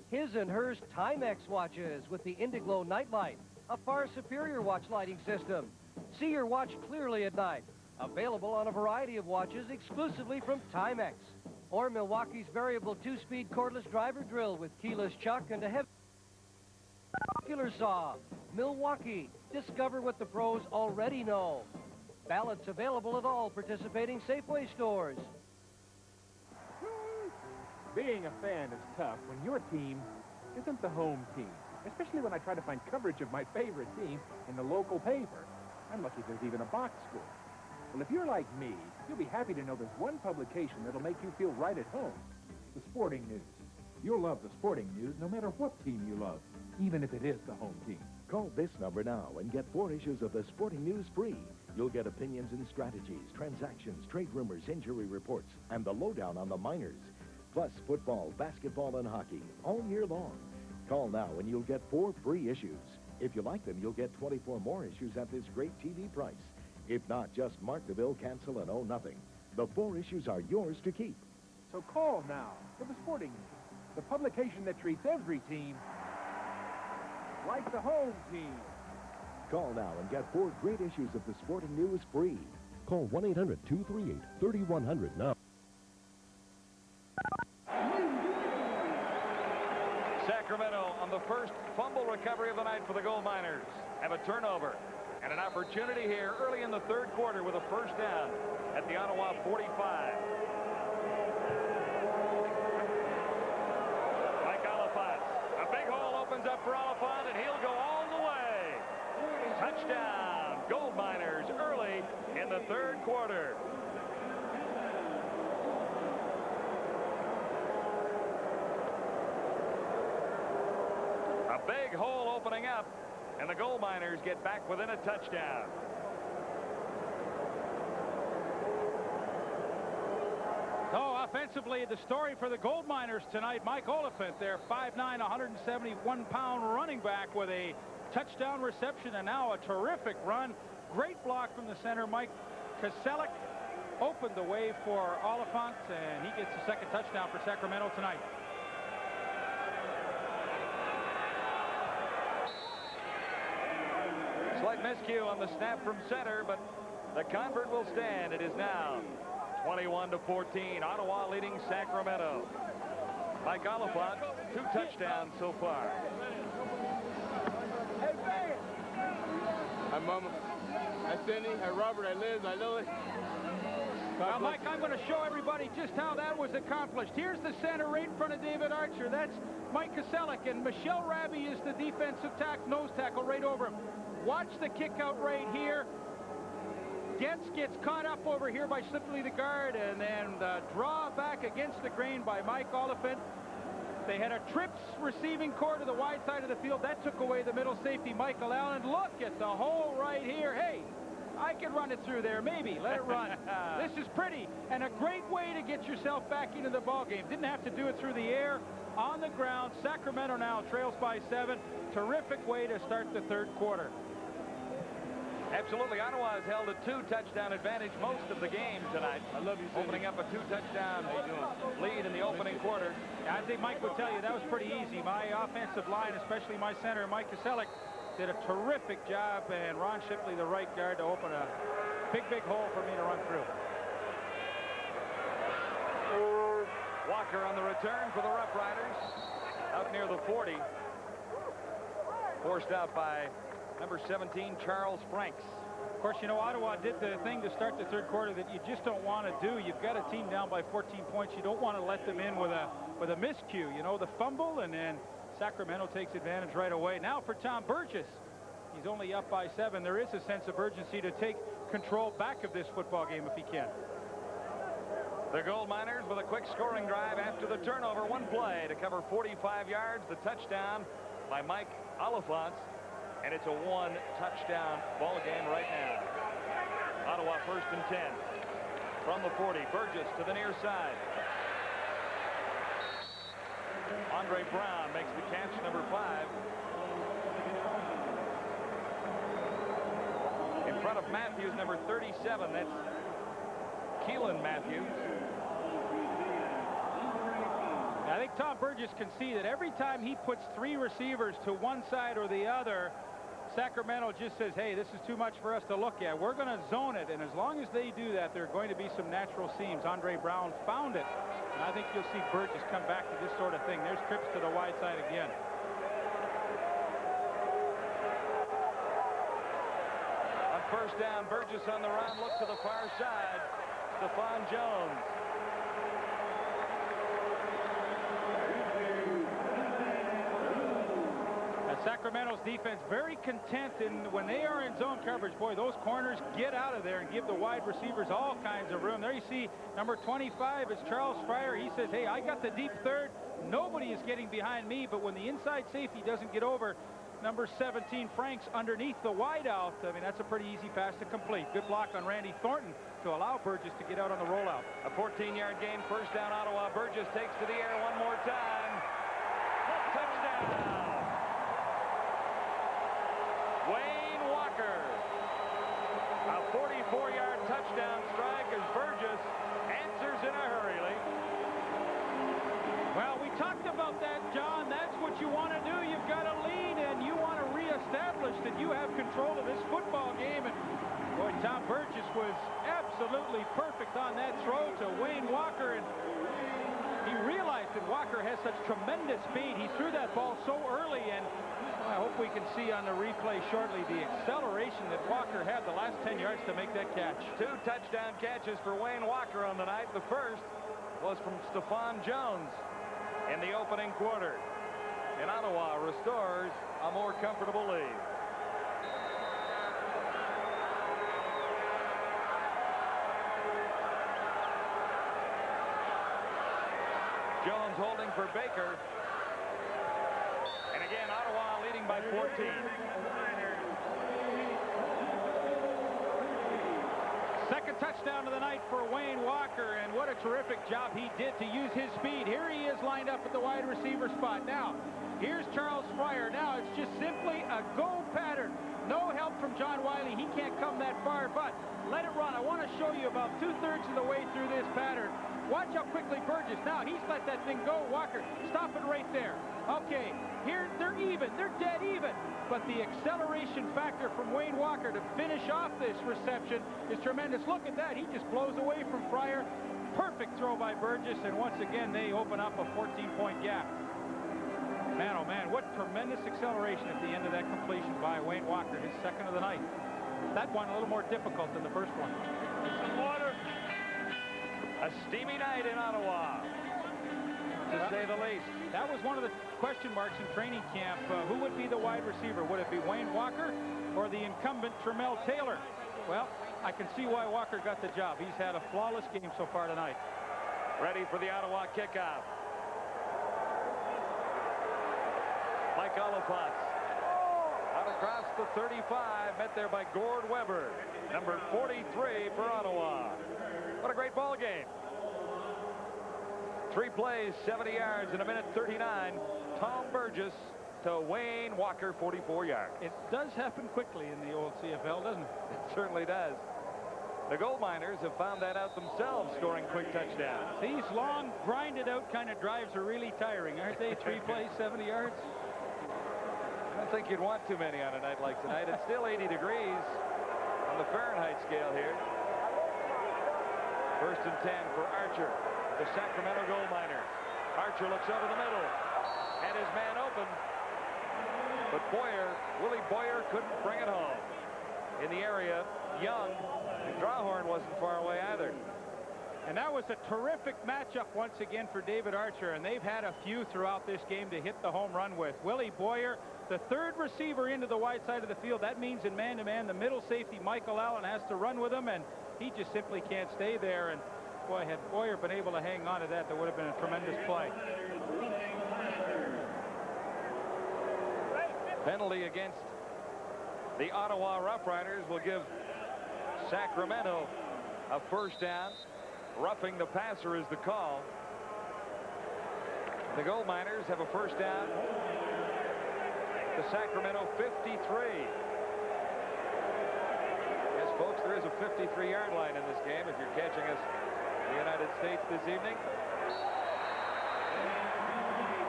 His and hers Timex watches with the Indiglo Nightlight, a far superior watch lighting system. See your watch clearly at night. Available on a variety of watches exclusively from Timex. Or Milwaukee's variable 2-speed cordless driver drill with keyless chuck and a heavy circular saw. Milwaukee. Discover what the pros already know. Ballots available at all participating Safeway stores. Being a fan is tough when your team isn't the home team, especially when I try to find coverage of my favorite team in the local paper. I'm lucky there's even a box score. Well, if you're like me, you'll be happy to know there's one publication that'll make you feel right at home. The Sporting News. You'll love the Sporting News no matter what team you love, even if it is the home team. Call this number now and get 4 issues of the Sporting News free. You'll get opinions and strategies, transactions, trade rumors, injury reports, and the lowdown on the minors. Plus football, basketball, and hockey all year long. Call now and you'll get 4 free issues. If you like them, you'll get 24 more issues at this great TV price. If not, just mark the bill, cancel, and owe nothing. The 4 issues are yours to keep. So call now for the Sporting News, the publication that treats every team like the home team. Call now and get 4 great issues of the Sporting News free. Call 1-800-238-3100 now. Sacramento on the first fumble recovery of the night for the Gold Miners have a turnover and an opportunity here early in the third quarter with a first down at the Ottawa 45. Mike Oliphant. A big hole opens up for Oliphant, and he'll go all the way. Touchdown, Gold Miners early in the third quarter. A big hole opening up, and the Gold Miners get back within a touchdown. So offensively, the story for the Gold Miners tonight, Mike Oliphant, their 5'9", 171-pound running back with a touchdown reception and now a terrific run. Great block from the center. Mike Kaselik opened the way for Oliphant, and he gets the second touchdown for Sacramento tonight. Slight miscue on the snap from center, but the convert will stand. It is now 21-14. Ottawa leading Sacramento. Mike Oliphant, 2 touchdowns so far. Hi, Mama. Hi, Cindy. Hi, Robert. Hi, Liz. Hi, Lily. Now, Mike, I'm going to show everybody just how that was accomplished. Here's the center right in front of David Archer. That's Mike Kaselik, and Michelle Raby is the defensive nose tackle right over him. Watch the kick out right here. Getz gets caught up over here by Slippery the guard, and then the draw back against the grain by Mike Oliphant. They had a trips receiving core to the wide side of the field. That took away the middle safety, Michael Allen. Look at the hole right here. Hey, I can run it through there, maybe. Let it run. This is pretty, and a great way to get yourself back into the ball game. Didn't have to do it through the air, on the ground. Sacramento now trails by 7. Terrific way to start the third quarter. Absolutely. Ottawa has held a 2-touchdown advantage most of the game tonight. I love you, opening up a 2-touchdown lead in the opening quarter. I think Mike would tell you that was pretty easy. My offensive line, especially my center, Mike Koselleck, did a terrific job, and Ron Shipley, the right guard, to open a big hole for me to run through. Walker on the return for the Rough Riders. Out near the 40. Forced out by number 17, Charles Franks. Of course, you know, Ottawa did the thing to start the third quarter that you just don't want to do. You've got a team down by 14 points. You don't want to let them in with a miscue. You know, the fumble, and then Sacramento takes advantage right away. Now for Tom Burgess. He's only up by 7. There is a sense of urgency to take control back of this football game if he can. The Gold Miners with a quick scoring drive after the turnover. One play to cover 45 yards. The touchdown by Mike Oliphant. And it's a 1-touchdown ball game right now. Ottawa 1st and 10. From the 40, Burgess to the near side. Andre Brown makes the catch, number 5. In front of Matthews, number 37. That's Keelan Matthews. I think Tom Burgess can see that every time he puts 3 receivers to one side or the other, Sacramento just says, hey, this is too much for us to look at. We're going to zone it, and as long as they do that, there are going to be some natural seams. Andre Brown found it, and I think you'll see Burgess come back to this sort of thing. There's trips to the wide side again. On first down, Burgess on the run, look to the far side. Stephon Jones. Sacramento's defense very content when they are in zone coverage. Boy, those corners get out of there and give the wide receivers all kinds of room. There you see number 25 is Charles Fryer. He says, hey, I got the deep third. Nobody is getting behind me. But when the inside safety doesn't get over, number 17 Franks underneath the wideout, I mean, that's a pretty easy pass to complete. Good block on Randy Thornton to allow Burgess to get out on the rollout. A 14-yard gain, first down Ottawa. Burgess takes to the air one more time. Touchdown. Wayne Walker. A 44-yard touchdown strike as Burgess answers in a hurry, Lee. Well, we talked about that, John. That's what you want to do. You've got a lead, and you want to reestablish that you have control of this football game. And boy, Tom Burgess was absolutely perfect on that throw to Wayne Walker, and he realized that Walker has such tremendous speed. He threw that ball so early, and I hope we can see on the replay shortly the acceleration that Walker had the last 10 yards to make that catch. 2 touchdown catches for Wayne Walker on the night. The first was from Stephon Jones in the opening quarter. And Ottawa restores a more comfortable lead. Jones holding for Baker. And again, Ottawa leading by 14. Second touchdown of the night for Wayne Walker, and what a terrific job he did to use his speed. Here he is lined up at the wide receiver spot. Now, here's Charles Fryer. Now, it's just simply a go pattern. No help from John Wiley. He can't come that far, but let it run. I want to show you about 2/3 of the way through this pattern. Watch how quickly Burgess. Now, he's let that thing go. Walker, stop it right there. Okay, here they're even. They're dead even. But the acceleration factor from Wayne Walker to finish off this reception is tremendous. Look at that. He just blows away from Fryer. Perfect throw by Burgess, and once again, they open up a 14-point gap. Man, oh man, what tremendous acceleration at the end of that completion by Wayne Walker, his second of the night. That one a little more difficult than the first one. Some water. A steamy night in Ottawa, to say the least. That was one of the question marks in training camp. Who would be the wide receiver? Would it be Wayne Walker or the incumbent Tramel Taylor? Well, I can see why Walker got the job. He's had a flawless game so far tonight. Ready for the Ottawa kickoff. Mike Oliphant. Out across the 35, met there by Gord Weber, number 43 for Ottawa. What a great ball game. 3 plays, 70 yards in a minute 39. Tom Burgess to Wayne Walker, 44 yards. It does happen quickly in the old CFL, doesn't it? It certainly does. The Gold Miners have found that out themselves, scoring quick touchdowns. These long, grinded out kind of drives are really tiring, aren't they? 3 plays, 70 yards. I don't think you'd want too many on a night like tonight. It's still 80 degrees on the Fahrenheit scale here. 1st and 10 for Archer, the Sacramento Gold Miners. Archer looks over the middle, and his man open. But Willie Boyer couldn't bring it home. In the area, Young, and Drawhorn wasn't far away either. And that was a terrific matchup once again for David Archer, and they've had a few throughout this game to hit the home run with. Willie Boyer, the 3rd receiver into the wide side of the field. That means in man-to-man, the middle safety, Michael Allen, has to run with him, and he just simply can't stay there. And boy, had Boyer been able to hang on to that, that would have been a tremendous play. Penalty against the Ottawa Rough Riders will give Sacramento a 1st down. Roughing the passer is the call. The Gold Miners have a 1st down. The Sacramento 53. Yes, folks, there is a 53-yard line in this game if you're catching us in the United States this evening.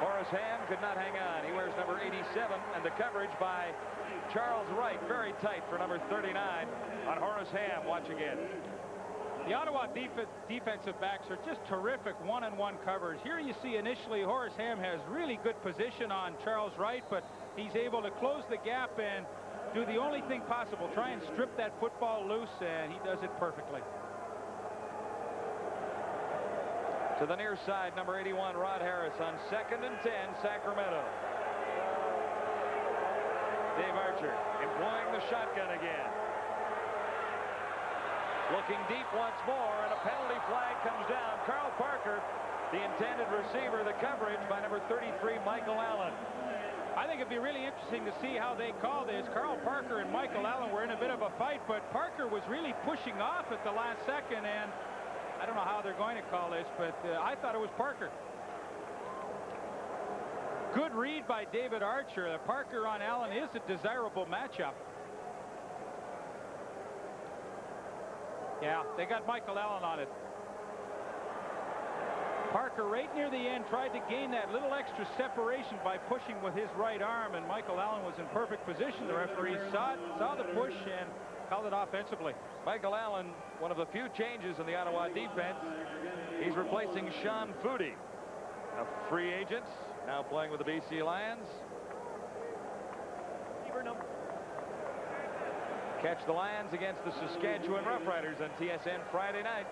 Horace Ham could not hang on. He wears number 87, and the coverage by Charles Wright very tight for number 39 on Horace Ham. Watch again. The Ottawa defensive backs are just terrific one-on-one covers. Here you see initially Horace Ham has really good position on Charles Wright, but he's able to close the gap and do the only thing possible, try and strip that football loose, and he does it perfectly. To the near side, number 81, Rod Harris on 2nd and 10, Sacramento. Dave Archer employing the shotgun again. Looking deep once more, and a penalty flag comes down. Carl Parker, the intended receiver, the coverage by number 33, Michael Allen. I think it'd be really interesting to see how they call this. Carl Parker and Michael Allen were in a bit of a fight, but Parker was really pushing off at the last second, and I don't know how they're going to call this, but I thought it was Parker. Good read by David Archer. The Parker on Allen is a desirable matchup. Yeah, they got Michael Allen on it. Parker right near the end tried to gain that little extra separation by pushing with his right arm, and Michael Allen was in perfect position. The referee saw the push and called it offensively. Michael Allen, one of the few changes in the Ottawa defense. He's replacing Sean Foodie, a free agent, now playing with the BC Lions. Catch the Lions against the Saskatchewan Roughriders on TSN Friday night.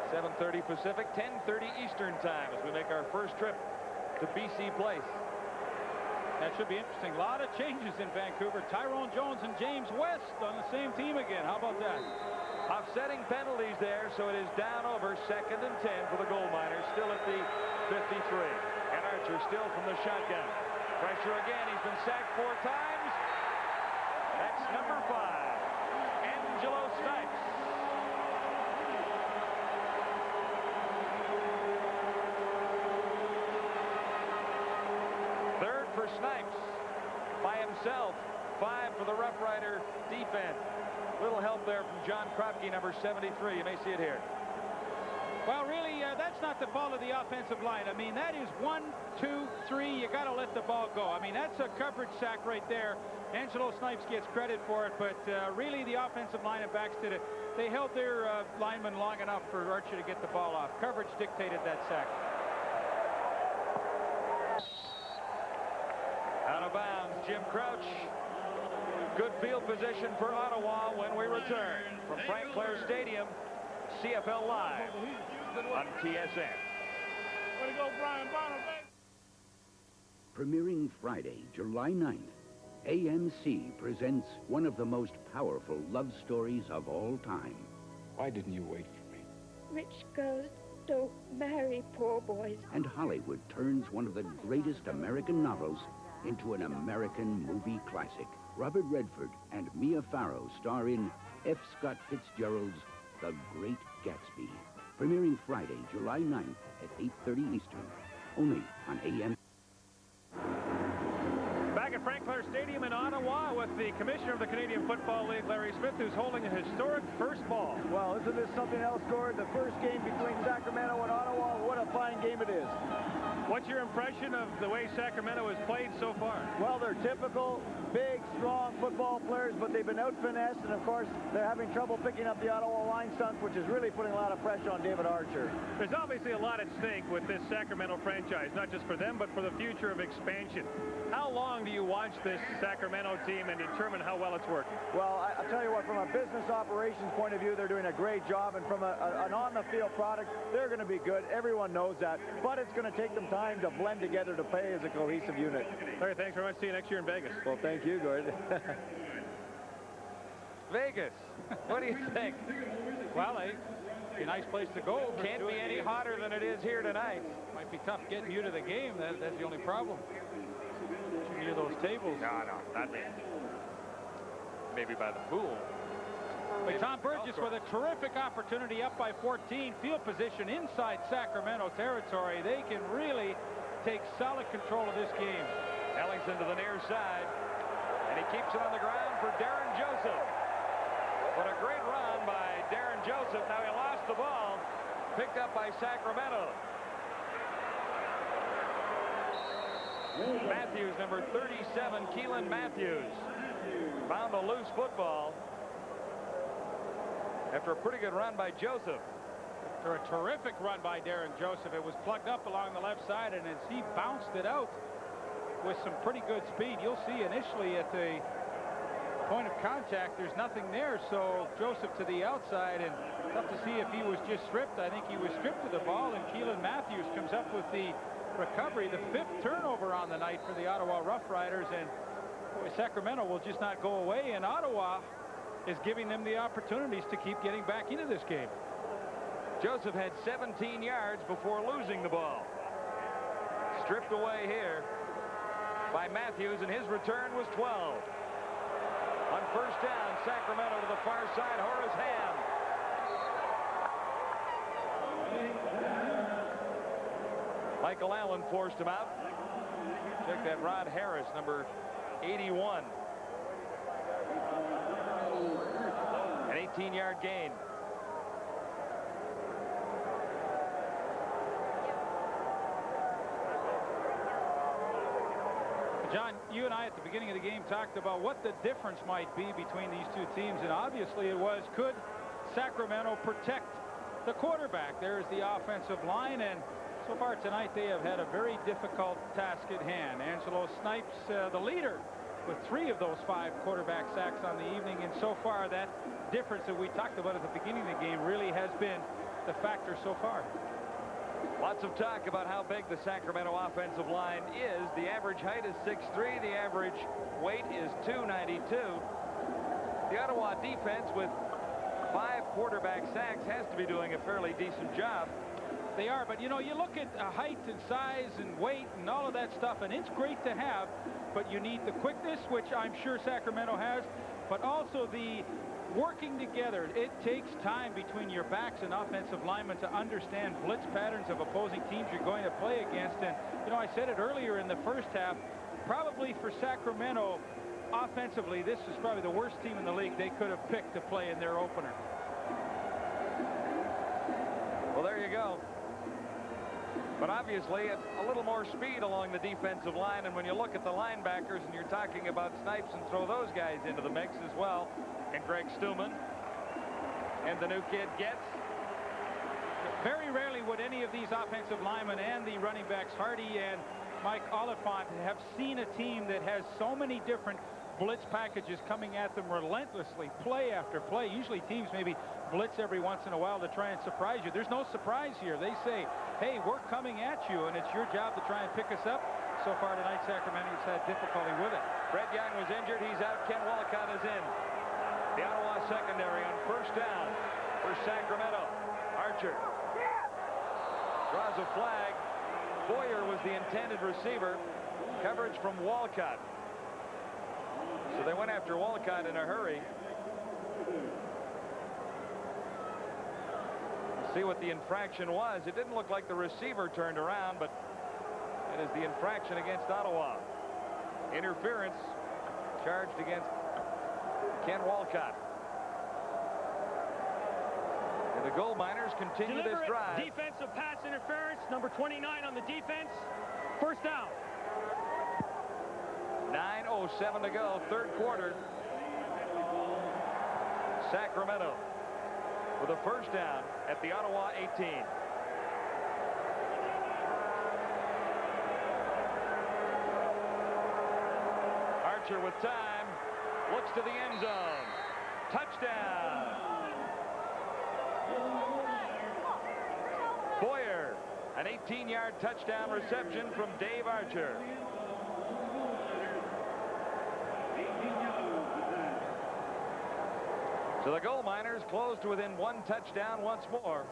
7:30 Pacific, 10:30 Eastern time as we make our first trip to BC Place. That should be interesting. A lot of changes in Vancouver. Tyrone Jones and James West on the same team again. How about that? Offsetting penalties there, so it is down over 2nd and 10 for the Gold Miners, still at the 53. And Archer still from the shotgun. Pressure again. He's been sacked 4 times. That's number 5, Angelo Snipes. Third for Snipes by himself. 5 for the Rough Rider defense. Little help there from John Kropke, number 73. You may see it here. Well, really, that's not the fault of the offensive line. I mean, that is 1, 2, 3. You got to let the ball go. I mean, that's a coverage sack right there. Angelo Snipes gets credit for it, but really the offensive line and backs did it. They held their linemen long enough for Archer to get the ball off. Coverage dictated that sack. Out of bounds, Jim Crouch. Good field position for Ottawa when we return from Frank Clair Stadium. CFL Live on TSN. Premiering Friday, July 9th, AMC presents one of the most powerful love stories of all time. Why didn't you wait for me? Rich girls don't marry poor boys. And Hollywood turns one of the greatest American novels into an American movie classic. Robert Redford and Mia Farrow star in F. Scott Fitzgerald's The Great Gatsby. Premiering Friday, July 9th at 8:30 Eastern. Only on AM. Back at Frank Clair Stadium in Ottawa with the Commissioner of the Canadian Football League, Larry Smith, who's holding a historic first ball. Well, isn't this something else, Gord? The first game between Sacramento and Ottawa. What a fine game it is. What's your impression of the way Sacramento has played so far? Well, they're typical, big, strong football players, but they've been out-finessed, and of course, they're having trouble picking up the Ottawa line stunts, which is really putting a lot of pressure on David Archer. There's obviously a lot at stake with this Sacramento franchise, not just for them, but for the future of expansion. How long do you watch this Sacramento team and determine how well it's working? Well, I'll tell you what, from a business operations point of view, they're doing a great job, and from an on-the-field product, they're going to be good. Everyone knows that, but it's going to take them time to blend together to play as a cohesive unit. Larry, thanks very much. See you next year in Vegas. Well, thank you, Gord. Vegas, what do you think? Well, it'd be a nice place to go. Can't be any hotter than it is here tonight. Might be tough getting you to the game. That's the only problem. Near those tables. No, not me. Maybe by the pool. But Tom Burgess with a terrific opportunity up by 14. Field position inside Sacramento territory. They can really take solid control of this game. Ellingson to the near side. And he keeps it on the ground for Darren Joseph. What a great run by Darren Joseph. Now he lost the ball. Picked up by Sacramento. Matthews, number 37, Keelan Matthews, found a loose football after a pretty good run by Joseph. After a terrific run by Darren Joseph, it was plugged up along the left side, and as he bounced it out with some pretty good speed, you'll see initially at the point of contact, there's nothing there, so Joseph to the outside, and tough to see if he was just stripped. I think he was stripped of the ball, and Keelan Matthews comes up with the recovery, the 5th turnover on the night for the Ottawa Rough Riders, and boy, Sacramento will just not go away, and Ottawa is giving them the opportunities to keep getting back into this game. Joseph had 17 yards before losing the ball. Stripped away here by Matthews, and his return was 12. On first down, Sacramento to the far side, Horace Ham. Michael Allen forced him out. Check that, Rod Harris, number 81. An 18-yard gain. John, you and I at the beginning of the game talked about what the difference might be between these two teams, and obviously it was, could Sacramento protect the quarterback? There's the offensive line, and so far tonight, they have had a very difficult task at hand. Angelo Snipes, the leader, with 3 of those 5 quarterback sacks on the evening. And so far, that difference that we talked about at the beginning of the game really has been the factor so far. Lots of talk about how big the Sacramento offensive line is. The average height is 6'3". The average weight is 292. The Ottawa defense, with 5 quarterback sacks, has to be doing a fairly decent job. They are, but you know, you look at height and size and weight and all of that stuff, and it's great to have, but you need the quickness, which I'm sure Sacramento has, but also the working together. It takes time between your backs and offensive linemen to understand blitz patterns of opposing teams you're going to play against. And you know, I said it earlier in the first half, probably for Sacramento offensively, this is probably the worst team in the league they could have picked to play in their opener. Well, there you go. But obviously, a little more speed along the defensive line. And when you look at the linebackers and you're talking about Snipes, and throw those guys into the mix as well, and Greg Stuman and the new kid Getz. Very rarely would any of these offensive linemen and the running backs, Hardy and Mike Oliphant, have seen a team that has so many different blitz packages coming at them relentlessly, play after play. Usually teams maybe blitz every once in a while to try and surprise you. There's no surprise here. They say, hey, we're coming at you, and it's your job to try and pick us up. so far tonight, Sacramento's had difficulty with it. Fred Young was injured. He's out. Ken Walcott is in. The Ottawa secondary on first down for Sacramento. Archer draws a flag. Boyer was the intended receiver. Coverage from Walcott. So they went after Walcott in a hurry. See what the infraction was. It didn't look like the receiver turned around, but it is the infraction against Ottawa. Interference charged against Ken Walcott. And the Gold Miners continue this drive. Defensive pass interference, number 29 on the defense. First down. 9:07 to go, third quarter. Sacramento with a first down at the Ottawa 18. Archer with time, looks to the end zone. Touchdown. Boyer, an 18-yard touchdown reception from Dave Archer. So the Gold Miners close to within one touchdown once more.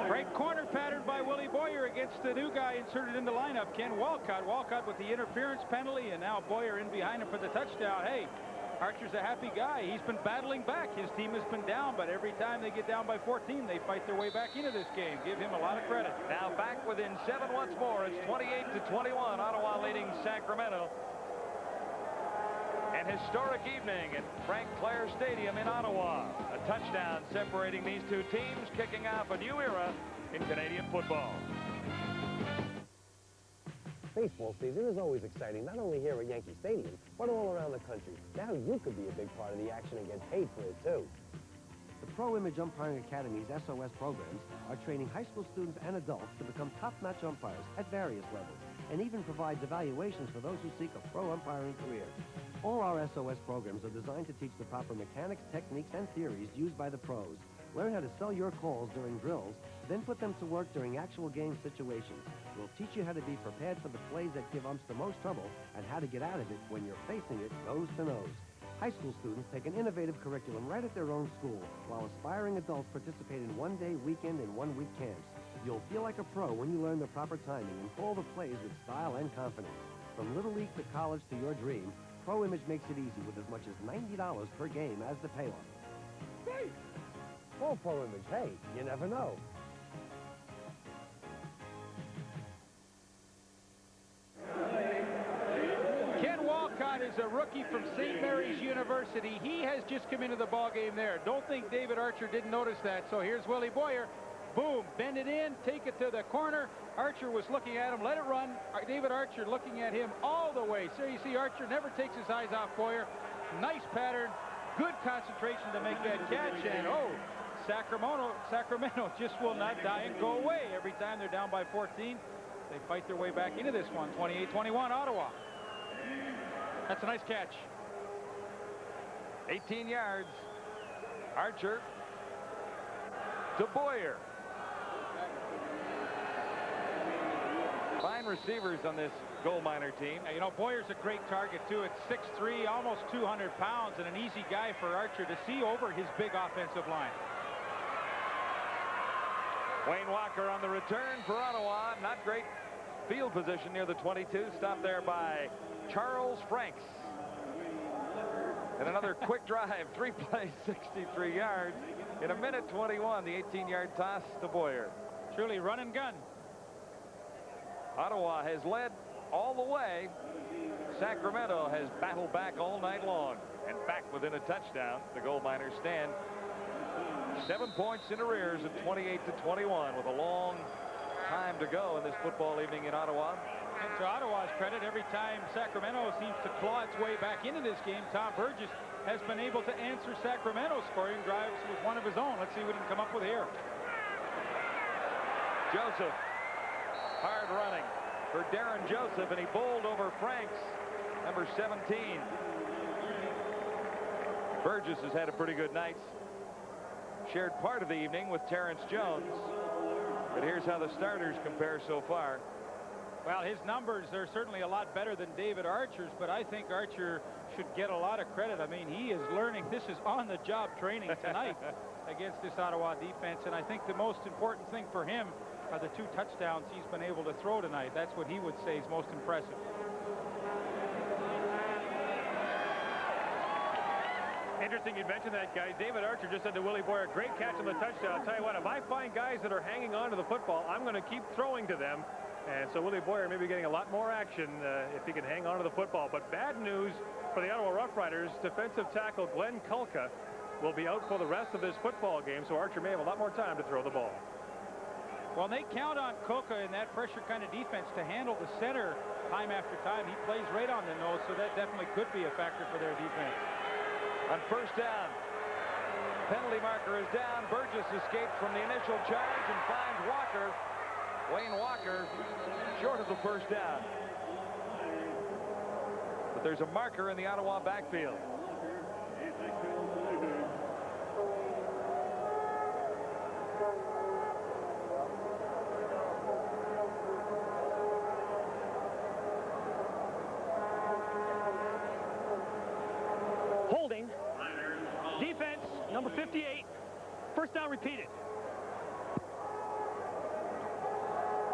Great corner pattern by Willie Boyer against the new guy inserted in the lineup, Ken Walcott. Walcott with the interference penalty, and now Boyer in behind him for the touchdown. Hey, Archer's a happy guy. He's been battling back. His team has been down, but every time they get down by 14, they fight their way back into this game. Give him a lot of credit. Now back within 7 once more. It's 28-21. Ottawa leading Sacramento. An historic evening at Frank Clair Stadium in Ottawa. A touchdown separating these two teams, kicking off a new era in Canadian football. Baseball season is always exciting, not only here at Yankee Stadium, but all around the country. Now you could be a big part of the action and get paid for it, too. The Pro Image Umpiring Academy's SOS programs are training high school students and adults to become top-notch umpires at various levels, and even provides evaluations for those who seek a pro umpiring career. All our SOS programs are designed to teach the proper mechanics, techniques, and theories used by the pros. Learn how to sell your calls during drills, then put them to work during actual game situations. We'll teach you how to be prepared for the plays that give umps the most trouble and how to get out of it when you're facing it nose to nose. High school students take an innovative curriculum right at their own school, while aspiring adults participate in one-day, weekend, and one-week camps. You'll feel like a pro when you learn the proper timing and call the plays with style and confidence. From Little League to college to your dream, Pro Image makes it easy with as much as $90 per game as the payoff. Hey! Call Pro Image. Hey, you never know. Ken Walcott is a rookie from St. Mary's University. He has just come into the ballgame there. Don't think David Archer didn't notice that. So here's Willie Boyer. Boom, bend it in, take it to the corner. Archer was looking at him, let it run. David Archer looking at him all the way. So you see Archer never takes his eyes off Boyer. Nice pattern, good concentration to make that catch. And oh, Sacramento just will not die and go away. Every time they're down by 14, they fight their way back into this one. 28-21 Ottawa. That's a nice catch. 18 yards. Archer to Boyer. Fine receivers on this Gold Miner team. You know, Boyer's a great target, too. It's 6'3", almost 200 pounds, and an easy guy for Archer to see over his big offensive line. Wayne Walker on the return for Ottawa. Not great field position near the 22. Stopped there by Charles Franks. And another quick drive. 3 plays, 63 yards. In a minute 21, the 18-yard toss to Boyer. Truly run and gun. Ottawa has led all the way. Sacramento has battled back all night long. And back within a touchdown. The Gold Miners stand 7 points in arrears at 28-21 with a long time to go in this football evening in Ottawa. And to Ottawa's credit, every time Sacramento seems to claw its way back into this game, Tom Burgess has been able to answer Sacramento's scoring drives with one of his own. Let's see what he can come up with here. Joseph, hard running for Darren Joseph, and he bowled over Franks, number 17. Burgess has had a pretty good night. Shared part of the evening with Terrence Jones. But here's how the starters compare so far. Well, his numbers are certainly a lot better than David Archer's, but I think Archer should get a lot of credit. I mean, he is learning. This is on-the-job training tonight against this Ottawa defense, and I think the most important thing for him are the 2 touchdowns he's been able to throw tonight. That's what he would say is most impressive. Interesting you mentioned that, guys. David Archer just said to Willie Boyer, great catch on the touchdown. I'll tell you what, if I find guys that are hanging on to the football, I'm going to keep throwing to them. And so Willie Boyer may be getting a lot more action if he can hang on to the football. But bad news for the Ottawa Rough Riders. Defensive tackle Glenn Kulka will be out for the rest of this football game, so Archer may have a lot more time to throw the ball. Well, they count on Kulka in that pressure kind of defense to handle the center time after time. He plays right on the nose, so that definitely could be a factor for their defense. On first down, penalty marker is down. Burgess escapes from the initial charge and finds Walker. Wayne Walker short of the first down. But there's a marker in the Ottawa backfield. Holding. Defense, number 58. First down repeated.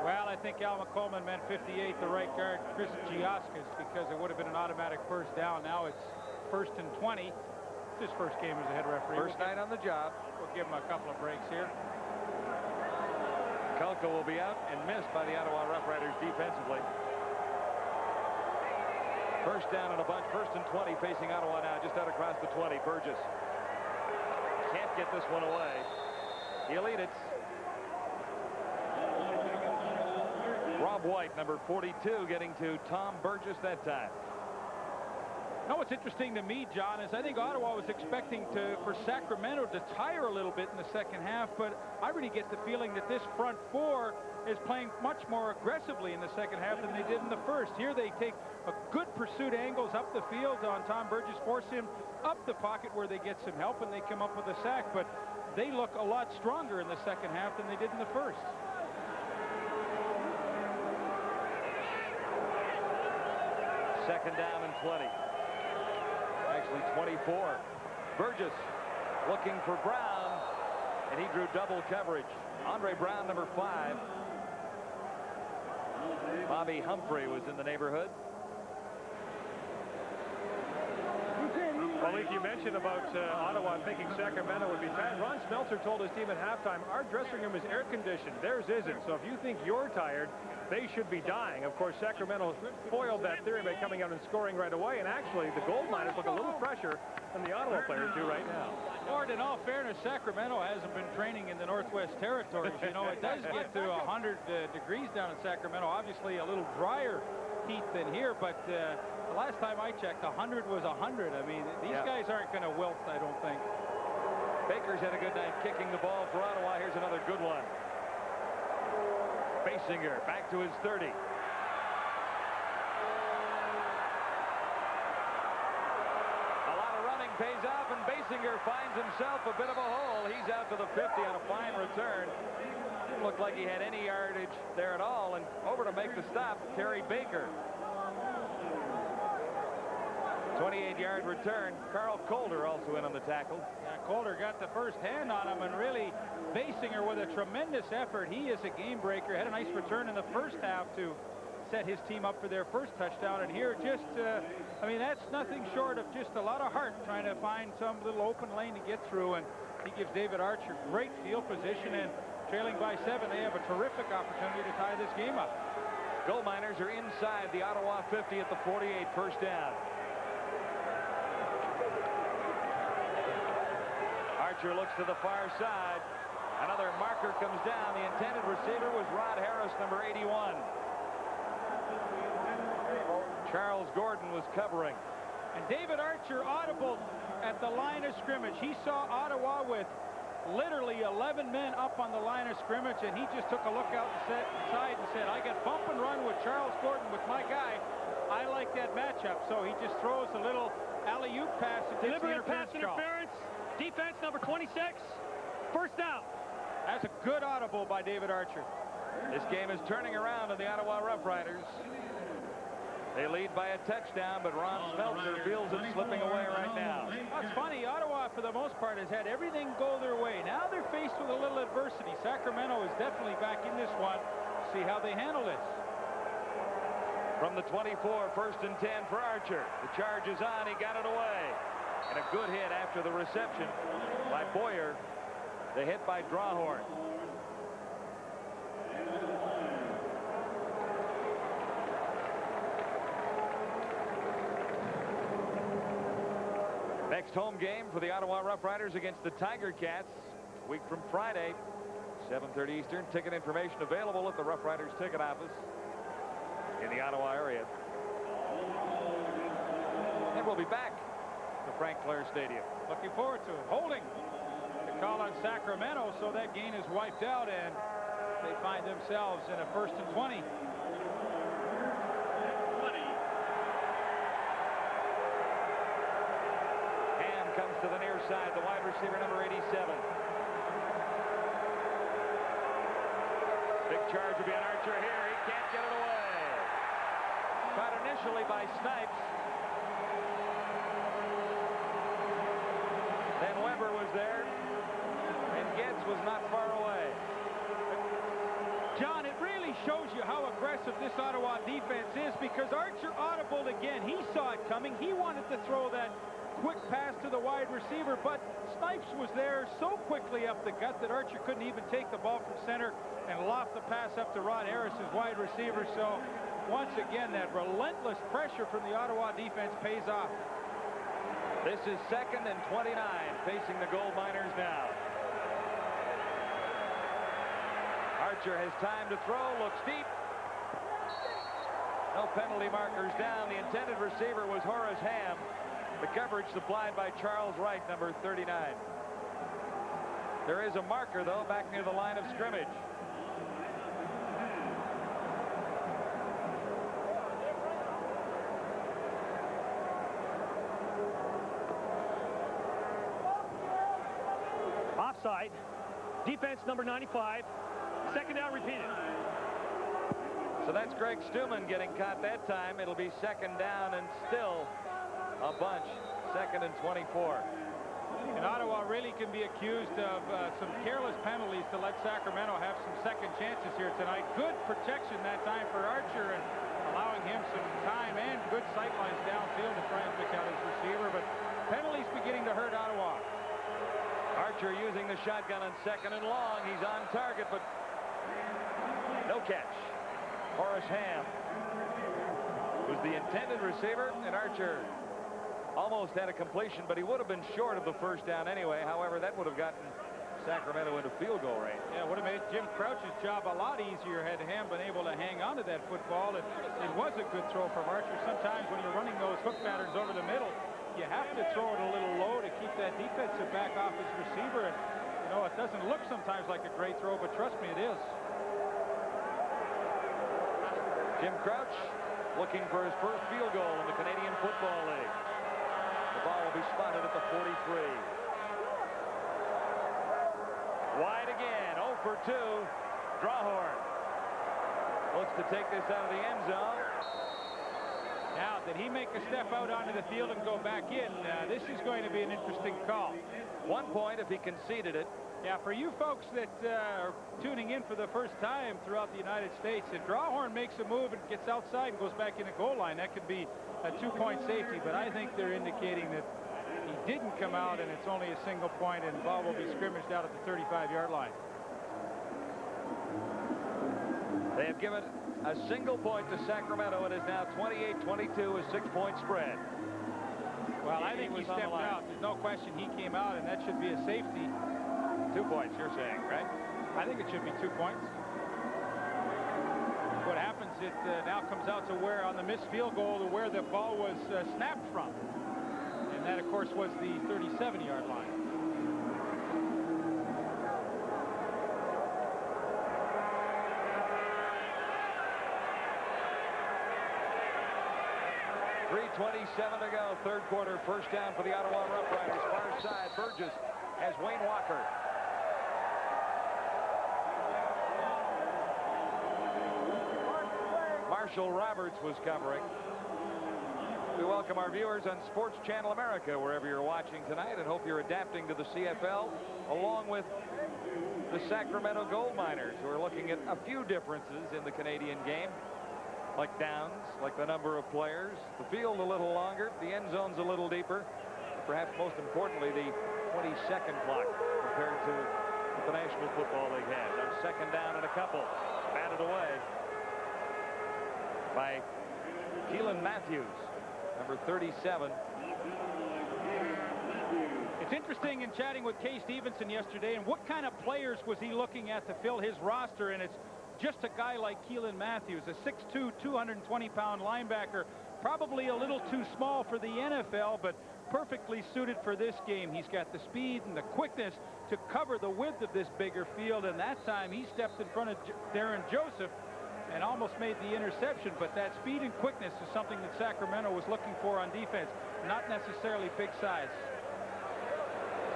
Well, I think Al McColeman meant 58, the right guard, Chris Giaskas, because it would have been an automatic first down. Now it's 1st and 20. It's his first game as a head referee. First night on the job. We'll give him a couple of breaks here. Kulka will be out and missed by the Ottawa Rough Riders defensively. First down and a bunch. 1st and 20 facing Ottawa now, just out across the 20. Burgess can't get this one away. He'll eat it. Rob White, number 42, getting to Tom Burgess that time. Now, what's interesting to me, John, is I think Ottawa was expecting for Sacramento to tire a little bit in the second half, but I really get the feeling that this front four is playing much more aggressively in the second half than they did in the first. Here they take a good pursuit angles up the field on Tom Burgess, force him up the pocket where they get some help, and they come up with a sack, but they look a lot stronger in the second half than they did in the first. Second down and 20. Actually 24. Burgess looking for Brown, and he drew double coverage. Andre Brown, number 5. Bobby Humphrey was in the neighborhood. Well, Leak, you mentioned about Ottawa thinking Sacramento would be tired. Ron Smeltzer told his team at halftime, our dressing room is air conditioned. Theirs isn't. So if you think you're tired, they should be dying. Of course, Sacramento foiled that theory by coming out and scoring right away. And actually, the Gold Miners look a little fresher than the Ottawa players do right now. Lord, in all fairness, Sacramento hasn't been training in the Northwest Territories. You know, it does get to 100 degrees down in Sacramento. Obviously, a little drier heat than here, but the last time I checked, 100 was 100. I mean, these guys aren't going to wilt, I don't think. Baker's had a good night kicking the ball for Ottawa. Here's another good one. Basinger back to his 30. A lot of running pays off, and Basinger finds himself a bit of a hole. He's out to the 50 on a fine return. Didn't look like he had any yardage there at all, and over to make the stop, Terry Baker. 28-yard return. Carl Calder also in on the tackle. Yeah, Calder got the first hand on him, and really Basinger with a tremendous effort. He is a game breaker. Had a nice return in the first half to set his team up for their first touchdown. And here just, I mean, that's nothing short of just a lot of heart trying to find some little open lane to get through. And he gives David Archer great field position, and trailing by 7, they have a terrific opportunity to tie this game up. Gold Miners are inside the Ottawa 50 at the 48, first down. Archer looks to the far side. Another marker comes down. The intended receiver was Rod Harris, number 81. Charles Gordon was covering. And David Archer audible at the line of scrimmage. He saw Ottawa with literally 11 men up on the line of scrimmage, and he just took a look out the side and said, I got bump and run with Charles Gordon with my guy. I like that matchup. So he just throws a little alley-oop pass and takes the interference call. Defense number 26. First down. That's a good audible by David Archer. This game is turning around in the Ottawa Rough Riders. They lead by a touchdown, but Ron Smeltzer feels it slipping away right now. Well, it's funny, Ottawa, for the most part, has had everything go their way. Now they're faced with a little adversity. Sacramento is definitely back in this one. See how they handle this. From the 24, 1st and 10 for Archer. The charge is on. He got it away. And a good hit after the reception by Boyer. The hit by Drawhorn. Next home game for the Ottawa Rough Riders against the Tiger Cats. A week from Friday, 7:30 Eastern. Ticket information available at the Rough Riders ticket office in the Ottawa area. And we'll be back to Frank Clair Stadium. Looking forward to it. Holding the call on Sacramento, so that gain is wiped out, and they find themselves in a 1st and 20. Comes to the near side, the wide receiver, number 87. Big charge will be on Archer here. He can't get it away. Caught initially by Snipes. Then Weber was there, and Getz was not far away. John, it really shows you how aggressive this Ottawa defense is, because Archer audibled again. He saw it coming. He wanted to throw that quick pass to the wide receiver, but Snipes was there so quickly up the gut that Archer couldn't even take the ball from center and loft the pass up to Rod Harris, his wide receiver. So once again, that relentless pressure from the Ottawa defense pays off. This is 2nd and 29 facing the Gold Miners now. Archer has time to throw, looks deep. No penalty markers down. The intended receiver was Horace Ham. The coverage supplied by Charles Wright, number 39. There is a marker, though, back near the line of scrimmage. Offside. Defense number 95. 2nd down repeated. So that's Greg Stuman getting caught that time. It'll be 2nd down and still a bunch. 2nd and 24. And Ottawa really can be accused of some careless penalties to let Sacramento have some second chances here tonight. Good protection that time for Archer, and allowing him some time and good sight lines downfield to try and pick out his receiver. But penalties beginning to hurt Ottawa. Archer using the shotgun on 2nd and long. He's on target, but no catch. Horace Ham was the intended receiver, and Archer almost had a completion, but he would have been short of the 1st down anyway. However, that would have gotten Sacramento into field goal range. Yeah, would have made Jim Crouch's job a lot easier had Ham been able to hang on to that football. It was a good throw from Archer. Sometimes when you're running those hook patterns over the middle, you have to throw it a little low to keep that defensive back off his receiver. And, you know, it doesn't look sometimes like a great throw, but trust me, it is. Jim Crouch looking for his first field goal in the Canadian Football League. The ball will be spotted at the 43. Wide again, 0 for 2. Drawhorn looks to take this out of the end zone. Now, did he make a step out onto the field and go back in? This is going to be an interesting call. 1 point if he conceded it. Yeah, for you folks that are tuning in for the first time throughout the United States, if Drawhorn makes a move and gets outside and goes back in the goal line, that could be a 2-point safety. But I think they're indicating that he didn't come out and it's only a single point, and the ball will be scrimmaged out at the 35-yard line. They have given a single point to Sacramento. It is now 28-22, a 6-point spread. Well, I think he stepped out. There's no question he came out, and that should be a safety. 2 points, you're saying, right? I think it should be 2 points. What happens, it now comes out to where on the missed field goal to where the ball was snapped from. And that, of course, was the 37-yard line. .327 to go, 3rd quarter, 1st down for the Ottawa Rough Riders. Far side, Burgess has Wayne Walker. Marshall Roberts was covering. We welcome our viewers on Sports Channel America, wherever you're watching tonight, and hope you're adapting to the CFL, along with the Sacramento Gold Miners, who are looking at a few differences in the Canadian game, like downs, like the number of players, the field a little longer, the end zone's a little deeper, perhaps most importantly, the 20-second clock compared to what the National Football League has. On second down and a couple, batted away by Keelan Matthews, number 37. It's interesting in chatting with Kay Stevenson yesterday, and what kind of players was he looking at to fill his roster, and it's just a guy like Keelan Matthews, a 6'2", 220-pound linebacker, probably a little too small for the NFL, but perfectly suited for this game. He's got the speed and the quickness to cover the width of this bigger field, and that time he stepped in front of Darren Joseph and almost made the interception. But that speed and quickness is something that Sacramento was looking for on defense, not necessarily big size.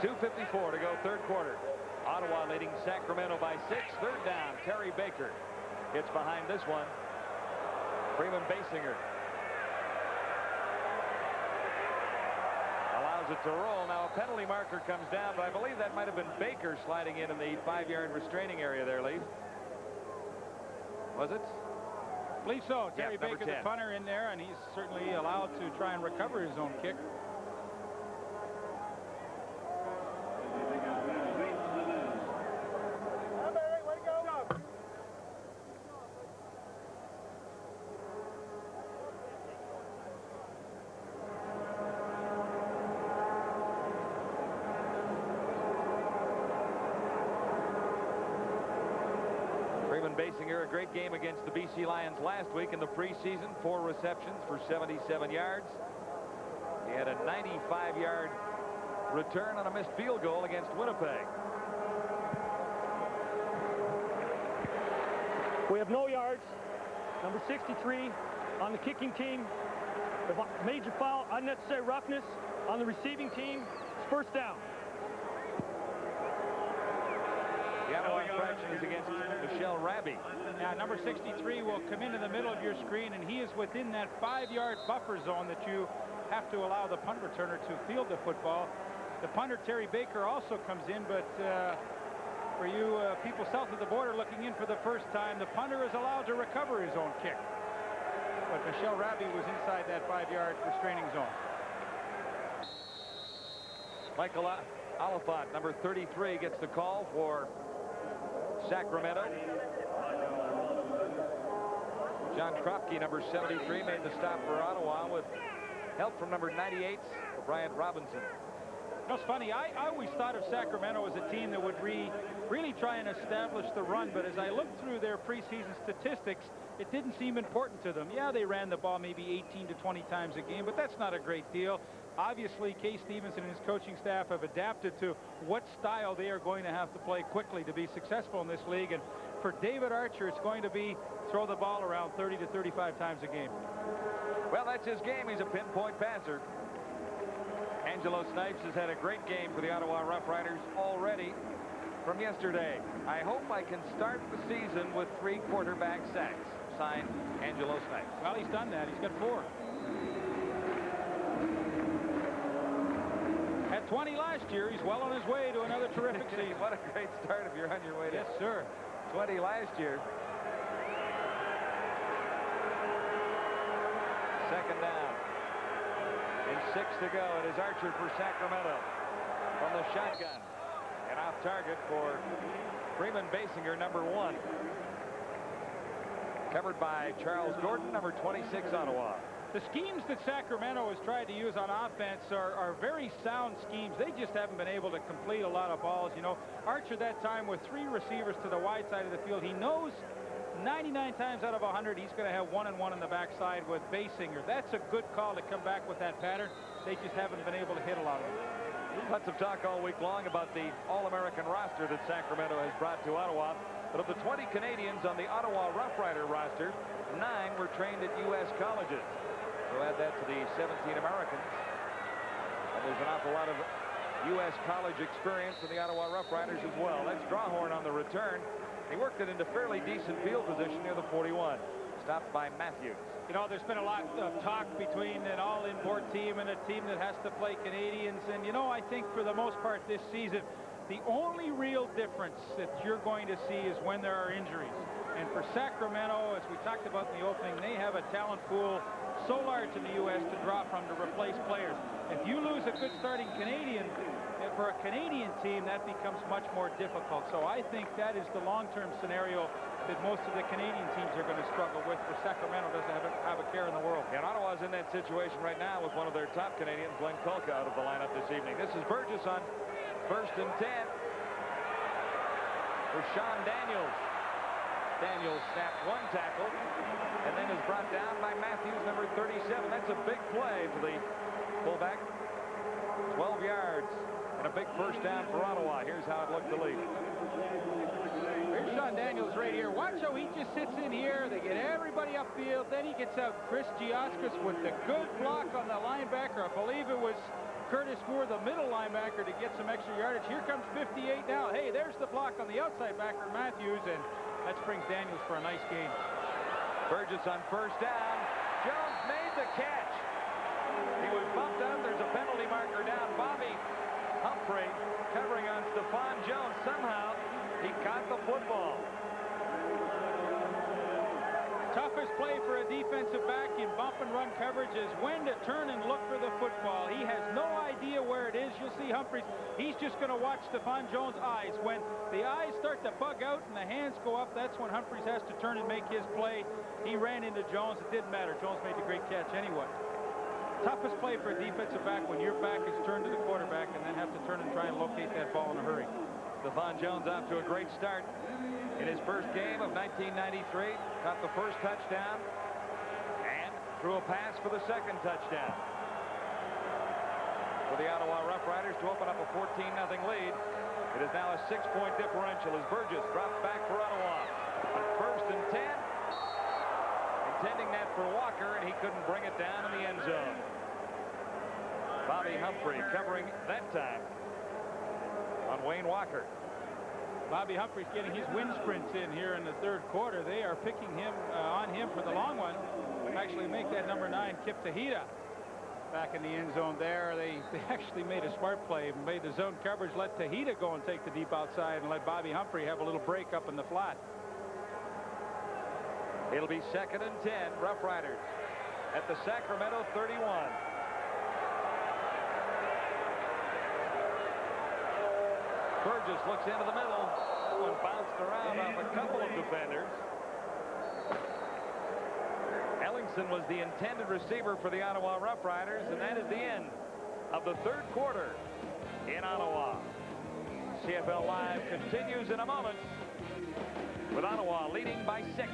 2:54 to go, third quarter. Ottawa leading Sacramento by 6. Third down, Terry Baker gets behind this one. Freeman Basinger allows it to roll. Now a penalty marker comes down, but I believe that might have been Baker sliding in the 5-yard restraining area there, Lee. Was it? I believe so. Terry Baker, the punter, in there, and he's certainly allowed to try and recover his own kick. Basinger, a great game against the BC Lions last week in the preseason. 4 receptions for 77 yards. He had a 95-yard return on a missed field goal against Winnipeg. We have no yards. Number 63 on the kicking team. Major foul, unnecessary roughness on the receiving team. It's first down. The Ottawa infraction is against Michelle Raby. Now, number 63 will come into the middle of your screen, and he is within that 5-yard buffer zone that you have to allow the punt returner to field the football. The punter, Terry Baker, also comes in, but for you people south of the border looking in for the first time, the punter is allowed to recover his own kick. But Michelle Raby was inside that 5-yard restraining zone. Michael Oliphant, number 33, gets the call for Sacramento. John Kropke, number 73, made the stop for Ottawa with help from number 98, Bryant Robinson. You know, it's funny, I always thought of Sacramento as a team that would really try and establish the run, but as I looked through their preseason statistics, it didn't seem important to them. Yeah, they ran the ball maybe 18 to 20 times a game, but that's not a great deal. Obviously, Kay Stevenson and his coaching staff have adapted to what style they are going to have to play quickly to be successful in this league. And for David Archer, it's going to be throw the ball around 30 to 35 times a game. Well, that's his game. He's a pinpoint passer. Angelo Snipes has had a great game for the Ottawa Rough Riders already from yesterday. I hope I can start the season with 3 quarterback sacks. Signed, Angelo Snipes. Well, he's done that. He's got 4. At 20 last year, he's well on his way to another terrific season. What a great start if you're on your way to... Yes, sir. 20 last year. Second down. And 6 to go. It is Archer for Sacramento from the shotgun. And off target for Freeman Basinger, number 1. Covered by Charles Gordon, number 26, Ottawa. The schemes that Sacramento has tried to use on offense are very sound schemes. They just haven't been able to complete a lot of balls. You know, Archer that time with 3 receivers to the wide side of the field. He knows 99 times out of 100 he's going to have 1-on-1 on the backside with Basinger. That's a good call to come back with that pattern. They just haven't been able to hit a lot of them. Lots of talk all week long about the All-American roster that Sacramento has brought to Ottawa. But of the 20 Canadians on the Ottawa Rough Rider roster, 9 were trained at U.S. colleges. So add that to the 17 Americans. And there's an awful lot of U.S. college experience in the Ottawa Rough Riders as well. That's Drawhorn on the return. He worked it into fairly decent field position near the 41. stopped by Matthews. You know, there's been a lot of talk between an all-import team and a team that has to play Canadians. And, you know, I think for the most part this season, the only real difference that you're going to see is when there are injuries. And for Sacramento, as we talked about in the opening, they have a talent pool so large in the U.S. to draw from to replace players. If you lose a good starting Canadian, for a Canadian team, that becomes much more difficult. So I think that is the long-term scenario that most of the Canadian teams are going to struggle with, where Sacramento doesn't have a care in the world. And Ottawa's in that situation right now with one of their top Canadians, Glenn Kolka, out of the lineup this evening. This is Burgess on 1st and 10 for Sean Daniels. Daniels snapped one tackle and then is brought down by Matthews, number 37. That's a big play for the fullback. 12 yards and a big first down for Ottawa. Here's how it looked to lead. Here's Sean Daniels right here. Watch how he just sits in here. They get everybody upfield. Then he gets out Chris Giaskis with the good block on the linebacker. I believe it was Curtis Moore, the middle linebacker, to get some extra yardage. Here comes 58 now. Hey, there's the block on the outside backer, Matthews, and that springs Daniels for a nice gain. Burgess on first down. Jones made the catch. He was bumped out. There's a penalty marker down. Bobby Humphrey covering on Stephon Jones. Somehow he caught the football. Toughest play for a defensive back in bump and run coverage is when to turn and look for the football. He has no idea where it is. You'll see Humphreys. He's just going to watch Stephon Jones' eyes. When the eyes start to bug out and the hands go up, that's when Humphreys has to turn and make his play. He ran into Jones. It didn't matter. Jones made the great catch anyway. Toughest play for a defensive back when your back is turned to the quarterback and then have to turn and try and locate that ball in a hurry. Stephon Jones off to a great start in his first game of 1993. Caught the first touchdown and threw a pass for the second touchdown. For the Ottawa Rough Riders to open up a 14-0 lead. It is now a 6-point differential as Burgess drops back for Ottawa. On 1st and 10. Intending that for Walker, and he couldn't bring it down in the end zone. Bobby Humphrey covering that time on Wayne Walker. Bobby Humphrey's getting his wind sprints in here in the third quarter. They are picking him on him for the long one. Actually make that number 9, Kip Tahita, back in the end zone there. They actually made a smart play, made the zone coverage, let Tahita go and take the deep outside, and let Bobby Humphrey have a little break up in the flat. It'll be 2nd and 10, Rough Riders at the Sacramento 31. Burgess looks into the middle and bounced around off a couple of defenders. Ellingson was the intended receiver for the Ottawa Rough Riders, and that is the end of the third quarter in Ottawa. CFL Live continues in a moment with Ottawa leading by 6.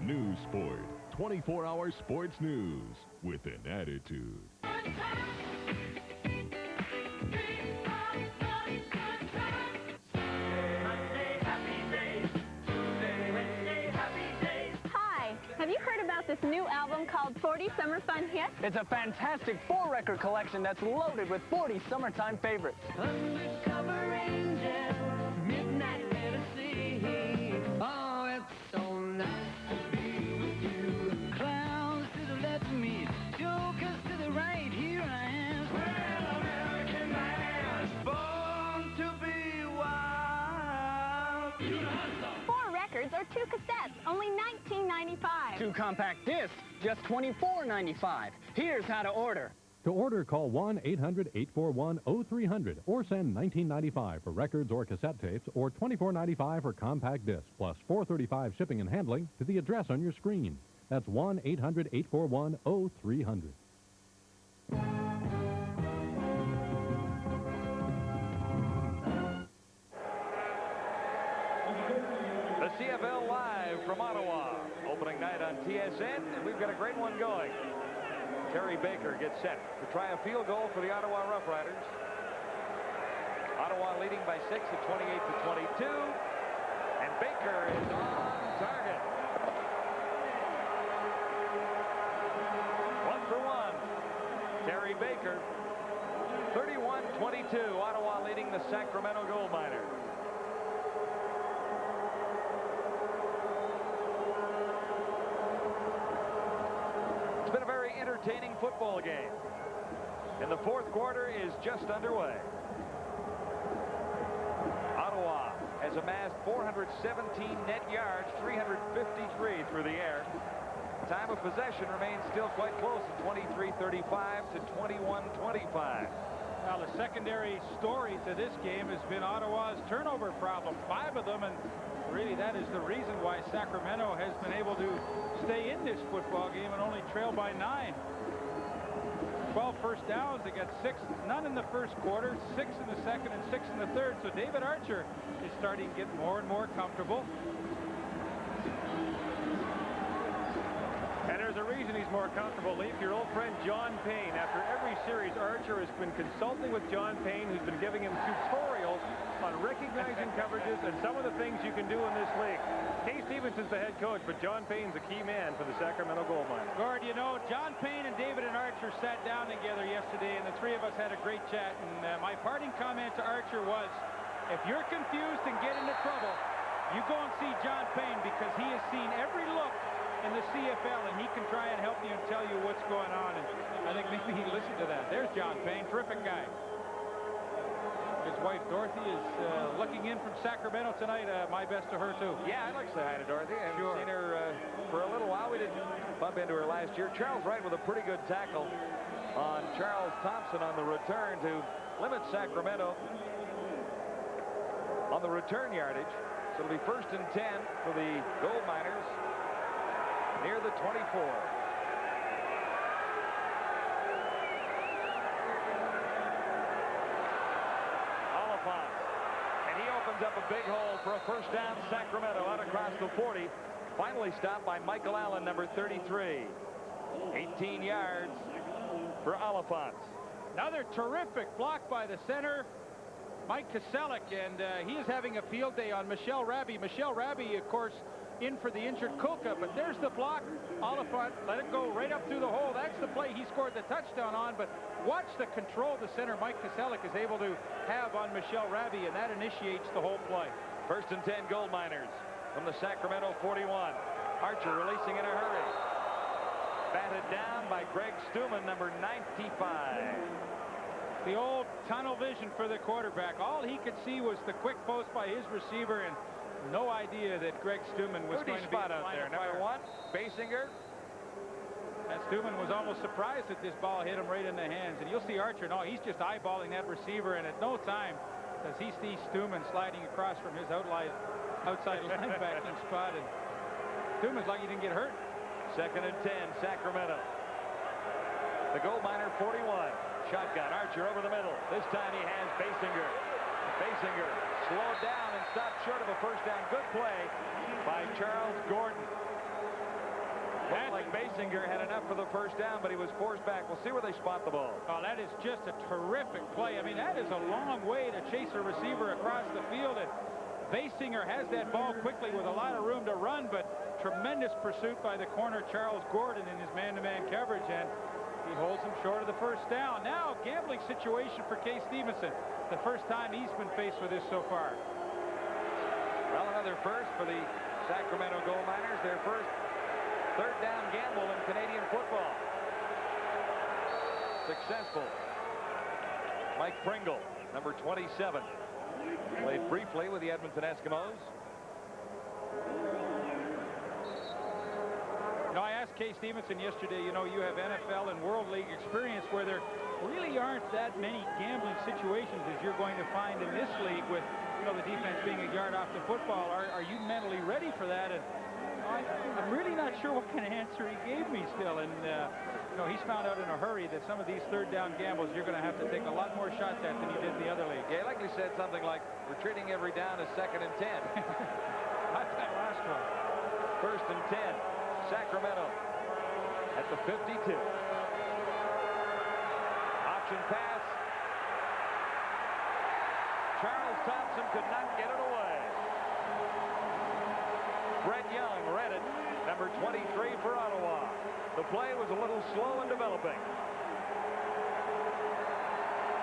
News Sport, 24-hour sports news with an attitude. Hi, have you heard about this new album called 40 Summer Fun Hits? It's a fantastic 4-record collection that's loaded with 40 summertime favorites. Undercover angel, midnight fantasy. Oh, it's so nice to be with you. Clowns to the left of me, jokers to the right. Here I am. Well, American man, born to be wild. 4 records or 2 cassettes, only $19.95. 2 compact discs, just $24.95. Here's how to order. To order, call 1-800-841-0300 or send $19.95 for records or cassette tapes or $24.95 for compact discs, plus $4.35 shipping and handling to the address on your screen. That's 1-800-841-0300. The CFL Live from Ottawa. Opening night on TSN, and we've got a great one going. Terry Baker gets set to try a field goal for the Ottawa Rough Riders. Ottawa leading by 6 at 28-22. And Baker is on target. 1 for 1. Terry Baker. 31-22. Ottawa leading the Sacramento Gold Miners. It's been a very entertaining football game. And the fourth quarter is just underway. Ottawa has amassed 417 net yards, 353 through the air. Time of possession remains still quite close at 23-35 to 21-25. Now, the secondary story to this game has been Ottawa's turnover problem. 5 of them, and really that is the reason why Sacramento has been able to stay in this football game and only trail by 9. 12 first downs. They got 6, none in the first quarter, 6 in the second, and 6 in the third. So David Archer is starting to get more and more comfortable. And there's a reason he's more comfortable, Leaf. Your old friend John Payne. After every series, Archer has been consulting with John Payne, who's been giving him tutorials on recognizing coverages and some of the things you can do in this league. Kay Stevenson's the head coach, but John Payne's a key man for the Sacramento Gold Miners. Gord, you know, John Payne and David and Archer sat down together yesterday, and the three of us had a great chat. And my parting comment to Archer was, if you're confused and get into trouble, you go and see John Payne, because he has seen every look in the CFL, and he can try and help you and tell you what's going on. And I think maybe he listened to that. There's John Payne, terrific guy. His wife Dorothy is looking in from Sacramento tonight. My best to her too. Yeah, I'd like to say hi to Dorothy. I haven't seen her for a little while. We didn't bump into her last year. Charles Wright with a pretty good tackle on Charles Thompson on the return to limit Sacramento on the return yardage. So it'll be 1st and 10 for the Gold Miners near the 24. Oliphant, and he opens up a big hole for a first down. Sacramento out across the 40. Finally stopped by Michael Allen, number 33. 18 yards for Oliphant. Another terrific block by the center, Mike Kaselik, and he is having a field day on Michel Raby. Michel Raby, of course, in for the injured Kulka, but there's the block. Oliphant let it go right up through the hole. That's the play he scored the touchdown on, but watch the control the center Mike Kaselik is able to have on Michel Raby, and that initiates the whole play. 1st and 10 Gold Miners from the Sacramento 41. Archer releasing in a hurry. Batted down by Greg Stuman, number 95. The old tunnel vision for the quarterback. All he could see was the quick post by his receiver, and no idea that Greg Stuman was going to be out there. Number 1, Basinger. And Stuman was almost surprised that this ball hit him right in the hands. And you'll see Archer, no, he's just eyeballing that receiver, and at no time does he see Stuman sliding across from his outside linebacking spot. And Stuman's lucky he didn't get hurt. 2nd and 10, Sacramento. The Gold Miner 41. Shotgun, Archer over the middle. This time he has Basinger. Basinger slowed down and stopped short of a first down. Good play by Charles Gordon. Looked like Basinger had enough for the first down, but he was forced back. We'll see where they spot the ball. Oh, that is just a terrific play. I mean, that is a long way to chase a receiver across the field, and Basinger has that ball quickly with a lot of room to run, but tremendous pursuit by the corner Charles Gordon in his man-to-man coverage, and he holds him short of the first down. Now, gambling situation for Kay Stevenson. The first time he's been faced with this so far. Well, another first for the Sacramento Gold Miners. Their first 3rd down gamble in Canadian football. Successful. Mike Pringle, number 27. Played briefly with the Edmonton Eskimos. You know, I asked Kay Stevenson yesterday, you know, you have NFL and World League experience where there really aren't that many gambling situations as you're going to find in this league with, you know, the defense being a yard off the football. Are you mentally ready for that? And I'm really not sure what kind of answer he gave me still. And, you know, he's found out in a hurry that some of these 3rd down gambles you're going to have to take a lot more shots at than you did in the other league. Yeah, he likely said something like, we're treating every down as 2nd and 10. Not that last one. 1st and 10. Sacramento at the 52. Play-action pass. Charles Thompson could not get it away. Brett Young read it, number 23 for Ottawa. The play was a little slow in developing.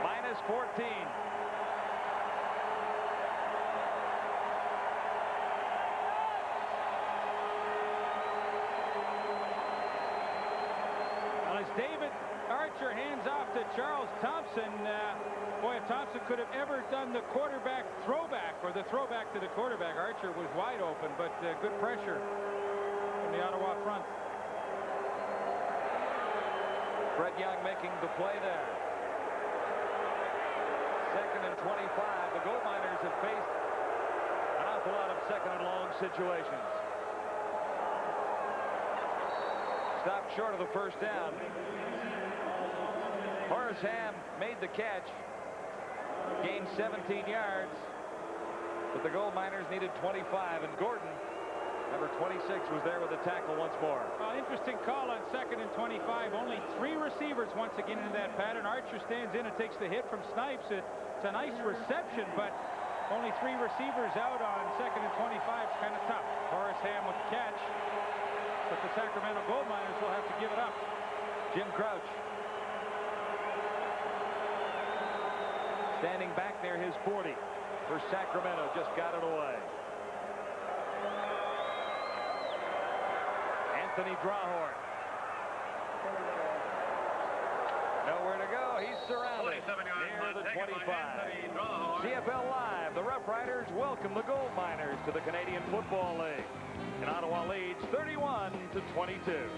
Minus 14. Well, as David Archer hands off to Charles Thompson, boy, if Thompson could have ever done the quarterback throwback or the throwback to the quarterback, Archer was wide open, but good pressure from the Ottawa front. Brett Young making the play there. 2nd and 25. The Gold Miners have faced an awful lot of 2nd and long situations. Stopped short of the first down. Horace Ham made the catch. Gained 17 yards. But the Gold Miners needed 25. And Gordon, number 26, was there with the tackle once more. Well, interesting call on 2nd and 25. Only 3 receivers once again into that pattern. Archer stands in and takes the hit from Snipes. It's a nice reception, but only 3 receivers out on 2nd and 25 is kind of tough. Horace Ham with the catch, but the Sacramento Gold Miners will have to give it up. Jim Crouch standing back near his 40 for Sacramento, just got it away. Anthony Drawhorn. Nowhere to go. He's surrounded near the 25. CFL Live. The Rough Riders welcome the Gold Miners to the Canadian Football League. And Ottawa leads 31-22.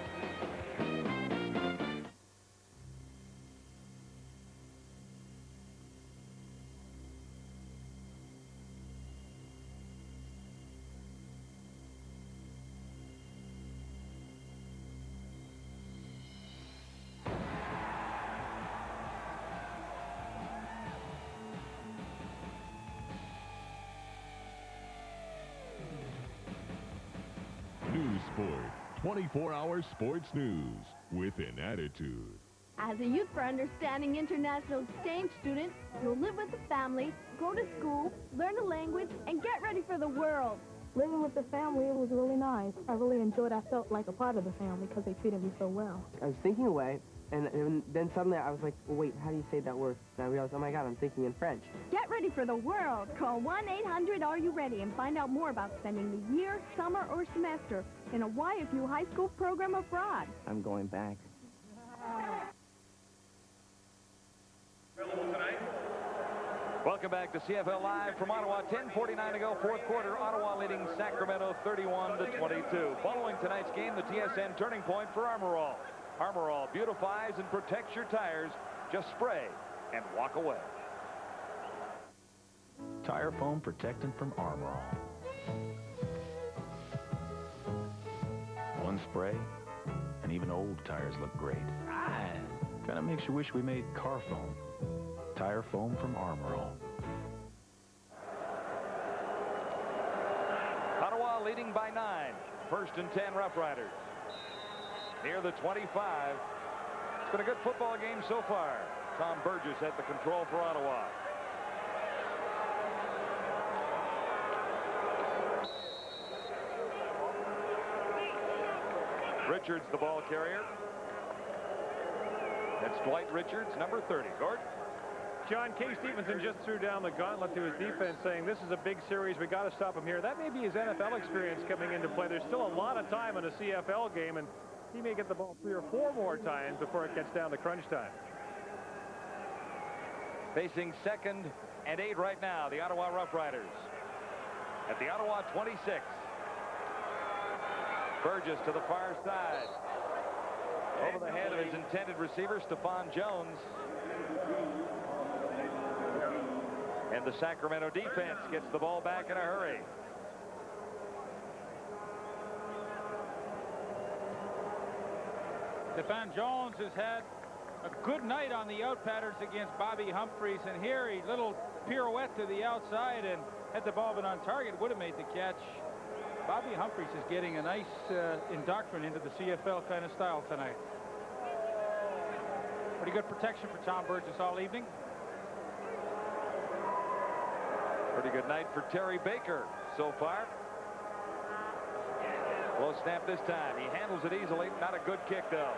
News Sport, 24-hour sports news with an attitude. As a Youth for Understanding International Exchange student, you'll live with the family, go to school, learn a language, and get ready for the world. Living with the family, it was really nice. I really enjoyed it. I felt like a part of the family because they treated me so well. I was thinking away, and then suddenly I was like, well, wait, how do you say that word? And I realized, oh my God, I'm thinking in French. Get ready for the world. Call 1-800-ARE-YOU-READY and find out more about spending the year, summer, or semester in a YFU high school program abroad. I'm going back. Welcome back to CFL Live from Ottawa. 10:49 to go, fourth quarter. Ottawa leading Sacramento 31-22. Following tonight's game, the TSN turning point for Armor All. Armor All beautifies and protects your tires. Just spray and walk away. Tire foam protectant from Armor All. One spray, and even old tires look great. Kind of makes you wish we made car foam. Tire foam from Armor All. Ottawa leading by 9. 1st and 10 Rough Riders. Near the 25. It's been a good football game so far. Tom Burgess at the control for Ottawa. Richards, the ball carrier. That's Dwight Richards, number 30. Gord? John, K. Stevenson just threw down the gauntlet to his defense, saying this is a big series. We got to stop him here. That may be his NFL experience coming into play. There's still a lot of time in a CFL game, and he may get the ball 3 or 4 more times before it gets down to crunch time. Facing 2nd and 8 right now, the Ottawa Rough Riders. At the Ottawa 26. Burgess to the far side. Over the head of his intended receiver, Stephon Jones. And the Sacramento defense gets the ball back in a hurry. Stephon Jones has had a good night on the out patterns against Bobby Humphries, and here he little pirouette to the outside, and had the ball been on target, would have made the catch. Bobby Humphries is getting a nice indoctrination into the CFL kind of style tonight. Pretty good protection for Tom Burgess all evening. Pretty good night for Terry Baker so far. Close snap this time. He handles it easily. Not a good kick, though.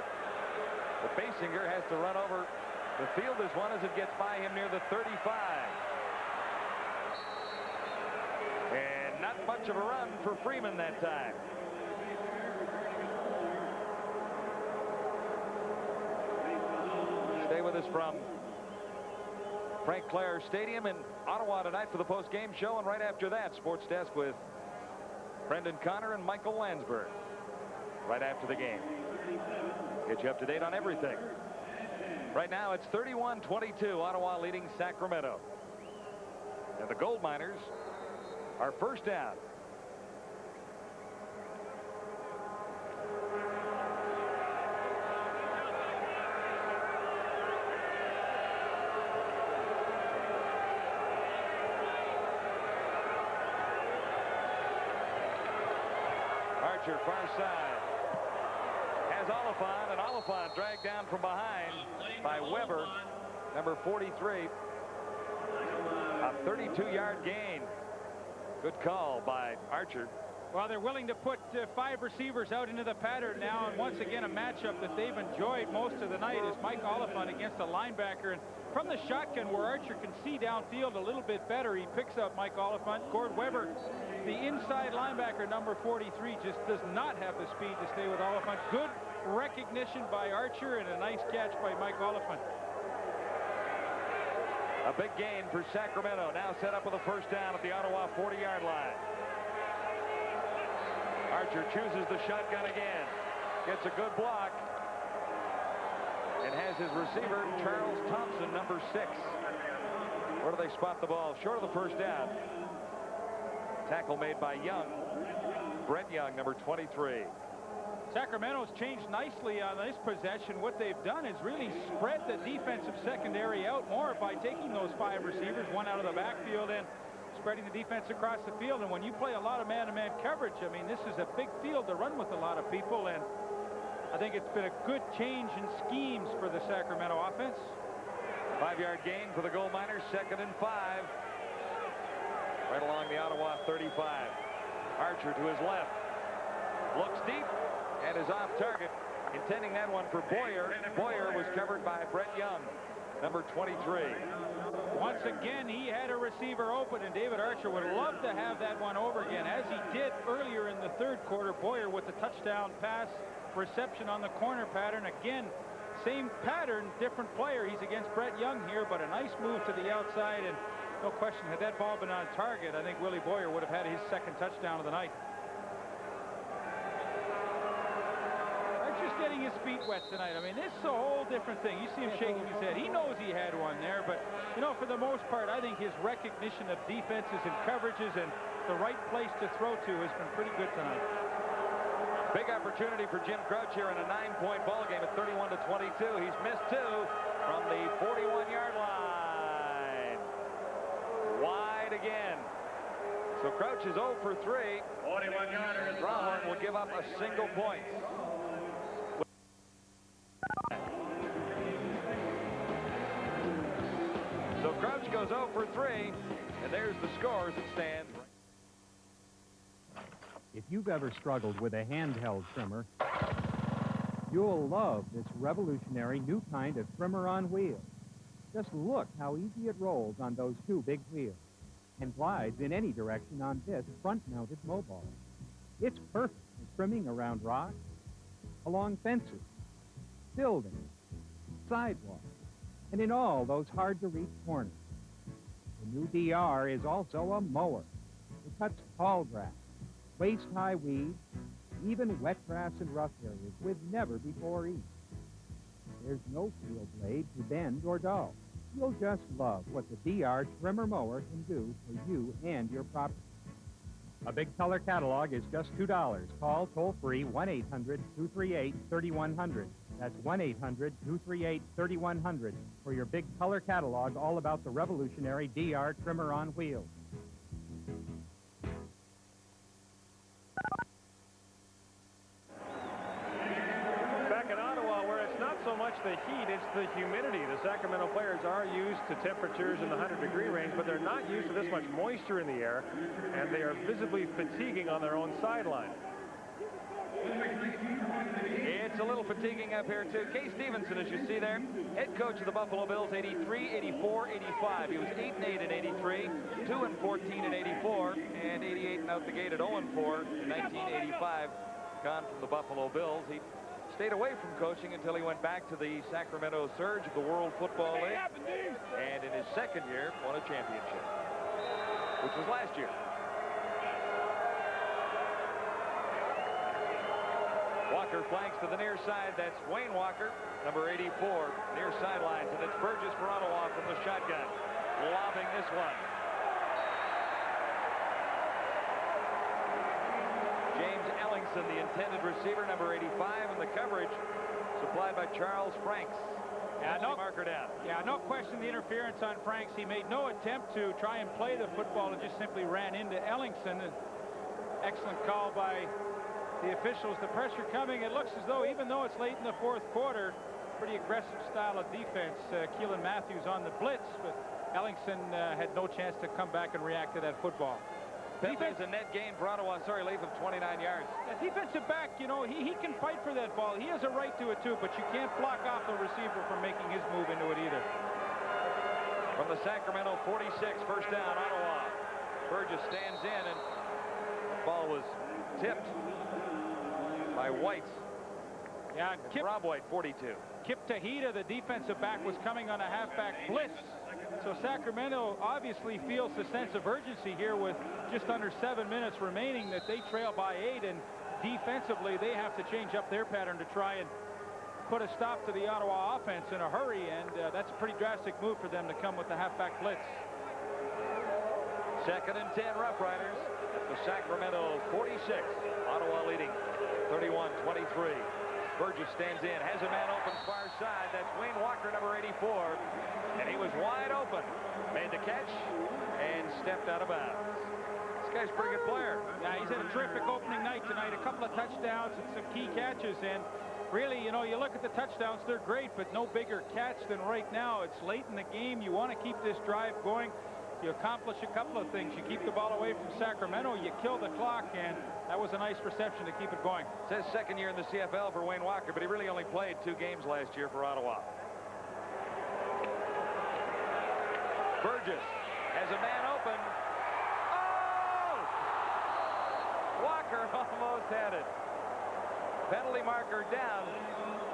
But Basinger has to run over the field as one as it gets by him near the 35. And not much of a run for Freeman that time. Stay with us from Frank Clair Stadium in Ottawa tonight for the post-game show, and right after that, Sports Desk with Brendan Connor and Michael Landsberg right after the game. Get you up to date on everything. Right now, it's 31-22, Ottawa leading Sacramento. And the Gold Miners are first down. Archer, far side, has Oliphant, and Oliphant dragged down from behind by Weber, number 43. A 32-yard gain. Good call by Archer. Well, they're willing to put 5 receivers out into the pattern now, and once again a matchup that they've enjoyed most of the night is Mike Oliphant against a linebacker. And from the shotgun where Archer can see downfield a little bit better, he picks up Mike Oliphant. Gord Weber, the inside linebacker, number 43, just does not have the speed to stay with Oliphant. Good recognition by Archer and a nice catch by Mike Oliphant. A big gain for Sacramento. Now set up with a first down at the Ottawa 40-yard line. Archer chooses the shotgun again. Gets a good block. And has his receiver, Charles Thompson, number 6. Where do they spot the ball? Short of the first down. Tackle made by Young. Brett Young, number 23. Sacramento's changed nicely on this possession. What they've done is really spread the defensive secondary out more by taking those 5 receivers, one out of the backfield, and spreading the defense across the field. And when you play a lot of man-to-man coverage, I mean, this is a big field to run with a lot of people, and I think it's been a good change in schemes for the Sacramento offense. 5-yard gain for the Gold Miners, 2nd and 5. Right along the Ottawa 35. Archer to his left. Looks deep and is off target. Intending that one for Boyer. Boyer was covered by Brett Young, number 23. Once again, he had a receiver open, and David Archer would love to have that one over again, as he did earlier in the 3rd quarter. Boyer with the touchdown pass reception on the corner pattern. Again, same pattern, different player. He's against Brett Young here, but a nice move to the outside, and no question, had that ball been on target, I think Willie Boyer would have had his 2nd touchdown of the night. Archer's getting his feet wet tonight. I mean, this is a whole different thing. You see him shaking his head. He knows he had one there, but, you know, for the most part, I think his recognition of defenses and coverages and the right place to throw to has been pretty good tonight. Big opportunity for Jim Crouch here in a 9-point ball game at 31-22. He's missed 2 from the 41-yard line. Wide again. So Crouch is 0 for 3. 41-yarder. Drawhorn will give up a single point. So Crouch goes 0 for 3, and there's the score as it stands. If you've ever struggled with a handheld trimmer, you'll love this revolutionary new kind of trimmer on wheels. Just look how easy it rolls on those 2 big wheels and glides in any direction on this front-mounted mobile. It's perfect for trimming around rocks, along fences, buildings, sidewalks, and in all those hard-to-reach corners. The new DR is also a mower. It cuts tall grass, waist-high weeds, even wet grass and rough areas with never-before ease. There's no field blade to bend or dull. You'll just love what the DR trimmer mower can do for you and your property. A big color catalog is just $2. Call toll-free 1-800-238-3100. That's 1-800-238-3100 for your big color catalog all about the revolutionary DR trimmer on wheels. Back in Ottawa, where it's not so much the heat, it's the humidity. The Sacramento players are used to temperatures in the 100-degree range, but they're not used to this much moisture in the air, and they are visibly fatiguing on their own sideline. It's a little fatiguing up here, too. Kay Stevenson, as you see there, head coach of the Buffalo Bills, 83, 84, 85. He was 8-8 in 83, 2-14 in 84, and 88 and out the gate at 0-4 in 1985. Gone from the Buffalo Bills. He stayed away from coaching until he went back to the Sacramento Surge of the World Football League. And in his second year, won a championship, which was last year. Walker flanks to the near side. That's Wayne Walker, number 84, near sidelines. And it's Burgess for Ottawa from the shotgun, lobbing this one. James Ellingson, the intended receiver, number 85, and the coverage supplied by Charles Franks. Marker down. Yeah, no question the interference on Franks. He made no attempt to try and play the football and just simply ran into Ellingson. An excellent call by the officials. The pressure coming. It looks as though, even though it's late in the fourth quarter, pretty aggressive style of defense. Keelan Matthews on the blitz, but Ellingson had no chance to come back and react to that football. Defense a net gain for Ottawa. Sorry, leave of 29 yards. Yeah, defensive back, you know, he can fight for that ball. He has a right to it too, but you can't block off the receiver from making his move into it either. From the Sacramento 46, first down, Ottawa. Burgess stands in, and the ball was tipped by White. Yeah, Rob White, 42. Kip Tahita, the defensive back, was coming on a halfback blitz. So Sacramento obviously feels the sense of urgency here with just under 7 minutes remaining, that they trail by 8, and defensively they have to change up their pattern to try and put a stop to the Ottawa offense in a hurry, and that's a pretty drastic move for them to come with the halfback blitz. Second and 10, Rough Riders at the Sacramento 46. Ottawa leading 31-23. Burgess stands in, has a man open far side. That's Wayne Walker, number 84. And he was wide open. Made the catch and stepped out of bounds. This guy's a pretty good player. Yeah, he's had a terrific opening night tonight. A couple of touchdowns and some key catches. And really, you know, you look at the touchdowns, they're great, but no bigger catch than right now. It's late in the game. You want to keep this drive going. You accomplish a couple of things. You keep the ball away from Sacramento, you kill the clock, and that was a nice reception to keep it going. It says second year in the CFL for Wayne Walker, but he really only played 2 games last year for Ottawa. Burgess has a man open. Oh! Walker almost had it. Penalty marker down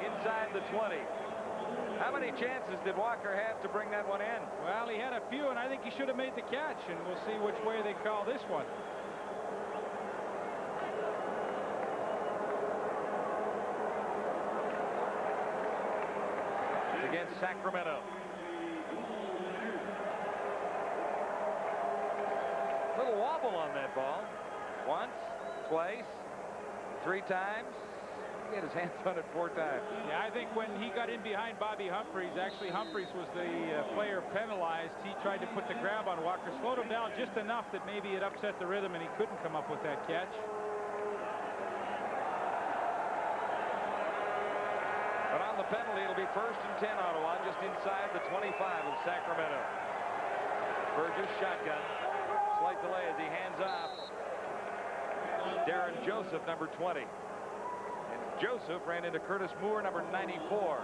inside the 20. How many chances did Walker have to bring that one in? Well, he had a few, and I think he should have made the catch, and we'll see which way they call this one. It's against Sacramento. Little wobble on that ball. Once, twice, 3 times. He had his hands on it 4 times. Yeah, I think when he got in behind Bobby Humphries, actually Humphries was the player penalized. He tried to put the grab on Walker, slowed him down just enough that maybe it upset the rhythm and he couldn't come up with that catch. But on the penalty, it'll be first and 10 Ottawa, just inside the 25 of Sacramento. Burgess shotgun. Slight delay as he hands off Darren Joseph, number 20. Joseph ran into Curtis Moore, number 94.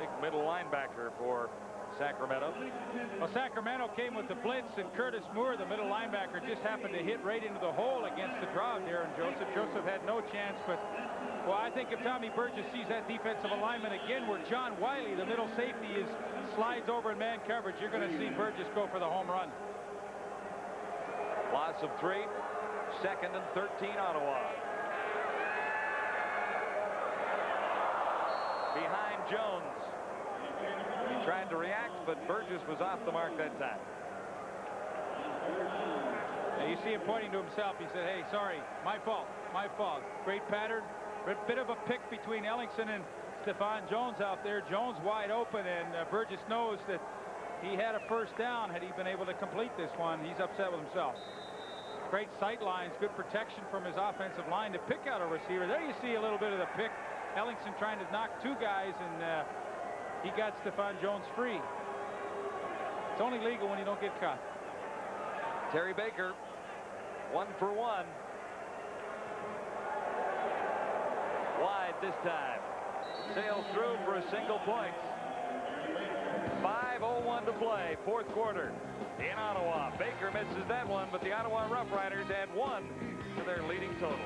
Big middle linebacker for Sacramento. Well, Sacramento came with the blitz, and Curtis Moore, the middle linebacker, just happened to hit right into the hole against the draw there. And Joseph had no chance, but, well, I think if Tommy Burgess sees that defensive alignment again where John Wiley, the middle safety, slides over in man coverage, you're going to see Burgess go for the home run. Loss of 3. Second and 13 Ottawa. Behind Jones. He tried to react, but Burgess was off the mark that time. Now you see him pointing to himself. He said, hey, sorry, my fault, my fault. Great pattern. Bit of a pick between Ellingson and Stephon Jones out there. Jones wide open, and Burgess knows that he had a first down had he been able to complete this one. He's upset with himself. Great sight lines, good protection from his offensive line to pick out a receiver. There you see a little bit of the pick. Ellingson trying to knock 2 guys, and he got Stephon Jones free. It's only legal when you don't get caught. Terry Baker, 1 for 1. Wide this time. Sails through for a single point. 5:01 to play, fourth quarter in Ottawa. Baker misses that one, but the Ottawa Rough Riders add 1 to their leading total.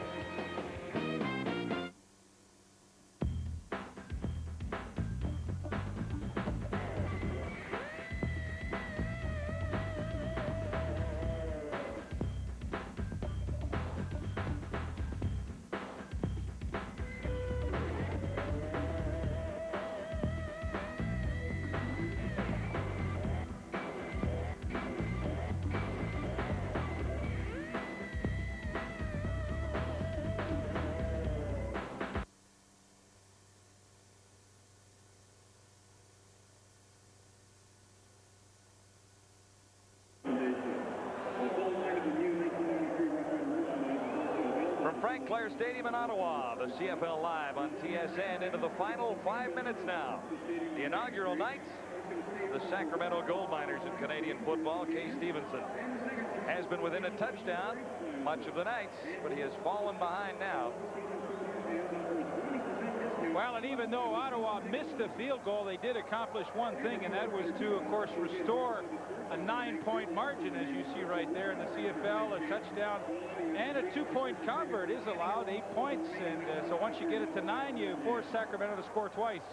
Frank Clair Stadium in Ottawa, the CFL Live on TSN into the final 5 minutes now. The inaugural night, the Sacramento Gold Miners in Canadian football. Kay Stevenson has been within a touchdown much of the night, but he has fallen behind now. Well, and even though Ottawa missed the field goal, they did accomplish one thing, and that was to, of course, restore a 9-point margin, as you see right there in the CFL. A touchdown and a 2-point convert is allowed, 8 points, and so once you get it to 9, you force Sacramento to score twice.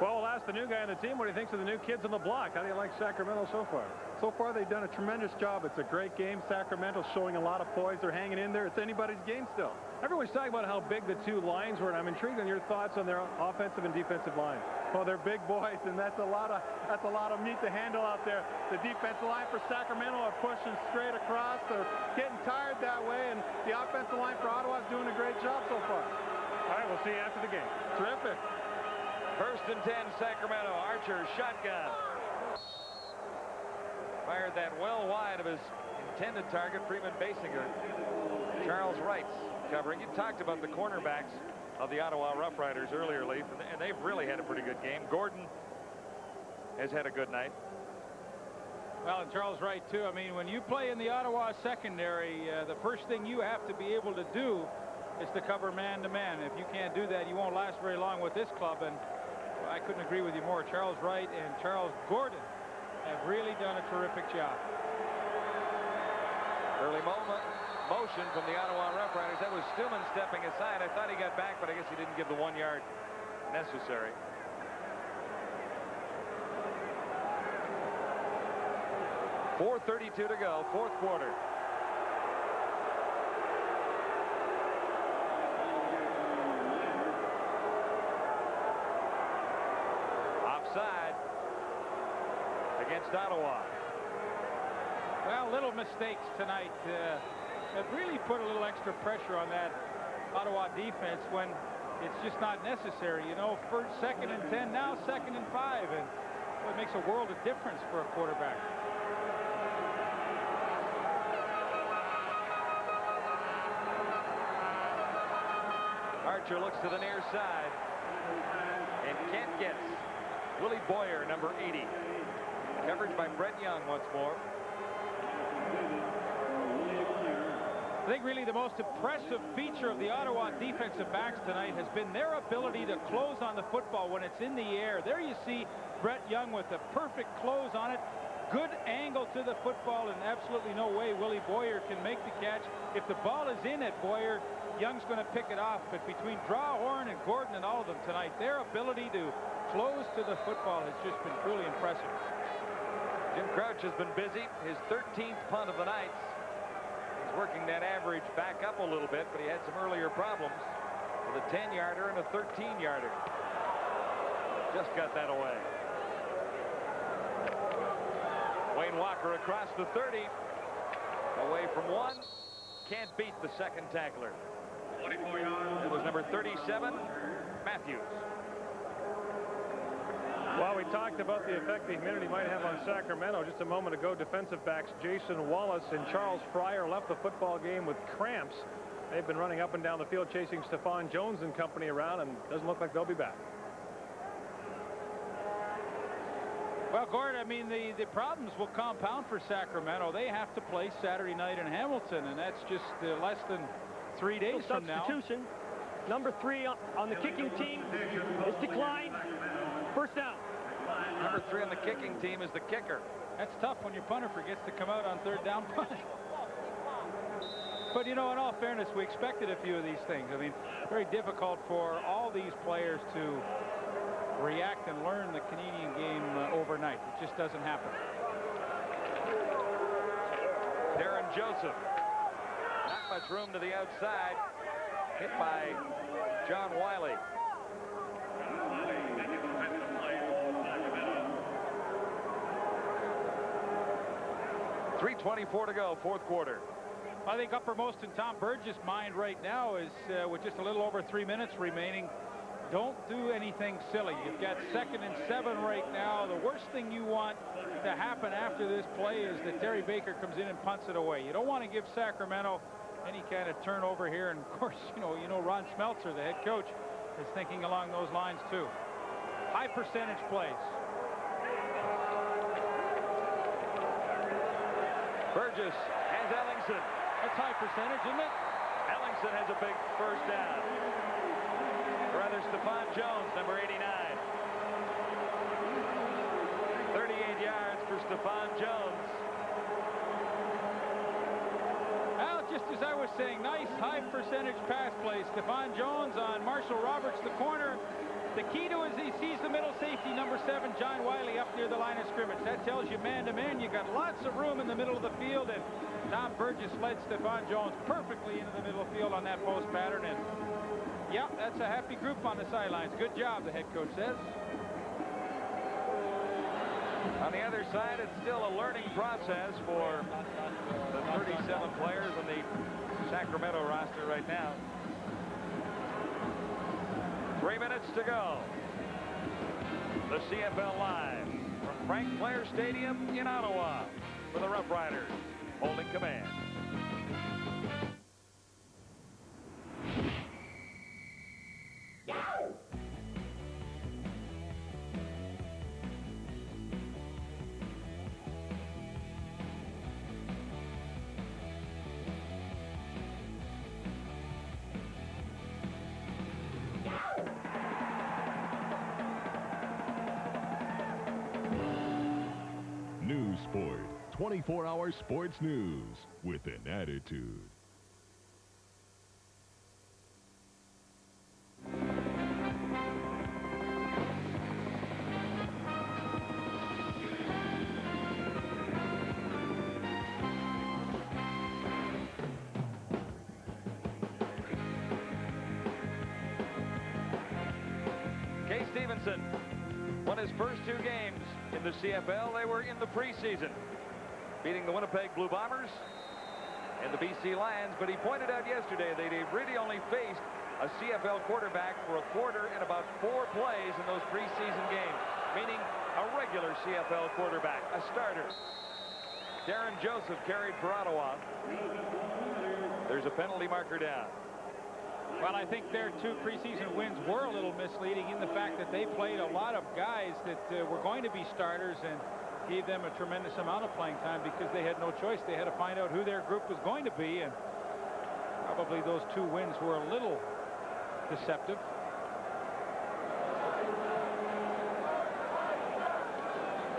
Well, we'll ask the new guy on the team what he thinks of the new kids on the block. How do you like Sacramento so far? So far, they've done a tremendous job. It's a great game. Sacramento's showing a lot of poise. They're hanging in there. It's anybody's game still. Everyone's talking about how big the two lines were, and I'm intrigued on your thoughts on their offensive and defensive line. Well, they're big boys, and that's a lot of meat to handle out there. The defensive line for Sacramento are pushing straight across. They're getting tired that way, and the offensive line for Ottawa is doing a great job so far. All right, we'll see you after the game. Terrific. 1st and 10, Sacramento. Archer, shotgun. Fired that well wide of his intended target, Freeman Basinger. Charles Wright's covering. You talked about the cornerbacks of the Ottawa Rough Riders earlier, Leaf, and they've really had a pretty good game. Gordon has had a good night. Well, and Charles Wright, too. I mean, when you play in the Ottawa secondary, the first thing you have to be able to do is to cover man-to-man. If you can't do that, you won't last very long with this club, and I couldn't agree with you more. Charles Wright and Charles Gordon have really done a terrific job. Early motion from the Ottawa Rough Riders. That was Stillman stepping aside. I thought he got back, but I guess he didn't give the 1 yard necessary. .432 to go, fourth quarter. Offside against Ottawa. Well, little mistakes tonight have really put a little extra pressure on that Ottawa defense when it's just not necessary. You know, first, 2nd and 10, now 2nd and 5, and well, it makes a world of difference for a quarterback. Archer looks to the near side, and Kent gets Willie Boyer, number 80. Coverage by Brett Young once more. I think really the most impressive feature of the Ottawa defensive backs tonight has been their ability to close on the football when it's in the air. There you see Brett Young with a perfect close on it. Good angle to the football, and absolutely no way Willie Boyer can make the catch. If the ball is in at Boyer, Young's going to pick it off. But between Drawhorn and Gordon and all of them tonight, their ability to close to the football has just been truly impressive. Jim Crouch has been busy. His 13th punt of the night. He's working that average back up a little bit, but he had some earlier problems with a 10-yarder and a 13-yarder. Just got that away. Wayne Walker across the 30. Away from one. Can't beat the second tackler. 24 yards. It was number 37, Matthews. Well, we talked about the effect the humidity might have on Sacramento just a moment ago. Defensive backs Jason Wallace and Charles Fryer left the football game with cramps. They've been running up and down the field chasing Stephon Jones and company around, and doesn't look like they'll be back. Well, Gord, I mean, the problems will compound for Sacramento. They have to play Saturday night in Hamilton, and that's just less than 3 days from now. Substitution. Number 3 on the kicking team is declined. First down. Number 3 on the kicking team is the kicker. That's tough when your punter forgets to come out on third down punt. But, you know, in all fairness, we expected a few of these things. I mean, very difficult for all these players to react and learn the Canadian game overnight. It just doesn't happen. Darren Joseph. Not much room to the outside. Hit by John Wiley. .324 to go, fourth quarter. I think uppermost in Tom Burgess' mind right now is with just a little over 3 minutes remaining, don't do anything silly. You've got 2nd and 7 right now. The worst thing you want to happen after this play is that Terry Baker comes in and punts it away. You don't want to give Sacramento any kind of turnover here. And of course, you know Ron Smeltzer, the head coach, is thinking along those lines too. High percentage plays. Burgess has Ellingson. That's high percentage, isn't it? Ellingson has a big first down. Or rather, Stephon Jones, number 89. 38 yards for Stephon Jones. Well, just as I was saying, nice high percentage pass play. Stephon Jones on Marshall Roberts, the corner. The key to it is he sees the middle safety, number 7, John Wiley, up near the line of scrimmage. That tells you man-to-man. You got lots of room in the middle of the field, and Tom Burgess led Stephon Jones perfectly into the middle of the field on that post pattern. And yeah, that's a happy group on the sidelines. Good job, the head coach says. On the other side, it's still a learning process for the 37 players on the Sacramento roster right now. 3 minutes to go. The CFL Live from Frank Clair Stadium in Ottawa for the Rough Riders holding command. News Sport, 24-hour sports news with an attitude. Kay Stevenson won his first 2 games in the CFL. They were in the preseason, beating the Winnipeg Blue Bombers and the BC Lions. But he pointed out yesterday that he really only faced a CFL quarterback for a quarter and about 4 plays in those preseason games, meaning a regular CFL quarterback, a starter. Darren Joseph carried for Ottawa. There's a penalty marker down. Well, I think their 2 preseason wins were a little misleading in the fact that they played a lot of guys that were going to be starters and gave them a tremendous amount of playing time because they had no choice. They had to find out who their group was going to be, and probably those 2 wins were a little deceptive.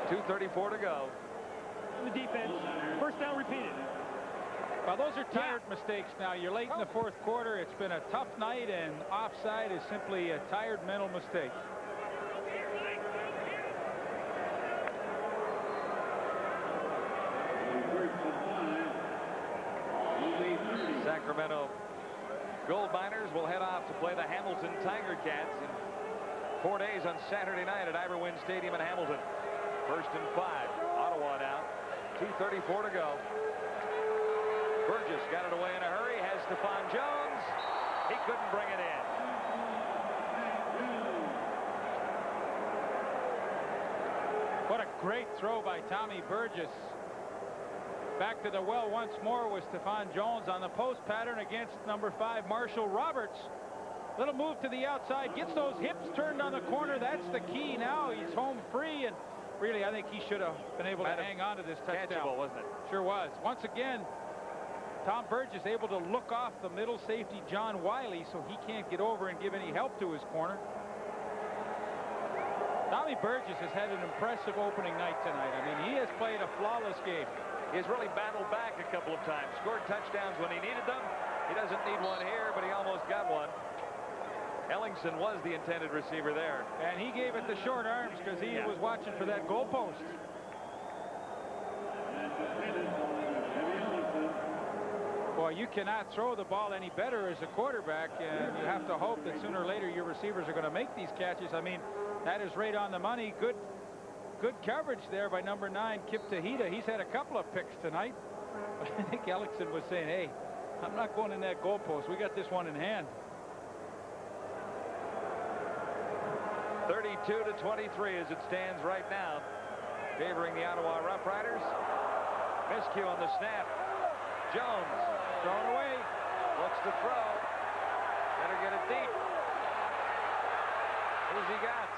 .234 to go. The defense. First down repeated. Well, those are tired mistakes now. You're late in the 4th quarter. It's been a tough night, and offside is simply a tired mental mistake. Sacramento Gold Miners will head off to play the Hamilton Tiger Cats in 4 days on Saturday night at Iberwin Stadium in Hamilton. 1st and 5. Ottawa now. 2:34 to go. Burgess got it away in a hurry. Has Stephon Jones. He couldn't bring it in. great throw by Tommy Burgess. Back to the well once more with Stephon Jones on the post pattern against number 5, Marshall Roberts. Little move to the outside, gets those hips turned on the corner. That's the key now. He's home free, and really, I think he should have been able to hang on to this touchdown. Catchable, wasn't it? Sure was. Once again, Tom Burgess able to look off the middle safety, John Wiley, so he can't get over and give any help to his corner. Tommy Burgess has had an impressive opening night tonight. I mean, he has played a flawless game. He's really battled back a couple of times. Scored touchdowns when he needed them. He doesn't need one here, but he almost got one. Ellingson was the intended receiver there. And he gave it the short arms because he was watching for that goalpost. Boy, you cannot throw the ball any better as a quarterback, and you have to hope that sooner or later your receivers are going to make these catches. I mean, that is right on the money. Good coverage there by number 9, Kip Tahita. He's had a couple of picks tonight. But I think Ellingson was saying, hey, I'm not going in that goalpost. We got this one in hand. 32-23 as it stands right now, favoring the Ottawa Rough Riders. Miscue on the snap. Jones thrown away. Looks to throw. Better get it deep. Who's he got?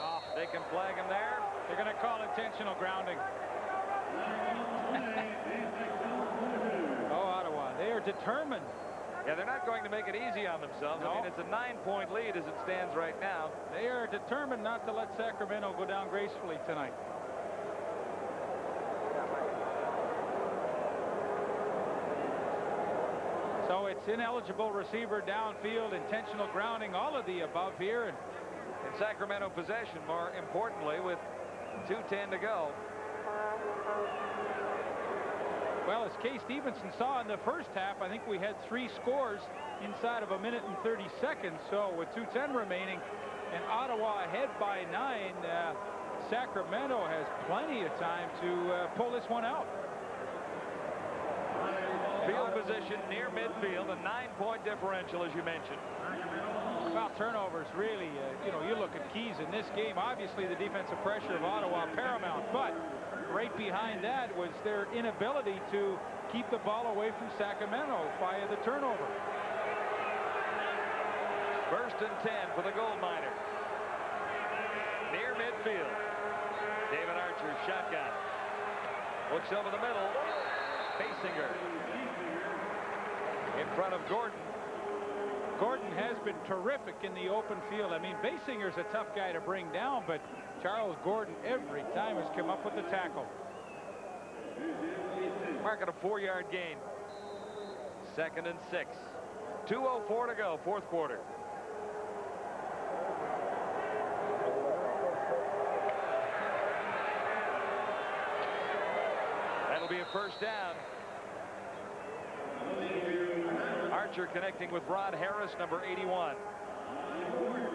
Oh, they can flag him there. They're going to call intentional grounding. Oh, Ottawa, they are determined. Yeah, they're not going to make it easy on themselves. No. I mean, it's a 9-point lead as it stands right now. They are determined not to let Sacramento go down gracefully tonight. So it's ineligible receiver downfield, intentional grounding, all of the above here. And in Sacramento possession, more importantly, with 2:10 to go. Well, as Kay Stevenson saw in the first half, I think we had 3 scores inside of 1 minute and 30 seconds. So with 2:10 remaining and Ottawa ahead by 9, Sacramento has plenty of time to pull this one out. Field position near midfield, a 9-point differential, as you mentioned. Well, turnovers really, you look at keys in this game. Obviously, the defensive pressure of Ottawa paramount, but right behind that was their inability to keep the ball away from Sacramento via the turnover. 1st and 10 for the Gold Miners. Near midfield. David Archer, shotgun. Looks over the middle. Basinger. In front of Gordon. Gordon has been terrific in the open field. I mean, Basinger's a tough guy to bring down, but Charles Gordon every time has come up with the tackle. Marking a 4-yard gain. 2nd and 6. 2:04 to go, 4th quarter. That'll be a 1st down. Archer connecting with Rod Harris, number 81.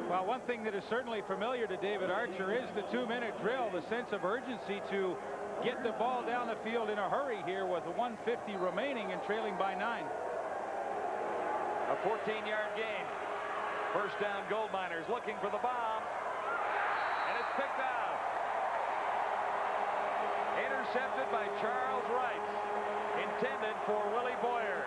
Well, one thing that is certainly familiar to David Archer is the 2-minute drill, the sense of urgency to get the ball down the field in a hurry here with 1:50 remaining and trailing by 9. A 14-yard gain. 1st down, Gold Miners looking for the bomb. And it's picked out. Intercepted by Charles Wright. Intended for Willie Boyer.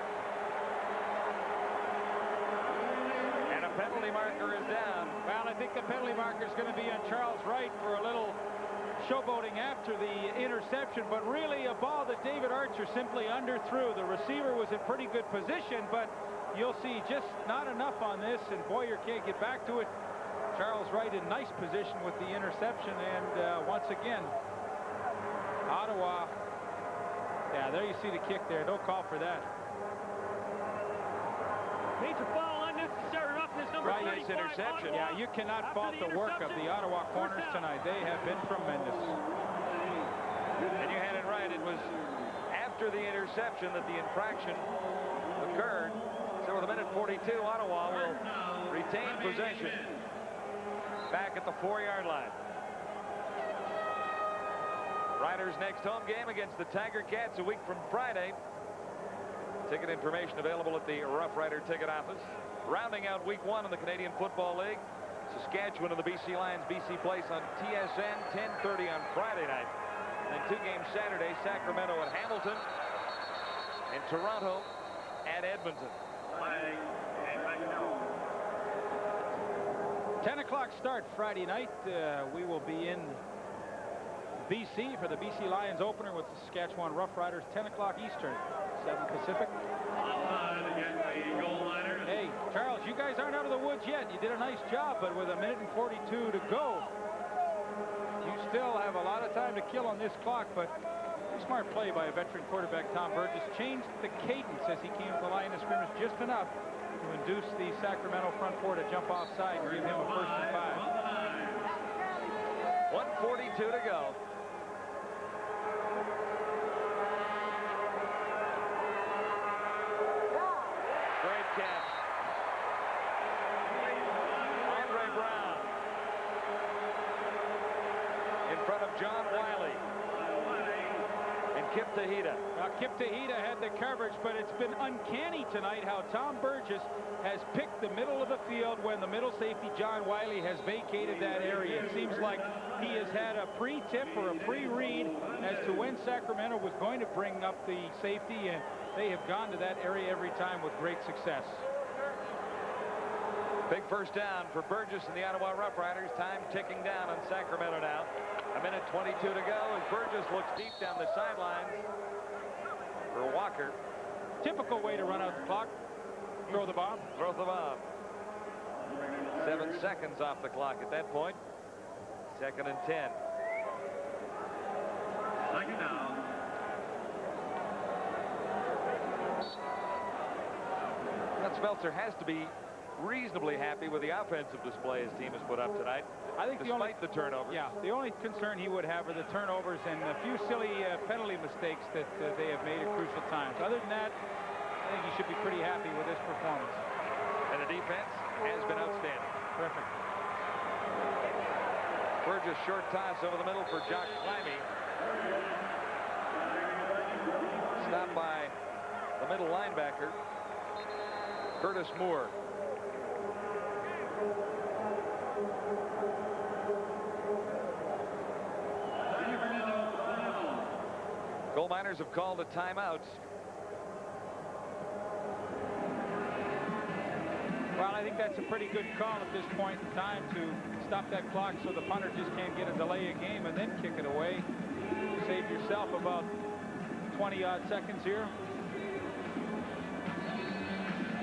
And a penalty marker is down. Well, I think the penalty marker is going to be on Charles Wright for a little showboating after the interception, but really a ball that David Archer simply underthrew. The receiver was in pretty good position, but you'll see just not enough on this, and Boyer can't get back to it. Charles Wright in nice position with the interception, and once again, Ottawa. Yeah, there you see the kick there. No call for that. Major foul, unnecessary roughness, number 25. Interception. Yeah, you cannot fault the work of the Ottawa corners tonight. They have been tremendous. And you had it right. It was after the interception that the infraction occurred. So with 1:42, Ottawa will retain possession back at the 4-yard line. Riders' next home game against the Tiger Cats a week from Friday. Ticket information available at the Rough Rider ticket office. Rounding out week 1 in the Canadian Football League, Saskatchewan and the BC Lions. BC Place on TSN, 10:30 on Friday night. And then 2 games Saturday, Sacramento at Hamilton and Toronto at Edmonton. 10 o'clock start Friday night. We will be in BC for the BC Lions opener with the Saskatchewan Roughriders. 10 o'clock Eastern, 7 Pacific. Hey, Charles, you guys aren't out of the woods yet. You did a nice job, but with 1:42 to go, you still have a lot of time to kill on this clock. But a smart play by a veteran quarterback, Tom Burgess, changed the cadence as he came to the line of scrimmage just enough to induce the Sacramento front four to jump offside and give him a 1st and 5. 1:42 to go. Great catch. Andre Brown in front of John Wiley. And Kip Tahita. Now, Kip Tahita had the coverage, but it's been uncanny tonight how Tom Burgess has picked the middle of the field when the middle safety, John Wiley, has vacated that area. It seems like he has had a pre-tip or a pre-read as to when Sacramento was going to bring up the safety, and they have gone to that area every time with great success. Big first down for Burgess and the Ottawa Roughriders. Time ticking down on Sacramento now. 1:22 to go as Burgess looks deep down the sidelines for Walker. Typical way to run out the clock. Throw the bomb. Throw the bomb. 7 seconds off the clock at that point. 2nd and 10. Second down. Matt Smeltzer has to be reasonably happy with the offensive display his team has put up tonight. I think despite the turnovers. Yeah, the only concern he would have are the turnovers and a few silly penalty mistakes that they have made at crucial times. Other than that, I think he should be pretty happy with this performance. And the defense has been outstanding. Perfect. Burgess short toss over the middle for Jock Climby. Stopped by the middle linebacker, Curtis Moore. Gold Miners have called a timeout. Well, I think that's a pretty good call at this point in time to stop that clock so the punter just can't get a delay of game and then kick it away. Save yourself about 20-odd seconds here.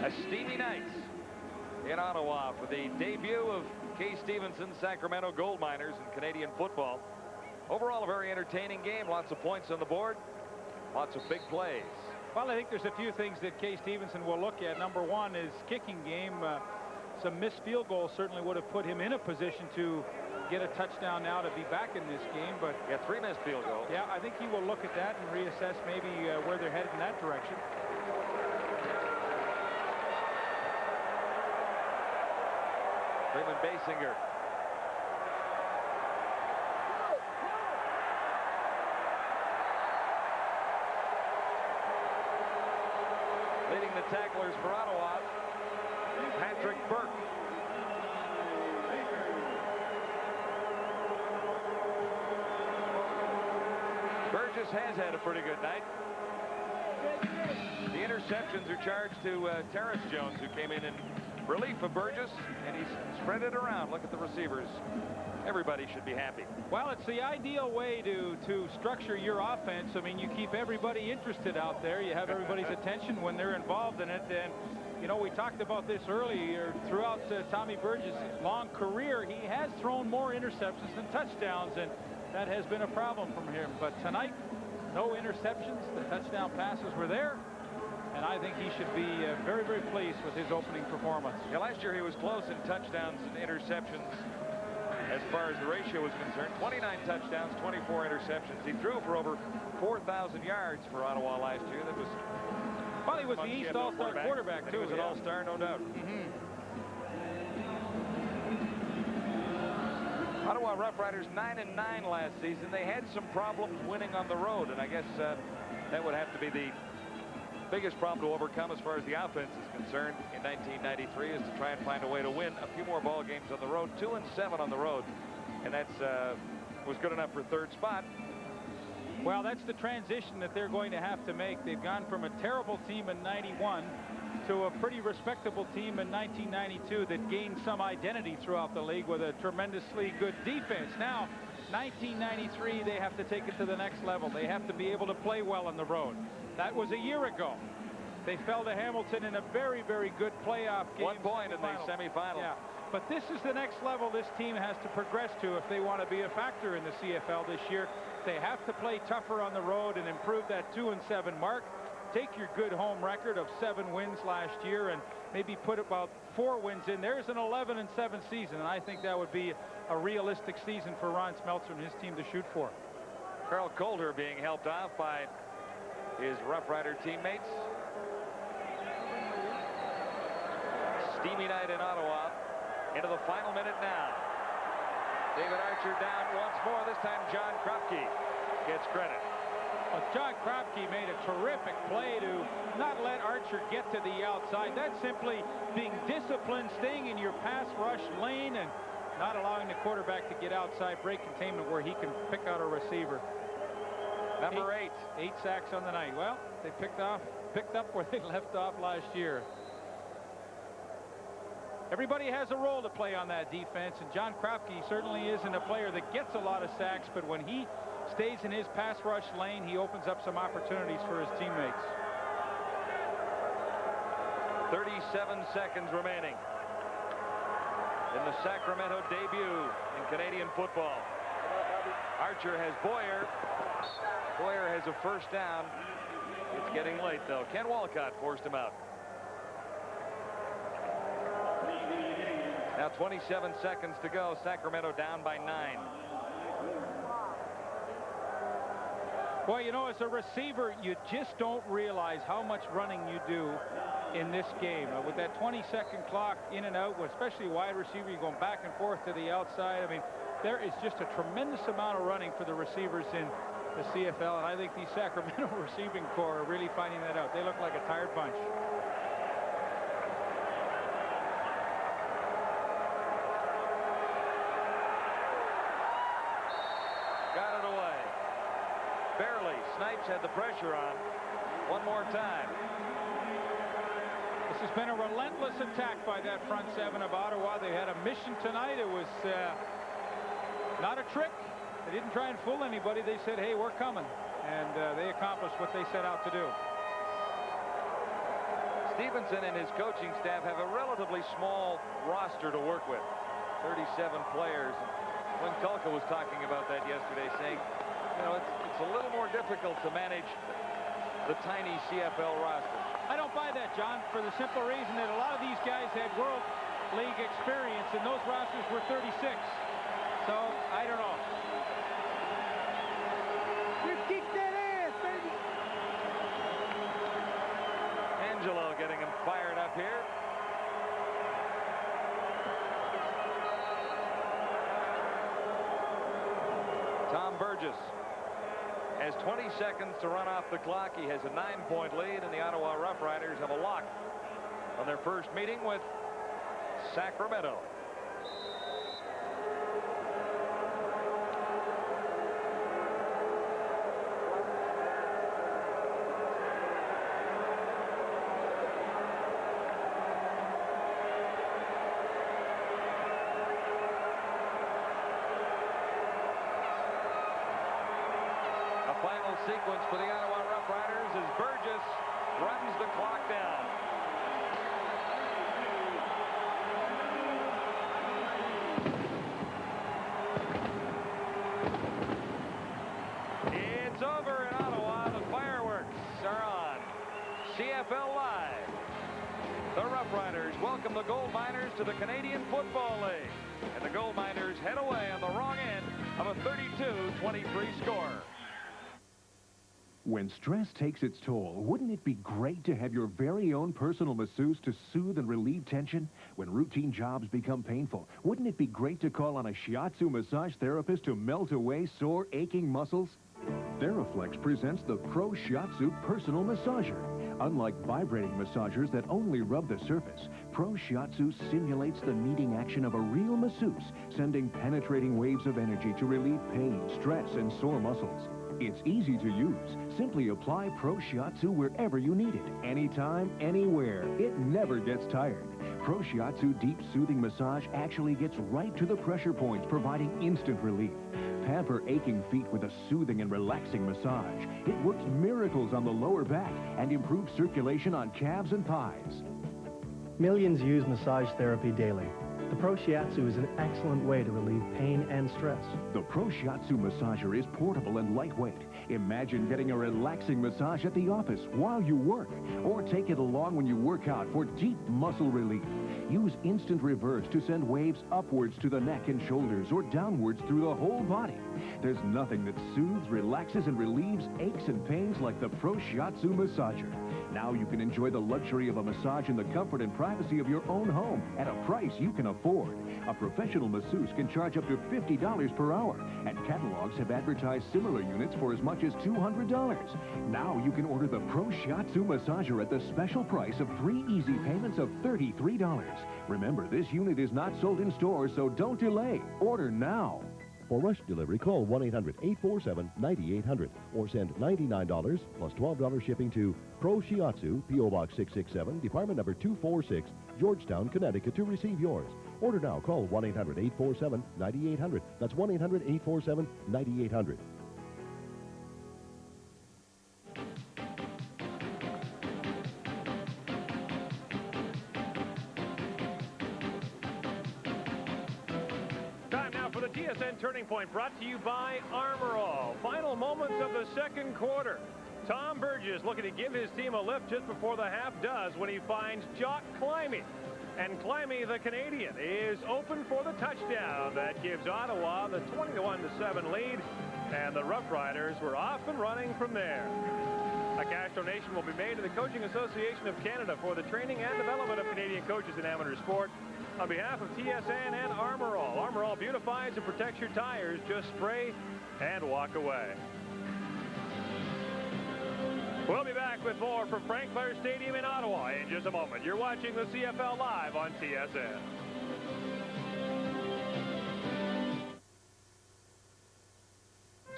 A steamy night in Ottawa for the debut of Kay Stevenson's Sacramento Gold Miners in Canadian football. Overall, a very entertaining game. Lots of points on the board. Lots of big plays. Well, I think there's a few things that Kay Stevenson will look at. Number one is kicking game. Some missed field goals certainly would have put him in a position to get a touchdown now to be back in this game. But yeah, 3 missed field goals. Yeah, I think he will look at that and reassess maybe where they're headed in that direction. Freeman Basinger. Leading the tacklers for Ottawa, Patrick Burke. Burgess has had a pretty good night. The interceptions are charged to Terrace Jones, who came in relief of Burgess, and he's spread it around. Look at the receivers. Everybody should be happy. Well, it's the ideal way to structure your offense. I mean, you keep everybody interested out there. You have everybody's attention when they're involved in it. And, you know, we talked about this earlier. Throughout Tommy Burgess' long career, he has thrown more interceptions than touchdowns, and that has been a problem from him. But tonight, no interceptions. The touchdown passes were there. And I think he should be very, very pleased with his opening performance. Yeah, last year he was close in touchdowns and interceptions as far as the ratio was concerned. 29 touchdowns, 24 interceptions. He threw for over 4,000 yards for Ottawa last year. That was... Well, he was the East All-Star quarterback, too. He was an All-Star, no doubt. Ottawa Roughriders 9-9 last season. They had some problems winning on the road, and I guess that would have to be the biggest problem to overcome as far as the offense is concerned in 1993 is to try and find a way to win a few more ball games on the road. 2-7 on the road, and that's was good enough for third spot. Well, that's the transition that they're going to have to make. They've gone from a terrible team in '91 to a pretty respectable team in 1992 that gained some identity throughout the league with a tremendously good defense. Now, 1993, they have to take it to the next level. They have to be able to play well on the road. That was a year ago. They fell to Hamilton in a very, very good playoff game. 1 point in the semifinal. Yeah. But this is the next level this team has to progress to if they want to be a factor in the CFL this year. They have to play tougher on the road and improve that 2-7 mark. Take your good home record of 7 wins last year and maybe put about 4 wins in. There's an 11-7 season, and I think that would be a realistic season for Ron Smeltzer and his team to shoot for. Carl Coulter being helped off by his Rough Rider teammates. Steamy night in Ottawa. Into the final minute now. David Archer down once more. This time John Kropke gets credit. Well, John Kropke made a terrific play to not let Archer get to the outside. That's simply being disciplined, staying in your pass rush lane, and not allowing the quarterback to get outside break containment where he can pick out a receiver. Number 8. 8 sacks on the night. Well, they picked up where they left off last year. Everybody has a role to play on that defense, and John Kropke certainly isn't a player that gets a lot of sacks, but when he stays in his pass rush lane, he opens up some opportunities for his teammates. 37 seconds remaining in the Sacramento debut in Canadian football. Archer has Boyer. Boyer has a first down. It's getting late, though. Ken Walcott forced him out. Now 27 seconds to go. Sacramento down by 9. Well, you know, as a receiver, you just don't realize how much running you do in this game. With that 20-second clock in and out, especially wide receiver, you're going back and forth to the outside. I mean, there is just a tremendous amount of running for the receivers in the CFL, and I think the Sacramento receiving corps are really finding that out. They look like a tired bunch. Got it away. Barely. Snipes had the pressure on. One more time. This has been a relentless attack by that front 7 of Ottawa. They had a mission tonight. It was not a trick. They didn't try and fool anybody. They said, hey, we're coming. And they accomplished what they set out to do. Stevenson and his coaching staff have a relatively small roster to work with. 37 players. Glenn Kulka was talking about that yesterday, saying, you know, it's a little more difficult to manage the tiny CFL roster. I don't buy that, John, for the simple reason that a lot of these guys had World League experience, and those rosters were 36. So, I don't know. You kick that ass, baby! Angelo getting him fired up here. Tom Burgess has 20 seconds to run off the clock. He has a 9-point lead, and the Ottawa Rough Riders have a lock on their first meeting with Sacramento. Final sequence for the Ottawa Rough Riders as Burgess runs the clock down. It's over in Ottawa. The fireworks are on. CFL Live. The Rough Riders welcome the Gold Miners to the Canadian Football League. And the Gold Miners head away on the wrong end of a 32-23 score. When stress takes its toll, wouldn't it be great to have your very own personal masseuse to soothe and relieve tension? When routine jobs become painful, wouldn't it be great to call on a shiatsu massage therapist to melt away sore, aching muscles? Theraflex presents the Pro Shiatsu Personal Massager, Unlike vibrating massagers that only rub the surface, Pro Shiatsu simulates the kneading action of a real masseuse, sending penetrating waves of energy to relieve pain, stress, and sore muscles. It's easy to use. Simply apply Pro Shiatsu wherever you need it, anytime, anywhere. It never gets tired. Pro Shiatsu Deep Soothing Massage actually gets right to the pressure points, providing instant relief. Pamper aching feet with a soothing and relaxing massage. It works miracles on the lower back and improves circulation on calves and thighs. Millions use massage therapy daily. The Pro Shiatsu is an excellent way to relieve pain and stress. The Pro Shiatsu massager is portable and lightweight. Imagine getting a relaxing massage at the office while you work, or take it along when you work out for deep muscle relief. Use instant reverse to send waves upwards to the neck and shoulders or downwards through the whole body. There's nothing that soothes, relaxes, and relieves aches and pains like the Pro Shiatsu massager. Now you can enjoy the luxury of a massage in the comfort and privacy of your own home at a price you can afford. A professional masseuse can charge up to $50 per hour, and catalogs have advertised similar units for as much as $200. Now you can order the Pro Shiatsu massager at the special price of 3 easy payments of $33. Remember, this unit is not sold in stores, so don't delay. Order now. For rush delivery, call 1-800-847-9800 or send $99 plus $12 shipping to Pro Shiatsu, P.O. Box 667, Department Number 246, Georgetown, Connecticut to receive yours. Order now. Call 1-800-847-9800. That's 1-800-847-9800. TSN Turning Point brought to you by Armor All. Final moments of the second quarter. Tom Burgess looking to give his team a lift just before the half does when he finds Jock Climby. And Climby, the Canadian, is open for the touchdown. That gives Ottawa the 21-7 lead. And the Rough Riders were off and running from there. A cash donation will be made to the Coaching Association of Canada for the training and development of Canadian coaches in amateur sport. On behalf of TSN and Armor All beautifies and protects your tires. Just spray and walk away. We'll be back with more from Frank Clair Stadium in Ottawa in just a moment. You're watching the CFL live on TSN.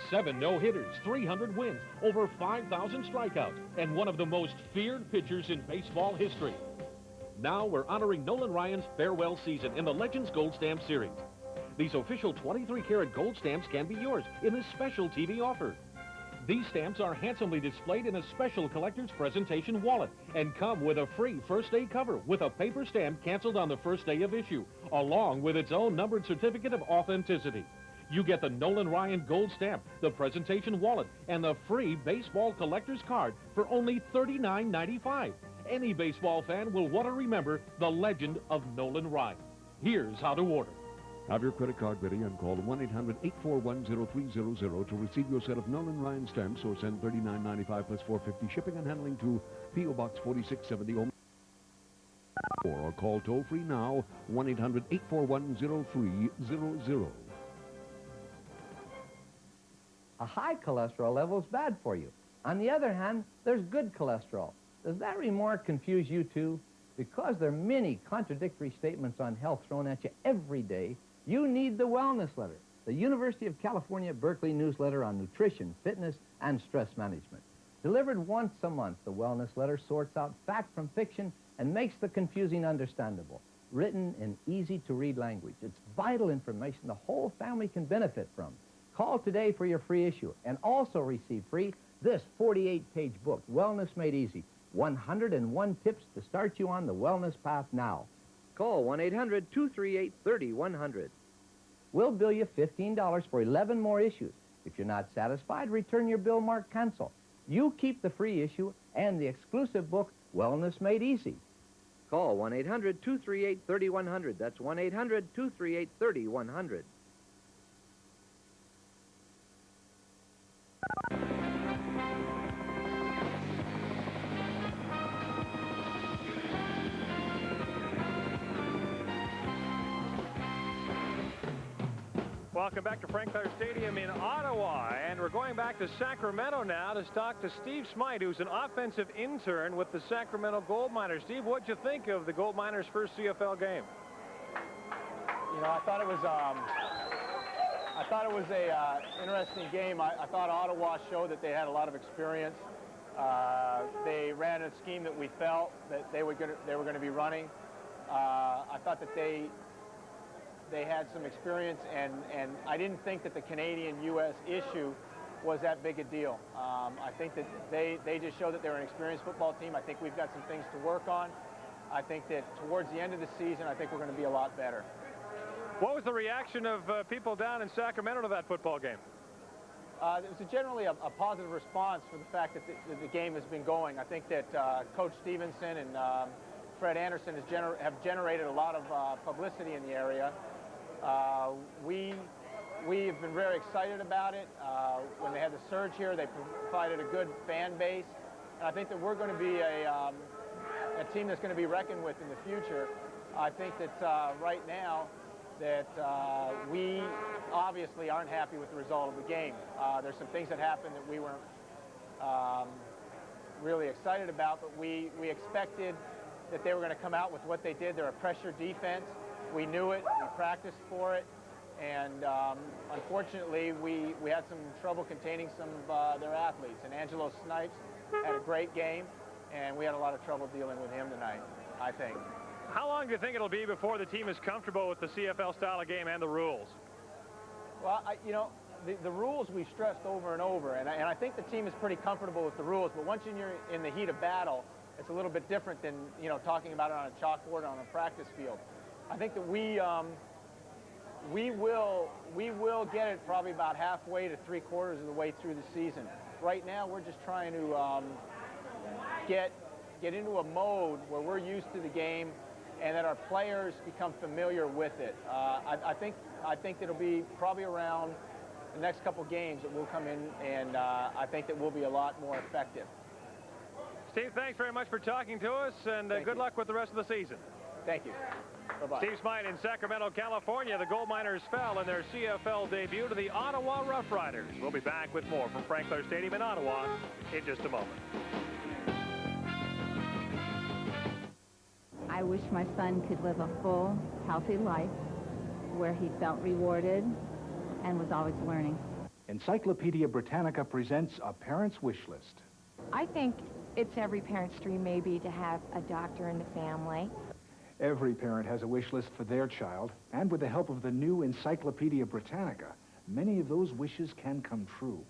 Seven no-hitters, 300 wins, over 5,000 strikeouts, and one of the most feared pitchers in baseball history. Now we're honoring Nolan Ryan's farewell season in the Legends Gold Stamp Series. These official 23-karat gold stamps can be yours in a special TV offer. These stamps are handsomely displayed in a special collector's presentation wallet and come with a free first-day cover with a paper stamp canceled on the first day of issue, along with its own numbered certificate of authenticity. You get the Nolan Ryan gold stamp, the presentation wallet, and the free baseball collector's card for only $39.95. Any baseball fan will want to remember the legend of Nolan Ryan. Here's how to order. Have your credit card ready and call 1-800-841-0300 to receive your set of Nolan Ryan stamps or send $39.95 plus $4.50 shipping and handling to P.O. Box 4670 or call toll-free now 1-800-841-0300. A high cholesterol level is bad for you. On the other hand, there's good cholesterol. Does that remark confuse you too? Because there are many contradictory statements on health thrown at you every day, you need the Wellness Letter, the University of California, Berkeley newsletter on nutrition, fitness, and stress management. Delivered once a month, the Wellness Letter sorts out fact from fiction and makes the confusing understandable. Written in easy-to-read language. It's vital information the whole family can benefit from. Call today for your free issue and also receive free this 48-page book, Wellness Made Easy. 101 tips to start you on the wellness path now. Call 1-800-238-3100. We'll bill you $15 for 11 more issues. If you're not satisfied, return your bill marked cancel. You keep the free issue and the exclusive book, Wellness Made Easy. Call 1-800-238-3100. That's 1-800-238-3100. Welcome back to Frank Clair Stadium in Ottawa. And we're going back to Sacramento now to talk to Steve Smythe, who's an offensive intern with the Sacramento Gold Miners. Steve, what'd you think of the Gold Miners' first CFL game? You know, I thought it was a interesting game. I thought Ottawa showed that they had a lot of experience. They ran a scheme that we felt that they were going to be running. I thought that they had some experience, and I didn't think that the Canadian-U.S. issue was that big a deal. I think that they just showed that they're an experienced football team. I think we've got some things to work on. I think that towards the end of the season, I think we're going to be a lot better. What was the reaction of people down in Sacramento to that football game? It was generally a positive response for the fact that the game has been going. I think that Coach Stevenson and Fred Anderson have generated a lot of publicity in the area. We've been very excited about it. When they had the surge here, they provided a good fan base. And I think that we're going to be a team that's going to be reckoned with in the future. I think that right now that we obviously aren't happy with the result of the game. There's some things that happened that we weren't really excited about, but we expected that they were going to come out with what they did. They're a pressure defense. We knew it. We practiced for it. And unfortunately, we had some trouble containing some of their athletes. And Angelo Snipes had a great game, and we had a lot of trouble dealing with him tonight, I think. How long do you think it'll be before the team is comfortable with the CFL style of game and the rules? Well, you know, the rules we've stressed over and over, and I think the team is pretty comfortable with the rules, but once you're in the heat of battle, it's a little bit different than, you know, talking about it on a chalkboard or on a practice field. I think that we will get it probably about halfway to 3/4 of the way through the season. Right now, we're just trying to get into a mode where we're used to the game and that our players become familiar with it. I think it'll be probably around the next couple games that we'll come in, and I think that we'll be a lot more effective. Steve, thanks very much for talking to us, and good luck with the rest of the season. Thank you. Bye-bye. Steve Smythe in Sacramento, California. The Gold Miners fell in their CFL debut to the Ottawa Rough Riders. We'll be back with more from Frank Clair Stadium in Ottawa in just a moment. I wish my son could live a full, healthy life where he felt rewarded and was always learning. Encyclopedia Britannica presents a parent's wish list. I think it's every parent's dream maybe to have a doctor in the family. Every parent has a wish list for their child, and with the help of the new Encyclopedia Britannica, many of those wishes can come true.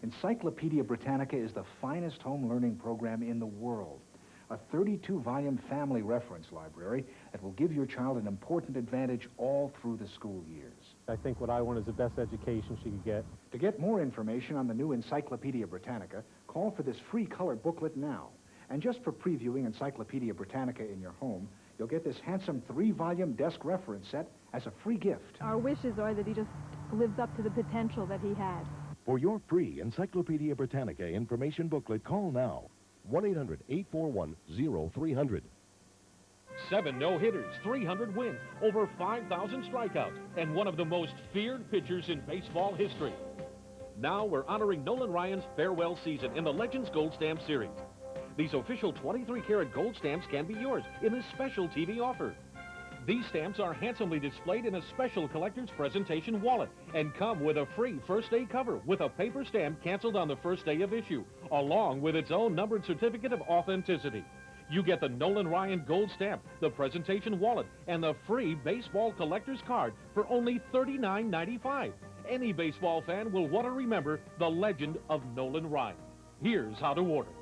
Encyclopedia Britannica is the finest home learning program in the world. A 32-volume family reference library that will give your child an important advantage all through the school years. I think what I want is the best education she could get. To get more information on the new Encyclopedia Britannica, call for this free color booklet now. And just for previewing Encyclopedia Britannica in your home, you'll get this handsome 3-volume desk reference set as a free gift. Our wishes are that he just lives up to the potential that he had. For your free Encyclopedia Britannica information booklet, call now. 1-800-841-0300. 7 no-hitters, 300 wins, over 5,000 strikeouts, and one of the most feared pitchers in baseball history. Now we're honoring Nolan Ryan's farewell season in the Legends Gold Stamp Series. These official 23-karat gold stamps can be yours in a special TV offer. These stamps are handsomely displayed in a special collector's presentation wallet and come with a free first-day cover with a paper stamp canceled on the first day of issue, along with its own numbered certificate of authenticity. You get the Nolan Ryan gold stamp, the presentation wallet, and the free baseball collector's card for only $39.95. Any baseball fan will want to remember the legend of Nolan Ryan. Here's how to order.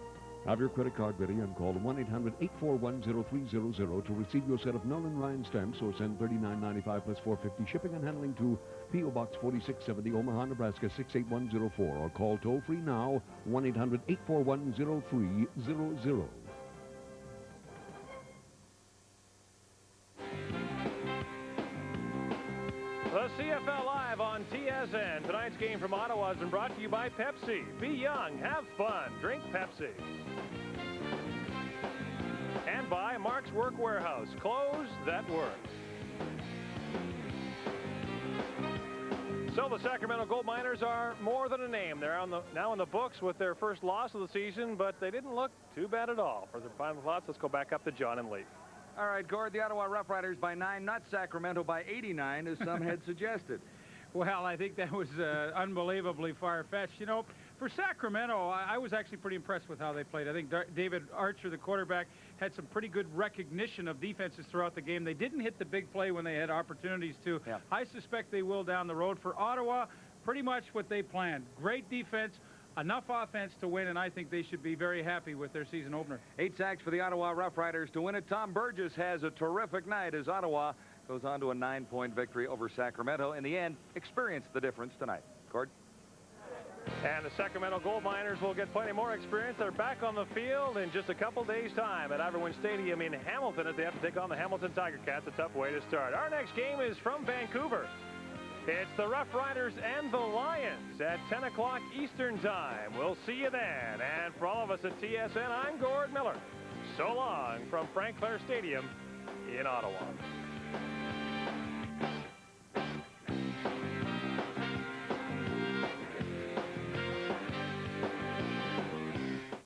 Have your credit card ready and call 1-800-841-0300 to receive your set of Nolan Ryan stamps, or send $39.95 plus $4.50 shipping and handling to P.O. Box 4670, Omaha, Nebraska 68104, or call toll-free now 1-800-841-0300. The CFL Live on TSN. Tonight's game from Ottawa has been brought to you by Pepsi. Be young, have fun, drink Pepsi. And by Mark's Work Wearhouse. Clothes that work. So the Sacramento Gold Miners are more than a name. They're now in the books with their first loss of the season, but they didn't look too bad at all. For their final thoughts, let's go back up to John and Lee. All right, Gord, the Ottawa Rough Riders by 9, not Sacramento by 89, as some had suggested. Well, I think that was unbelievably far-fetched. You know, for Sacramento, I was actually pretty impressed with how they played. I think David Archer, the quarterback, had some pretty good recognition of defenses throughout the game. They didn't hit the big play when they had opportunities to. Yeah. I suspect they will down the road. For Ottawa, pretty much what they planned. Great defense, enough offense to win, and I think they should be very happy with their season opener. 8 sacks for the Ottawa Rough Riders to win it. Tom Burgess has a terrific night as Ottawa goes on to a 9-point victory over Sacramento. In the end, experienced the difference tonight. Gord? And the Sacramento Gold Miners will get plenty more experience. They're back on the field in just a couple days' time at Everwin Stadium in Hamilton as they have to take on the Hamilton Tiger Cats. A tough way to start. Our next game is from Vancouver. It's the Rough Riders and the Lions at 10 o'clock Eastern Time. We'll see you then. And for all of us at TSN, I'm Gord Miller. So long from Frank Clair Stadium in Ottawa.